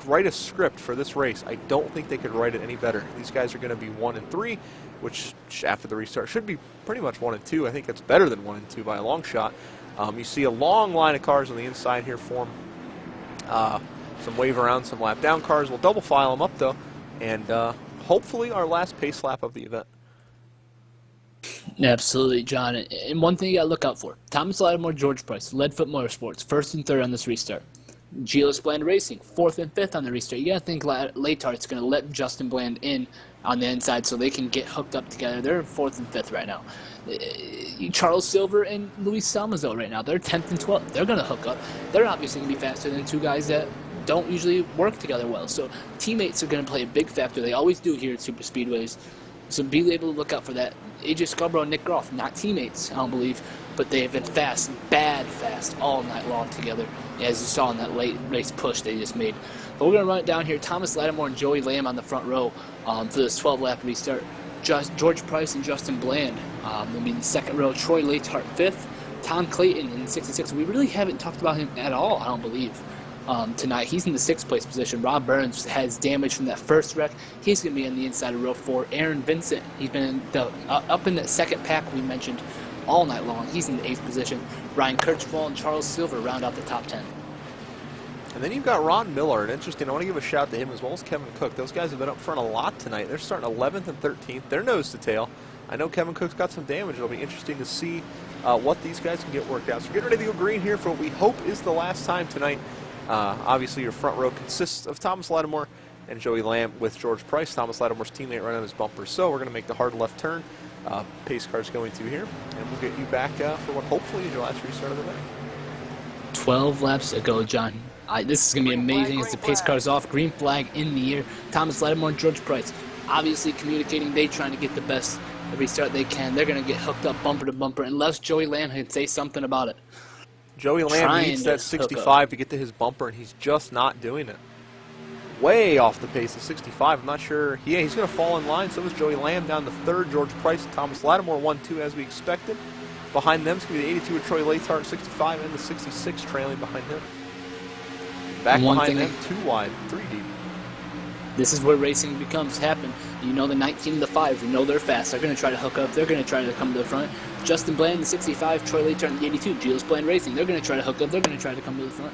write a script for this race, I don't think they could write it any better. These guys are going to be 1 and 3, which after the restart should be pretty much 1 and 2. I think it's better than 1 and 2 by a long shot. You see a long line of cars on the inside here form. Some wave around, some lap down cars. We'll double file them up though, and hopefully our last pace lap of the event. Absolutely, John. And one thing you got to look out for: Thomas Lattimore, George Price, Leadfoot Motorsports, 1st and 3rd on this restart. Gilles Bland Racing, 4th and 5th on the restart. You got to think Latart's going to let Justin Bland in on the inside so they can get hooked up together. They're 4th and 5th right now. Charles Silver and Luis Salmazo right now, they're 10th and 12th. They're going to hook up. They're obviously going to be faster than two guys that don't usually work together well. So teammates are going to play a big factor. They always do here at Super Speedways. So be able to look out for that. AJ Scarborough and Nick Groff, not teammates, I don't believe, but they have been fast, bad fast, all night long together, as you saw in that late race push they just made. But we're going to run it down here. Thomas Lattimore and Joey Lamb on the front row for this 12-lap restart. George Price and Justin Bland will be in the second row. Troy Latart 5th. Tom Clayton in 66. We really haven't talked about him at all, I don't believe, tonight. He's in the 6th place position. Rob Burns has damage from that first wreck. He's going to be on the inside of row 4. Aaron Vincent, he's been up in that second pack we mentioned all night long. He's in the 8th position. Ryan Kirchwall and Charles Silver round out the top 10. And then you've got Ron Miller, and interesting, I want to give a shout to him as well as Kevin Cook. Those guys have been up front a lot tonight. They're starting 11th and 13th. They're nose to tail. I know Kevin Cook's got some damage. It'll be interesting to see what these guys can get worked out. So we're getting ready to go green here for what we hope is the last time tonight. Obviously, your front row consists of Thomas Lattimore and Joey Lamb with George Price, Thomas Lattimore's teammate, right on his bumper. So we're going to make the hard left turn. Pace car's going to here, and we'll get you back for what hopefully is your last restart of the day. 12 laps to go, John. This is going to be amazing as the pace car's off. Green flag in the air. Thomas Lattimore and George Price obviously communicating. They trying to get the best restart they can. They're going to get hooked up bumper to bumper unless Joey Lamb can say something about it. Joey Lamb needs that 65 to get to his bumper, and he's just not doing it. Way off the pace of 65. I'm not sure. Yeah, he's going to fall in line. So is Joey Lamb down to 3rd. George Price and Thomas Lattimore 1-2 as we expected. Behind them is going to be the 82 with Troy Latart, 65, and the 66 trailing behind him. Back behind them, 2 wide, 3 deep. This is where racing becomes happen. You know the 19 and the 5. We know they're fast. They're going to try to hook up. They're going to try to come to the front. Justin Bland, the 65. Troy Latart, the 82. Gilles Bland Racing. They're going to try to hook up. They're going to try to come to the front.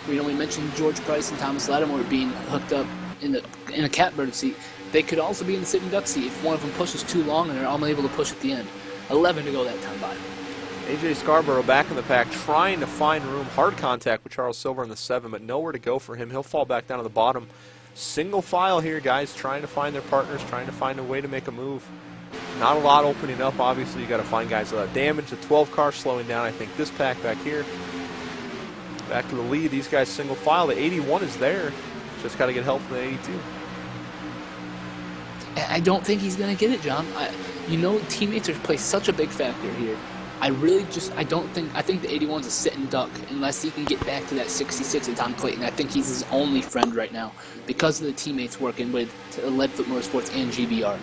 We mentioned George Price and Thomas Lattimore being hooked up in a catbird seat. They could also be in the sitting duck seat if one of them pushes too long and they're unable to push at the end. 11 to go that time by. AJ Scarborough back in the pack, trying to find room. Hard contact with Charles Silver in the 7, but nowhere to go for him. He'll fall back down to the bottom. Single file here, guys, trying to find their partners, trying to find a way to make a move. Not a lot opening up. Obviously, you got to find guys without damage. The 12 car slowing down. I think this pack back here. Back to the lead. These guys single file. The 81 is there. Just got to get help from the 82. And I don't think he's going to get it, John. Teammates play such a big factor here. I think the 81's a sit and duck unless he can get back to that 66 at Tom Clayton. I think he's his only friend right now because of the teammates working with Leadfoot Motorsports and GBR.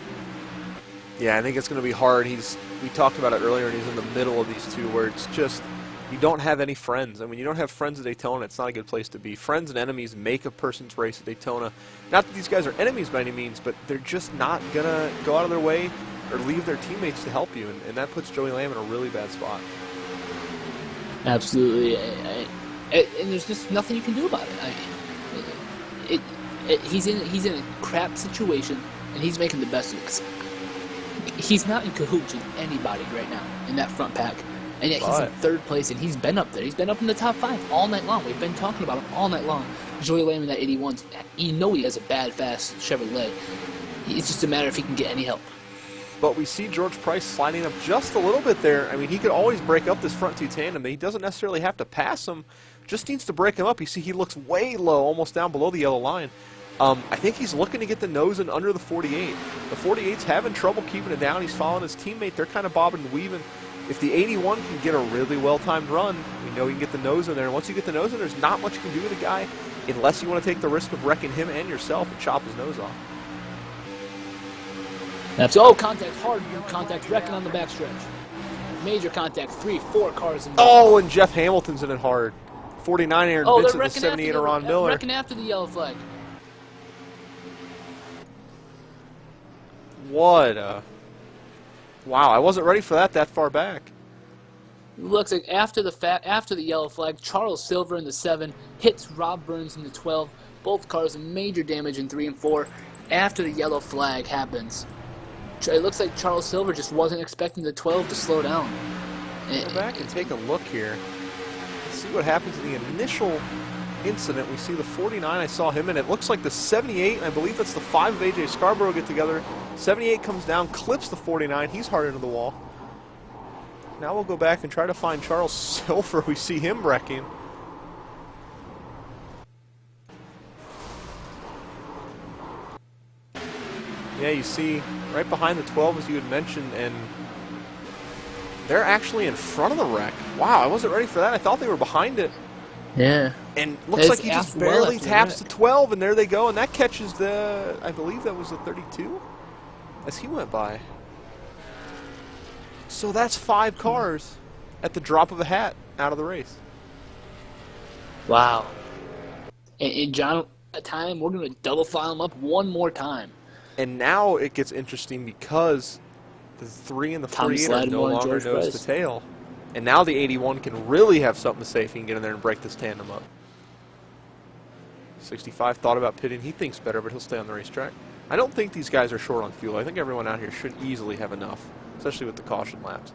Yeah, I think it's going to be hard. We talked about it earlier, and he's in the middle of these two where it's just you don't have any friends. I mean, you don't have friends at Daytona. It's not a good place to be. Friends and enemies make a person's race at Daytona. Not that these guys are enemies by any means, but they're just not going to go out of their way or leave their teammates to help you, and that puts Joey Lamb in a really bad spot. Absolutely. And there's just nothing you can do about it. He's in a crap situation, and he's making the best of it. 'Cause he's not in cahoots with anybody right now in that front pack. And yet he's in third place, and he's been up there. He's been up in the top 5 all night long. We've been talking about him all night long. Joey Lamb in that 81, he has a bad, fast Chevrolet. It's just a matter if he can get any help. But we see George Price sliding up just a little bit there. I mean, he could always break up this front two tandem. He doesn't necessarily have to pass him, just needs to break him up. You see he looks way low, almost down below the yellow line. I think he's looking to get the nose in under the 48. The 48's having trouble keeping it down. He's following his teammate. They're kind of bobbing and weaving. If the 81 can get a really well-timed run, we know he can get the nose in there. And once you get the nose in, there's not much you can do with a guy unless you want to take the risk of wrecking him and yourself and chop his nose off. Contact hard. Contact wrecking on the backstretch. Major contact. 3-4 cars involved. Oh, and Jeff Hamilton's in it hard. 49 Aaron Vincent, the 78 Ron Miller. Wrecking after the yellow flag. What a... Wow, I wasn't ready for that far back. Looks like after the yellow flag, Charles Silver in the 7 hits Rob Burns in the 12. Both cars in major damage in 3 and 4. After the yellow flag happens, it looks like Charles Silver just wasn't expecting the 12 to slow down. Go back and take a look here. Let's see what happens in the initial incident. We see the 49, I saw him, and it looks like the 78, and I believe that's the 5 of AJ Scarborough get together. 78 comes down, clips the 49. He's hard into the wall. Now we'll go back and try to find Charles Silver. We see him wrecking. Yeah, you see right behind the 12, as you had mentioned, and they're actually in front of the wreck. Wow, I wasn't ready for that. I thought they were behind it. Yeah. And looks like he just barely taps the 12, and there they go, and that catches the, I believe that was the 32, as he went by. So that's 5 cars at the drop of a hat out of the race. Wow. And John, at time, we're going to double file them up one more time. And now it gets interesting because the 3 and the 48 are no longer nose to tail. And now the 81 can really have something to say if he can get in there and break this tandem up. 65 thought about pitting. He thinks better, but he'll stay on the racetrack. I don't think these guys are short on fuel. I think everyone out here should easily have enough, especially with the caution laps.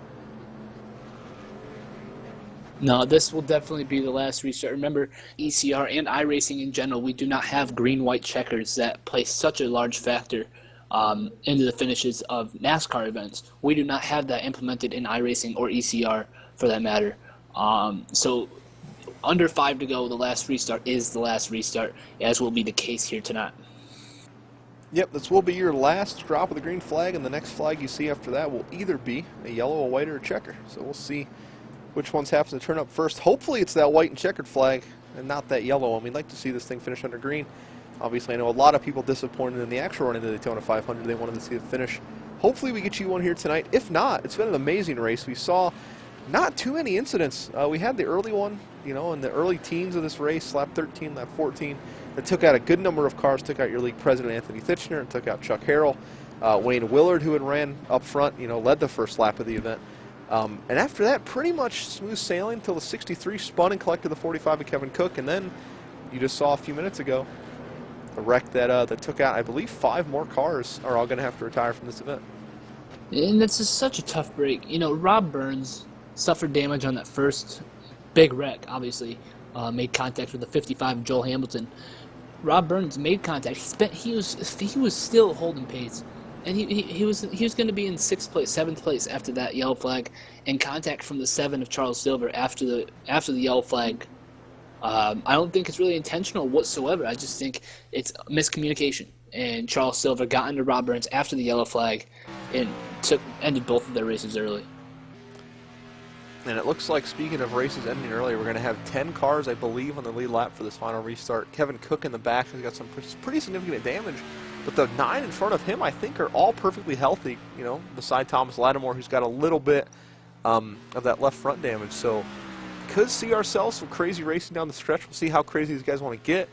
No, this will definitely be the last restart. Remember, ECR and iRacing in general, we do not have green-white checkers that play such a large factor into the finishes of NASCAR events. We do not have that implemented in iRacing or ECR, for that matter. So under 5 to go, the last restart is the last restart, as will be the case here tonight. Yep, this will be your last drop of the green flag, and the next flag you see after that will either be a yellow, a white, or a checker. So we'll see which ones happen to turn up first. Hopefully it's that white and checkered flag and not that yellow one. We'd like to see this thing finish under green. Obviously, I know a lot of people disappointed in the actual run into the Daytona 500. They wanted to see it finish. Hopefully we get you one here tonight. If not, it's been an amazing race. We saw not too many incidents. We had the early one, you know, in the early teens of this race, lap 13, lap 14, that took out a good number of cars, took out your league president, Anthony Titchener, and took out Chuck Harrell. Wayne Willard, who had ran up front, you know, led the first lap of the event. And after that, pretty much smooth sailing until the 63 spun and collected the 45 of Kevin Cook. And then you just saw a few minutes ago a wreck that took out, I believe, 5 more cars are all going to have to retire from this event. And this is such a tough break. You know, Rob Burns suffered damage on that first big wreck, obviously. Made contact with the 55 of Joel Hamilton. Rob Burns made contact. He was still holding pace. And he was going to be in 6th place, 7th place after that yellow flag, and contact from the 7 of Charles Silver after the yellow flag. I don't think it's really intentional whatsoever. I just think it's miscommunication. and Charles Silver got into Rob Burns after the yellow flag and ended both of their races early. And it looks like, speaking of races ending early, we're going to have 10 cars, I believe, on the lead lap for this final restart. Kevin Cook in the back has got some pretty significant damage, but the 9 in front of him, I think, are all perfectly healthy, you know, beside Thomas Lattimore, who's got a little bit of that left front damage. So could see ourselves some crazy racing down the stretch. We'll see how crazy these guys want to get.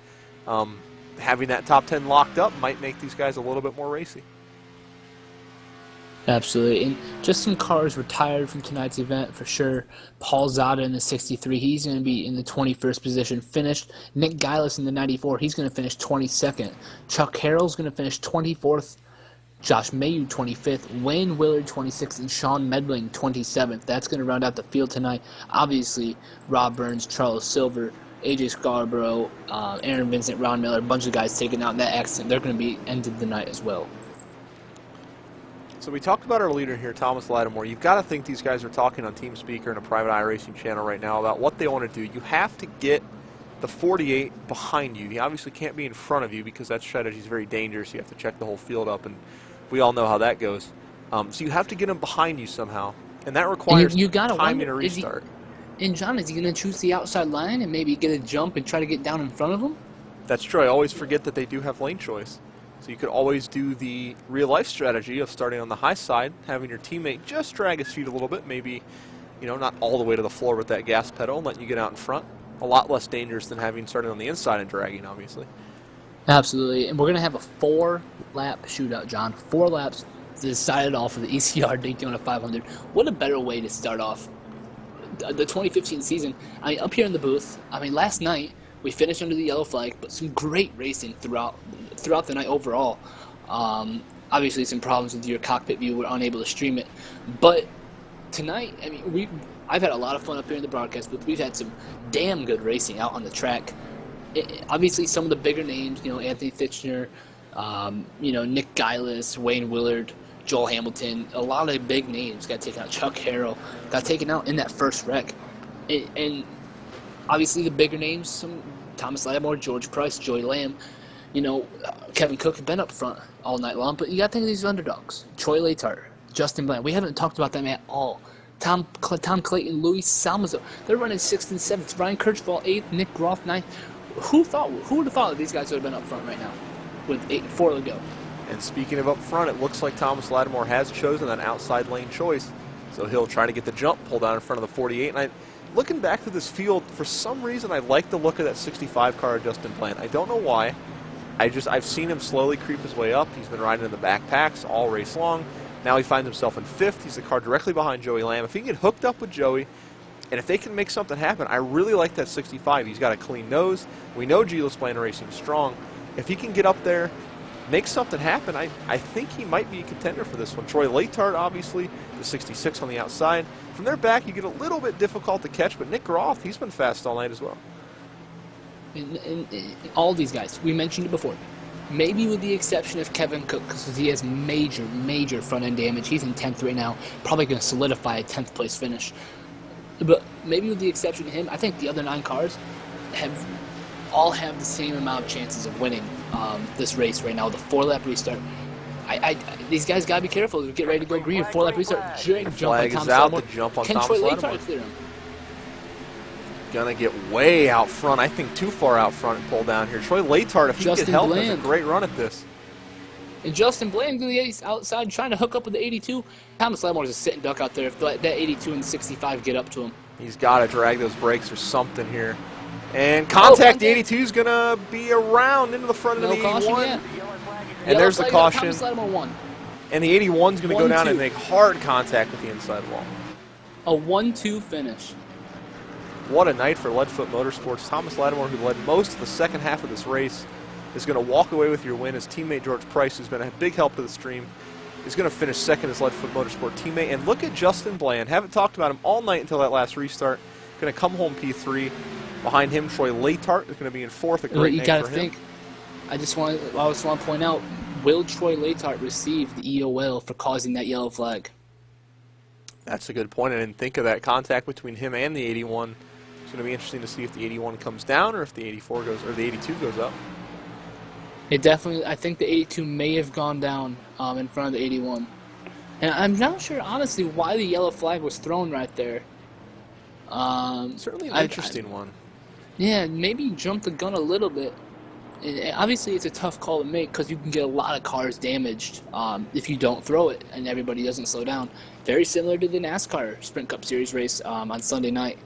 Having that top 10 locked up might make these guys a little bit more racy. Absolutely. And just some cars retired from tonight's event for sure. Paul Zada in the 63, he's going to be in the 21st position, finished. Nick Gillis in the 94, he's going to finish 22nd. Chuck Harrell's going to finish 24th. Josh Mayu 25th, Wayne Willard 26th, and Sean Medling 27th. That's going to round out the field tonight. Obviously, Rob Burns, Charles Silver, AJ Scarborough, Aaron Vincent, Ron Miller, a bunch of guys taken out in that accident. They're going to be ended the night as well. So we talked about our leader here, Thomas Lattimore. You've got to think these guys are talking on TeamSpeaker and a private iRacing channel right now about what they want to do. You have to get the 48 behind you. He obviously can't be in front of you because that strategy is very dangerous. You have to check the whole field up, and we all know how that goes. So you have to get him behind you somehow, and that requires you gotta timing wonder, a restart. And John, is he going to choose the outside line and maybe get a jump and try to get down in front of him? That's true. I always forget that they do have lane choice. So you could always do the real-life strategy of starting on the high side, having your teammate just drag his feet a little bit, maybe, you know, not all the way to the floor with that gas pedal, and letting you get out in front. A lot less dangerous than having started on the inside and dragging, obviously. Absolutely. And we're going to have a 4-lap shootout, John. 4 laps to decide it all for the ECR Daytona 500. What a better way to start off the 2015 season. I mean, up here in the booth, I mean, last night we finished under the yellow flag, but some great racing throughout the night overall. Obviously, some problems with your cockpit view. We're unable to stream it. But tonight, I mean, I've had a lot of fun up here in the broadcast booth. We've had some damn good racing out on the track. Obviously, some of the bigger names, you know, Anthony Fitchner, you know, Nick Gillis, Wayne Willard, Joel Hamilton, a lot of big names got taken out. Chuck Harrell got taken out in that first wreck. And obviously, the bigger names, some Thomas Lattimore, George Price, Joey Lamb, you know, Kevin Cook have been up front all night long. But you got to think of these underdogs. Troy Latart, Justin Bland. We haven't talked about them at all. Tom Clayton, Luis Salmazo. They're running 6th and 7th. Ryan Kirchball 8th. Nick Groff 9th. Who would have thought that these guys would have been up front right now with 4 to go? And speaking of up front, it looks like Thomas Lattimore has chosen that outside lane choice. So he'll try to get the jump pulled down in front of the 48. And looking back to this field, for some reason I like the look of that 65 car of Justin Bland. I don't know why. I've seen him slowly creep his way up. He's been riding in the backpacks all race long. Now he finds himself in 5th. He's the car directly behind Joey Lamb. If he can get hooked up with Joey, and if they can make something happen, I really like that 65. He's got a clean nose. We know Giles Bland Racing is strong. If he can get up there, make something happen, I think he might be a contender for this one. Troy Latart, obviously, the 66 on the outside. From their back, you get a little bit difficult to catch, but Nick Groff, he's been fast all night as well. And all these guys, we mentioned it before, maybe with the exception of Kevin Cook, because he has major front-end damage. He's in 10th right now, probably going to solidify a 10th place finish. But maybe with the exception of him, I think the other 9 cars all have the same amount of chances of winning this race right now. The 4-lap restart. These guys got to be careful. They get ready to go green. 4-lap restart. Jump Flag on is Tom out. Lattimore. The jump on Can Thomas Troy Lattimore. Latart clear him? Gonna get way out front. I think too far out front and pull down here. Troy Latart, if he can get help, has a great run at this. And Justin Bland to the outside trying to hook up with the 82. Thomas Lattimore's a sit and duck out there. If that 82 and 65 get up to him. He's got to drag those brakes or something here. And contact, the 82 is going to be around into the front of the 81. Caution yet. And there's the caution. Thomas Lattimore won. And the 81 is going to go down 1-2. and make hard contact with the inside wall. A 1-2 finish. What a night for Leadfoot Motorsports. Thomas Lattimore, who led most of the second half of this race, is going to walk away with your win. His teammate George Price, who's been a big help to the stream, is going to finish second as Leadfoot Motorsport teammate. And look at Justin Bland. Haven't talked about him all night until that last restart. Going to come home P3. Behind him, Troy Latart is going to be in 4th. A great You name got to for him. think. I just want to point out, will Troy Latart receive the EOL for causing that yellow flag? That's a good point. I didn't think of that contact between him and the 81. It's going to be interesting to see if the 81 comes down or if the 84 goes or the 82 goes up. It definitely. I think the 82 may have gone down in front of the 81, and I'm not sure honestly why the yellow flag was thrown right there. Certainly an I, interesting one. Yeah, maybe you jumped the gun a little bit. And obviously, it's a tough call to make because you can get a lot of cars damaged if you don't throw it and everybody doesn't slow down. Very similar to the NASCAR Sprint Cup Series race on Sunday night.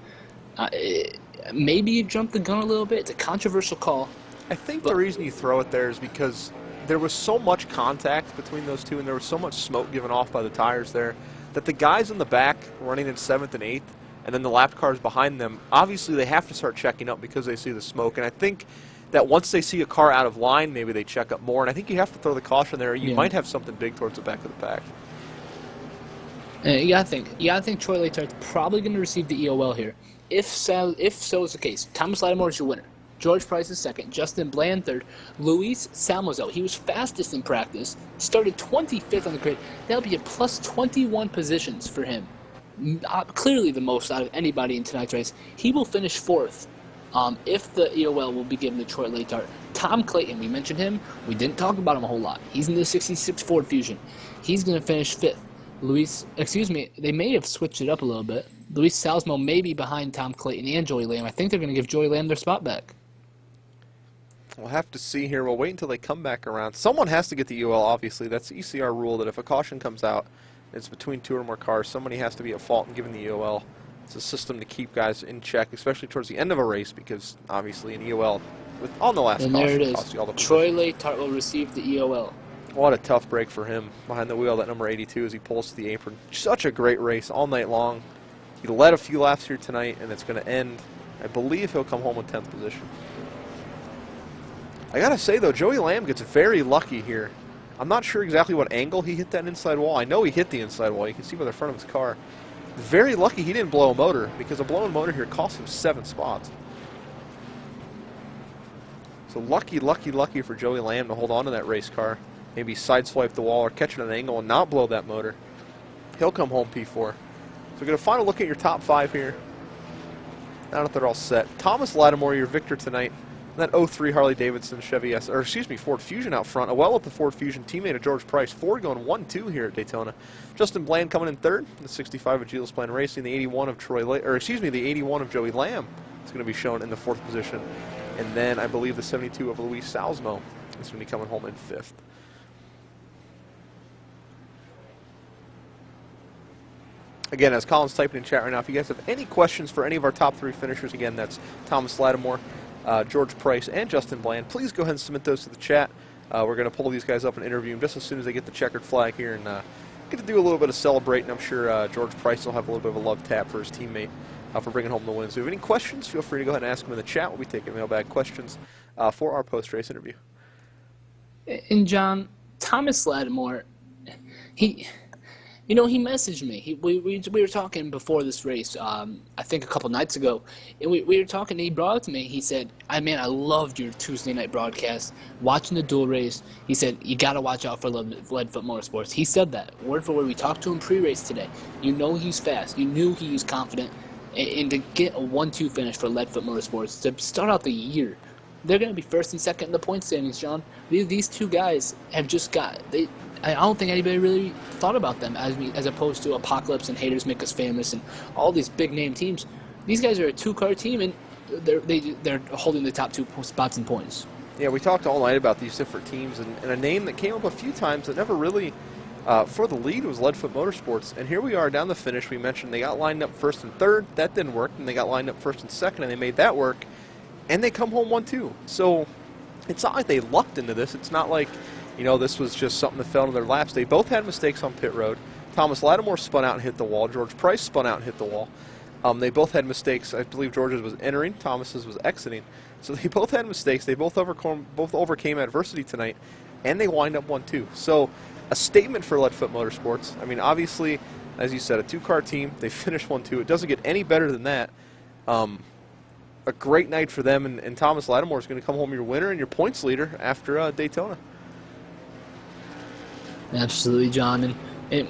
Maybe you jumped the gun a little bit. It's a controversial call. I think the reason you throw it there is because there was so much contact between those two and there was so much smoke given off by the tires there that the guys in the back running in 7th and 8th and then the lap cars behind them, obviously they have to start checking up because they see the smoke. And I think that once they see a car out of line, maybe they check up more. And I think you have to throw the caution there. You might have something big towards the back of the pack. You gotta think Troy Latart's probably going to receive the EOL here. If so is the case, Thomas Lattimore is your winner. George Price is second. Justin Bland third. Luis Salmozo, he was fastest in practice. Started 25th on the grid. That'll be a plus 21 positions for him. Clearly the most out of anybody in tonight's race. He will finish fourth. If the EOL will be given to Troy Latart. Tom Clayton, we mentioned him. We didn't talk about him a whole lot. He's in the 66 Ford Fusion. He's going to finish fifth. They may have switched it up a little bit. Luis Salzmo may be behind Tom Clayton and Joey Lamb. I think they're going to give Joey Lamb their spot back. We'll have to see here. We'll wait until they come back around. Someone has to get the EOL, obviously. That's the ECR rule that if a caution comes out, it's between 2 or more cars. Somebody has to be at fault in giving the EOL. It's a system to keep guys in check, especially towards the end of a race, because obviously an EOL, on the last and caution, there it costs is. you all the Troy Latart will receive the EOL. What a tough break for him behind the wheel, that number 82, as he pulls to the apron. Such a great race all night long. He led a few laps here tonight, and it's going to end. I believe he'll come home with 10th position. I got to say, though, Joey Lamb gets very lucky here. I'm not sure exactly what angle he hit that inside wall. I know he hit the inside wall. You can see by the front of his car. Very lucky he didn't blow a motor, because a blown motor here cost him 7 spots. So lucky for Joey Lamb to hold on to that race car. Maybe sideswipe the wall or catch it at an angle and not blow that motor. He'll come home P4. So we're going to final look at your top 5 here. Now that they're all set. Thomas Lattimore, your victor tonight. That 03 Harley-Davidson Chevy Ford Fusion out front. Well with the Ford Fusion, teammate of George Price. Ford going 1-2 here at Daytona. Justin Bland coming in third. The 65 of Giles Plan Racing. The 81 of the 81 of Joey Lamb is going to be shown in the 4th position. And then I believe the 72 of Luis Salzmo is going to be coming home in 5th. Again, as Colin's typing in chat right now, if you guys have any questions for any of our top 3 finishers, again, that's Thomas Lattimore, George Price, and Justin Bland, please go ahead and submit those to the chat. We're going to pull these guys up and interview them just as soon as they get the checkered flag here and get to do a little bit of celebrating. I'm sure George Price will have a little bit of a love tap for his teammate for bringing home the win. So if you have any questions, feel free to go ahead and ask them in the chat. We'll be taking mailbag questions for our post-race interview. And John, Thomas Lattimore, he messaged me. We were talking before this race, I think a couple nights ago, and we were talking, and he brought it to me. He said, I loved your Tuesday night broadcast, watching the dual race. He said, you got to watch out for Leadfoot Motorsports. He said that, word for word. We talked to him pre-race today. You know he's fast. You knew he was confident. And to get a 1-2 finish for Leadfoot Motorsports, to start out the year, they're going to be first and second in the point standings, John. These two guys have just I don't think anybody really thought about them as opposed to Apocalypse and Haters Make Us Famous and all these big name teams. These guys are a 2-car team, and they're holding the top 2 spots in points. Yeah, we talked all night about these different teams, and a name that came up a few times that never really, for the lead, was Leadfoot Motorsports. And here we are down the finish. We mentioned they got lined up 1st and 3rd. That didn't work. And they got lined up 1st and 2nd, and they made that work. And they come home 1-2. So it's not like they lucked into this. It's not like, this was just something that fell into their laps. They both had mistakes on pit road. Thomas Lattimore spun out and hit the wall. George Price spun out and hit the wall. They both had mistakes. I believe George's was entering. Thomas's was exiting. So they both had mistakes. They both overcame adversity tonight, and they wind up 1-2. So a statement for Leadfoot Motorsports. Obviously, as you said, a 2-car team. They finished 1-2. It doesn't get any better than that. A great night for them, and Thomas Lattimore is going to come home your winner and your points leader after Daytona. Absolutely, John, and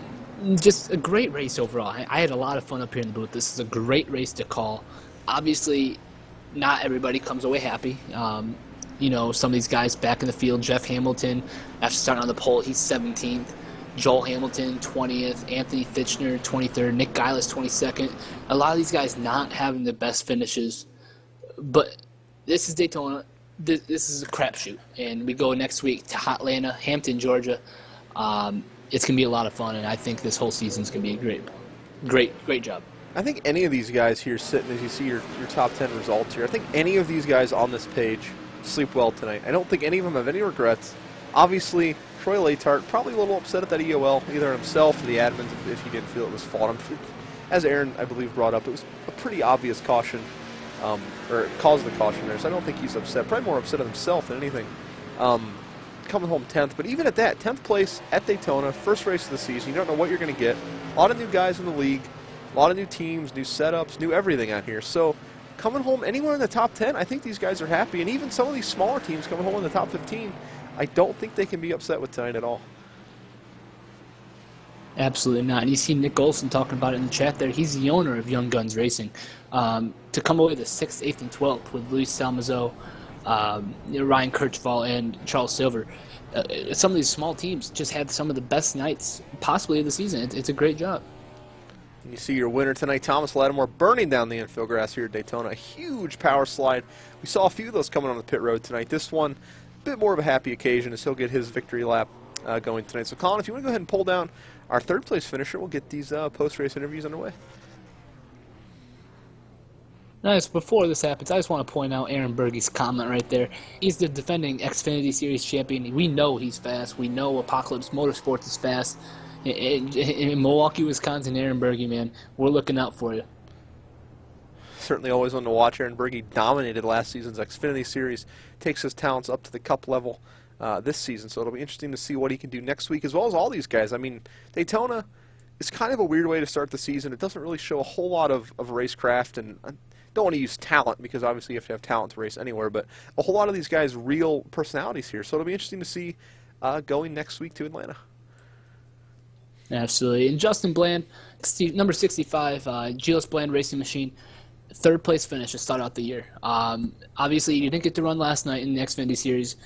just a great race overall. I had a lot of fun up here in the booth. This is a great race to call. Obviously, not everybody comes away happy. some of these guys back in the field. Jeff Hamilton, after starting on the pole, he's 17th. Joel Hamilton, 20th. Anthony Fitchner, 23rd. Nick Geilis, 22nd. A lot of these guys not having the best finishes. But this is Daytona. This is a crapshoot. And we go next week to Hotlanta, Hampton, Georgia. It's going to be a lot of fun, and I think this whole season's going to be great job. I think any of these guys here sitting, as you see your top 10 results here, I think any of these guys on this page sleep well tonight. I don't think any of them have any regrets. Obviously, Troy Latart probably a little upset at that EOL, either himself or the admins if he didn't feel it was fault. As Aaron, I believe, brought up, it was a pretty obvious caution, or cause of the caution there, so I don't think he's upset. Probably more upset at himself than anything. Coming home 10th, but even at that, 10th place at Daytona, first race of the season, you don't know what you're going to get. A lot of new guys in the league, a lot of new teams, new setups, new everything out here. So coming home anywhere in the top 10, I think these guys are happy. And even some of these smaller teams coming home in the top 15, I don't think they can be upset with tonight at all. Absolutely not. And you see Nick Olson talking about it in the chat there. He's the owner of Young Guns Racing. To come away the 6th, 8th, and 12th with Luis Salmazo, Ryan Kirchval, and Charles Silver. Some of these small teams just had some of the best nights possibly of the season. It's a great job. And you see your winner tonight, Thomas Lattimore, burning down the infield grass here at Daytona. A huge power slide. We saw a few of those coming on the pit road tonight. This one, a bit more of a happy occasion as he'll get his victory lap going tonight. So, Colin, if you want to go ahead and pull down our third-place finisher, we'll get these post-race interviews underway. Nice. Before this happens, I just want to point out Aaron Berge's comment right there. He's the defending Xfinity Series champion. We know he's fast. We know Apocalypse Motorsports is fast. In Milwaukee, Wisconsin, Aaron Berge, man, we're looking out for you. Certainly always one to watch. Aaron Berge dominated last season's Xfinity Series, takes his talents up to the Cup level this season, so it'll be interesting to see what he can do next week, as well as all these guys. I mean, Daytona is kind of a weird way to start the season. It doesn't really show a whole lot of racecraft, and I don't want to use talent because obviously you have to have talent to race anywhere, but a whole lot of these guys' real personalities here, so it'll be interesting to see going next week to Atlanta. Absolutely. And Justin Bland, number 65, GLS Bland Racing Machine, third place finish to start out the year. Obviously, you didn't get to run last night in the Xfinity Series.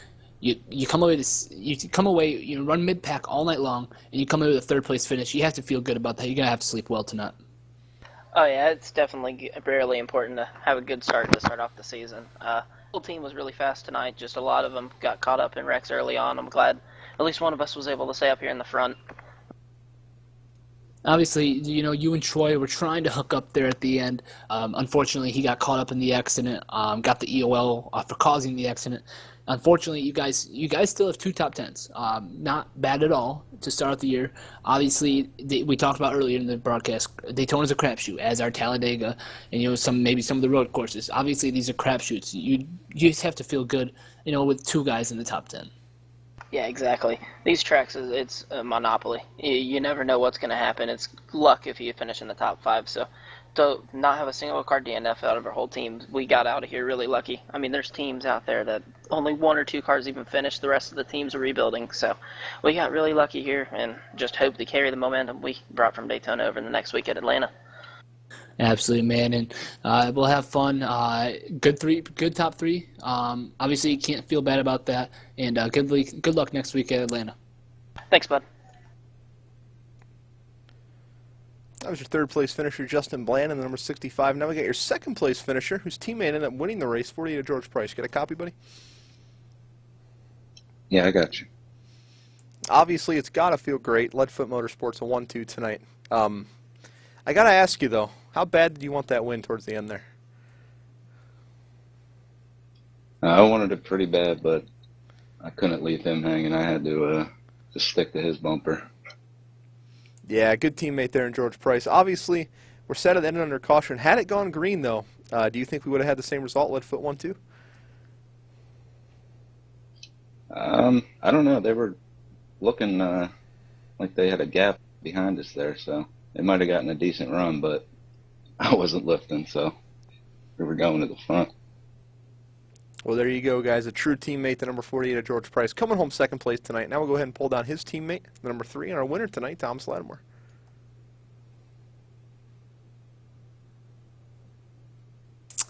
You come away, you run mid-pack all night long, and you come away with a third place finish. You have to feel good about that. You're going to have to sleep well tonight. Oh, yeah, it's definitely really important to have a good start to start off the season. The whole team was really fast tonight. Just a lot of them got caught up in wrecks early on. I'm glad at least one of us was able to stay up here in the front. Obviously, you and Troy were trying to hook up there at the end. Unfortunately, he got caught up in the accident, got the EOL for causing the accident. Unfortunately, you guys still have 2 top 10s. Not bad at all to start out the year. Obviously, we talked about earlier in the broadcast, Daytona's a crapshoot, as are Talladega and maybe some of the road courses. Obviously, these are crapshoots. You just have to feel good, with 2 guys in the top 10. Yeah, exactly. These tracks, it's a monopoly. You never know what's going to happen. It's luck if you finish in the top 5. So to not have a single car DNF out of our whole team, we got out of here really lucky. I mean, there's teams out there that only 1 or 2 cars even finished. The rest of the teams are rebuilding. So we got really lucky here and just hope to carry the momentum we brought from Daytona over the next week at Atlanta. Absolutely, man, and we'll have fun. Good top 3. Obviously, you can't feel bad about that, and good luck next week at Atlanta. Thanks, bud. That was your third place finisher, Justin Bland, in the number 65. Now we got your second place finisher, whose teammate ended up winning the race, 48 of George Price. Got a copy, buddy? Yeah, I got you. Obviously, it's got to feel great. Leadfoot Motorsports a 1-2 tonight. I got to ask you, though, how bad did you want that win towards the end there? I wanted it pretty bad, but I couldn't leave him hanging. I had to just stick to his bumper. Yeah, good teammate there in George Price. Obviously, we're set at the end under caution. Had it gone green, though, do you think we would have had the same result, Leadfoot 1-2? I don't know. They were looking like they had a gap behind us there, so they might have gotten a decent run, but I wasn't lifting, so we were going to the front. Well, there you go, guys. A true teammate, the number 48 of George Price, coming home second place tonight. Now we'll go ahead and pull down his teammate, the number 3, and our winner tonight, Thomas Lattimore.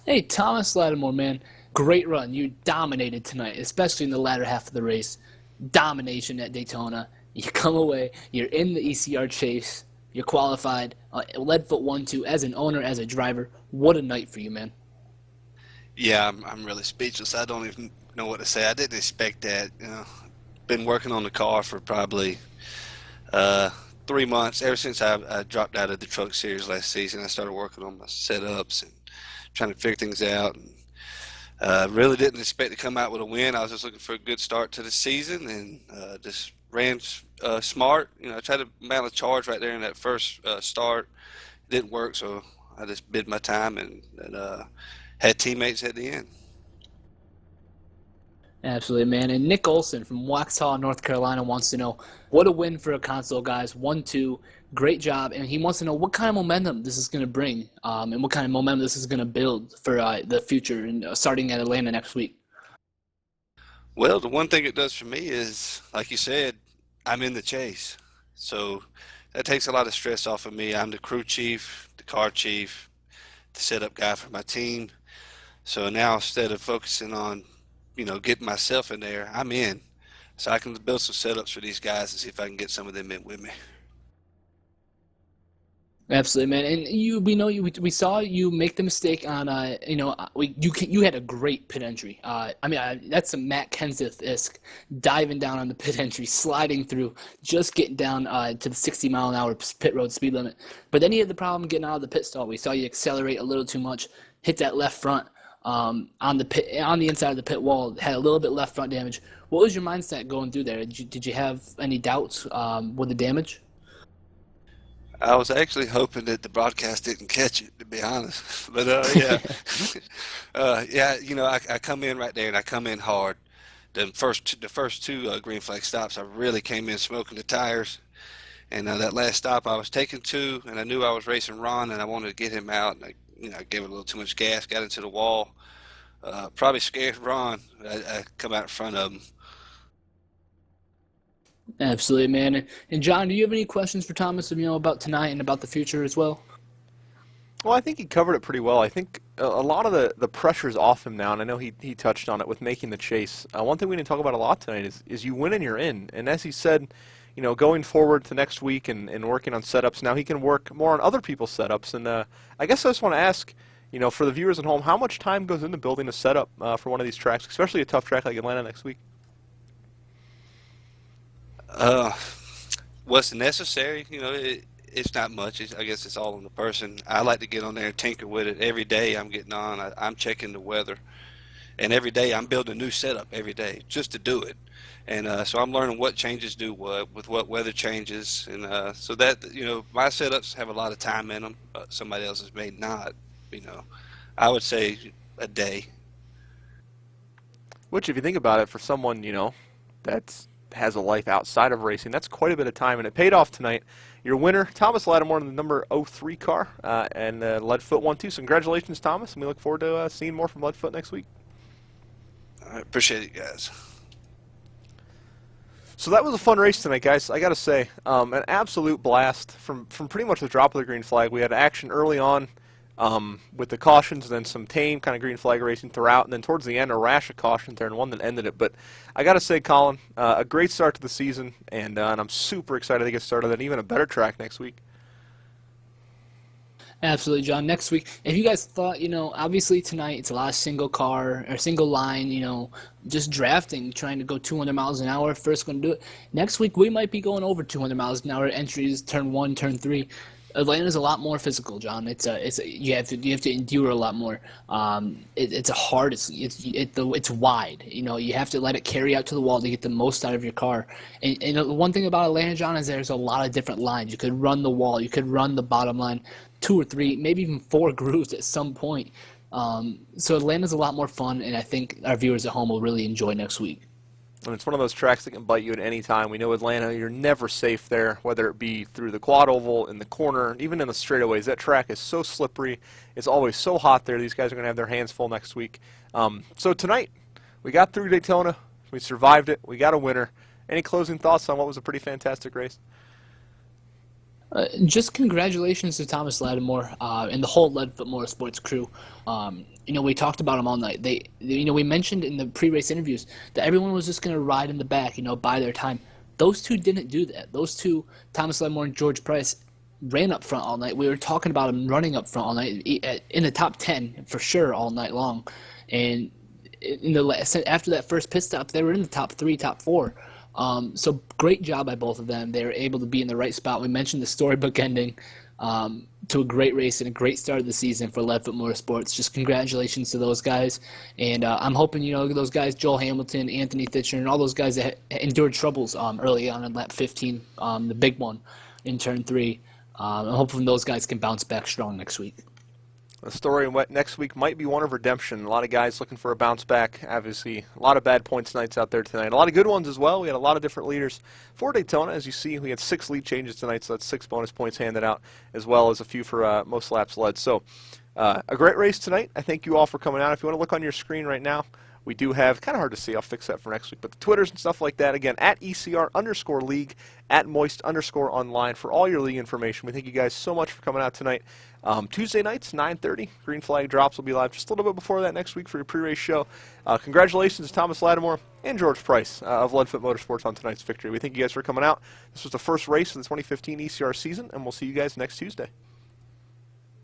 Hey, Thomas Lattimore, man. Great run. You dominated tonight, especially in the latter half of the race. Domination at Daytona. You come away, you're in the ECR chase, you're qualified, lead foot 1-2 as an owner, as a driver. What a night for you, man. Yeah, I'm really speechless. I don't even know what to say. I didn't expect that. Been working on the car for probably 3 months. Ever since I dropped out of the Truck Series last season, I started working on my setups and trying to figure things out. And really didn't expect to come out with a win. I was just looking for a good start to the season and just ran smart. I tried to mount a charge right there in that first start. It didn't work, so I just bid my time and had teammates at the end. Absolutely, man. And Nick Olson from Waxhaw, North Carolina wants to know, what a win for a console, guys. 1-2, great job. And he wants to know what kind of momentum this is going to bring and what kind of momentum this is going to build for the future and starting at Atlanta next week. Well, the one thing it does for me is, like you said, I'm in the chase. So that takes a lot of stress off of me. I'm the crew chief, the car chief, the setup guy for my team. So now instead of focusing on, getting myself in there, I'm in. So I can build some setups for these guys and see if I can get some of them in with me. Absolutely, man. And we saw you make the mistake on you had a great pit entry. That's some Matt Kenseth-esque, diving down on the pit entry, sliding through, just getting down to the 60-mile-an-hour pit road speed limit. But then you had the problem getting out of the pit stall. We saw you accelerate a little too much, hit that left front on the inside of the pit wall, had a little bit left front damage. What was your mindset going through there? Did you have any doubts with the damage? I was actually hoping that the broadcast didn't catch it, to be honest. But yeah, I come in right there and I come in hard. The first two green flag stops, I really came in smoking the tires. And that last stop, I was taking two, and I knew I was racing Ron, and I wanted to get him out. And I gave it a little too much gas, got into the wall. Probably scared Ron. I come out in front of him. Absolutely, man. And John, do you have any questions for Thomas, about tonight and about the future as well? Well, I think he covered it pretty well. I think a lot of the pressure's off him now, and I know he touched on it with making the chase. One thing we didn't talk about a lot tonight is you win and you're in. And as he said, going forward to next week and working on setups, now he can work more on other people's setups. And I guess I just want to ask, for the viewers at home, how much time goes into building a setup for one of these tracks, especially a tough track like Atlanta next week? What's necessary, it's not much. I guess it's all on the person. I like to get on there and tinker with it. Every day I'm getting on, I'm checking the weather. And every day I'm building a new setup every day just to do it. And so I'm learning what changes do what with what weather changes. And so that, my setups have a lot of time in them. Somebody else's may not, I would say a day. Which, if you think about it, for someone, that has a life outside of racing, that's quite a bit of time, and it paid off tonight. Your winner, Thomas Lattimore, in the number 03 car, and Leadfoot 1-2. So congratulations, Thomas, and we look forward to seeing more from Leadfoot next week. I appreciate it, guys. So that was a fun race tonight, guys. I got to say, an absolute blast from pretty much the drop of the green flag. We had action early on with the cautions, and then some tame kind of green flag racing throughout, and then towards the end a rash of cautions there and one that ended it. But I got to say, Colin, a great start to the season, and I'm super excited to get started on even a better track next week. Absolutely, John. Next week, if you guys thought, obviously tonight it's a lot of single car or single line, just drafting, trying to go 200 miles an hour, first going to do it. Next week, we might be going over 200 miles an hour entries, turn 1, turn 3. Atlanta's a lot more physical, John. You have to endure a lot more. It's wide. You have to let it carry out to the wall to get the most out of your car. And the one thing about Atlanta, John, is there's a lot of different lines. You could run the wall, you could run the bottom line, 2 or 3, maybe even 4 grooves at some point. So Atlanta's a lot more fun, and I think our viewers at home will really enjoy next week. And it's one of those tracks that can bite you at any time. We know Atlanta, you're never safe there, whether it be through the quad oval, in the corner, even in the straightaways. That track is so slippery. It's always so hot there. These guys are going to have their hands full next week. So tonight, we got through Daytona. We survived it. We got a winner. Any closing thoughts on what was a pretty fantastic race? Just congratulations to Thomas Lattimore and the whole Leadfoot Motorsports crew. We talked about them all night. We mentioned in the pre-race interviews that everyone was just going to ride in the back, buy their time. Those two didn't do that. Those two, Thomas Lattimore and George Price, ran up front all night. We were talking about them running up front all night, in the top 10 for sure all night long. And after that first pit stop, they were in the top 3, top 4. So great job by both of them. They were able to be in the right spot. We mentioned the storybook ending to a great race and a great start of the season for Leadfoot Motorsports. Just congratulations to those guys. And I'm hoping, those guys, Joel Hamilton, Anthony Titchener, and all those guys that endured troubles early on in lap 15, the big one in turn 3. I'm hoping those guys can bounce back strong next week. The story next week might be one of redemption. A lot of guys looking for a bounce back. Obviously, a lot of bad points nights out there tonight. A lot of good ones as well. We had a lot of different leaders for Daytona. As you see, we had 6 lead changes tonight, so that's 6 bonus points handed out, as well as a few for most laps led. So a great race tonight. I thank you all for coming out. If you want to look on your screen right now, we do have, kind of hard to see, I'll fix that for next week, but the Twitters and stuff like that, again, at ECR_league, at moist_online for all your league information. We thank you guys so much for coming out tonight. Tuesday nights, 9:30, Green Flag Drops will be live just a little bit before that next week for your pre-race show. Congratulations to Thomas Lattimore and George Price of Leadfoot Motorsports on tonight's victory. We thank you guys for coming out. This was the first race of the 2015 ECR season, and we'll see you guys next Tuesday.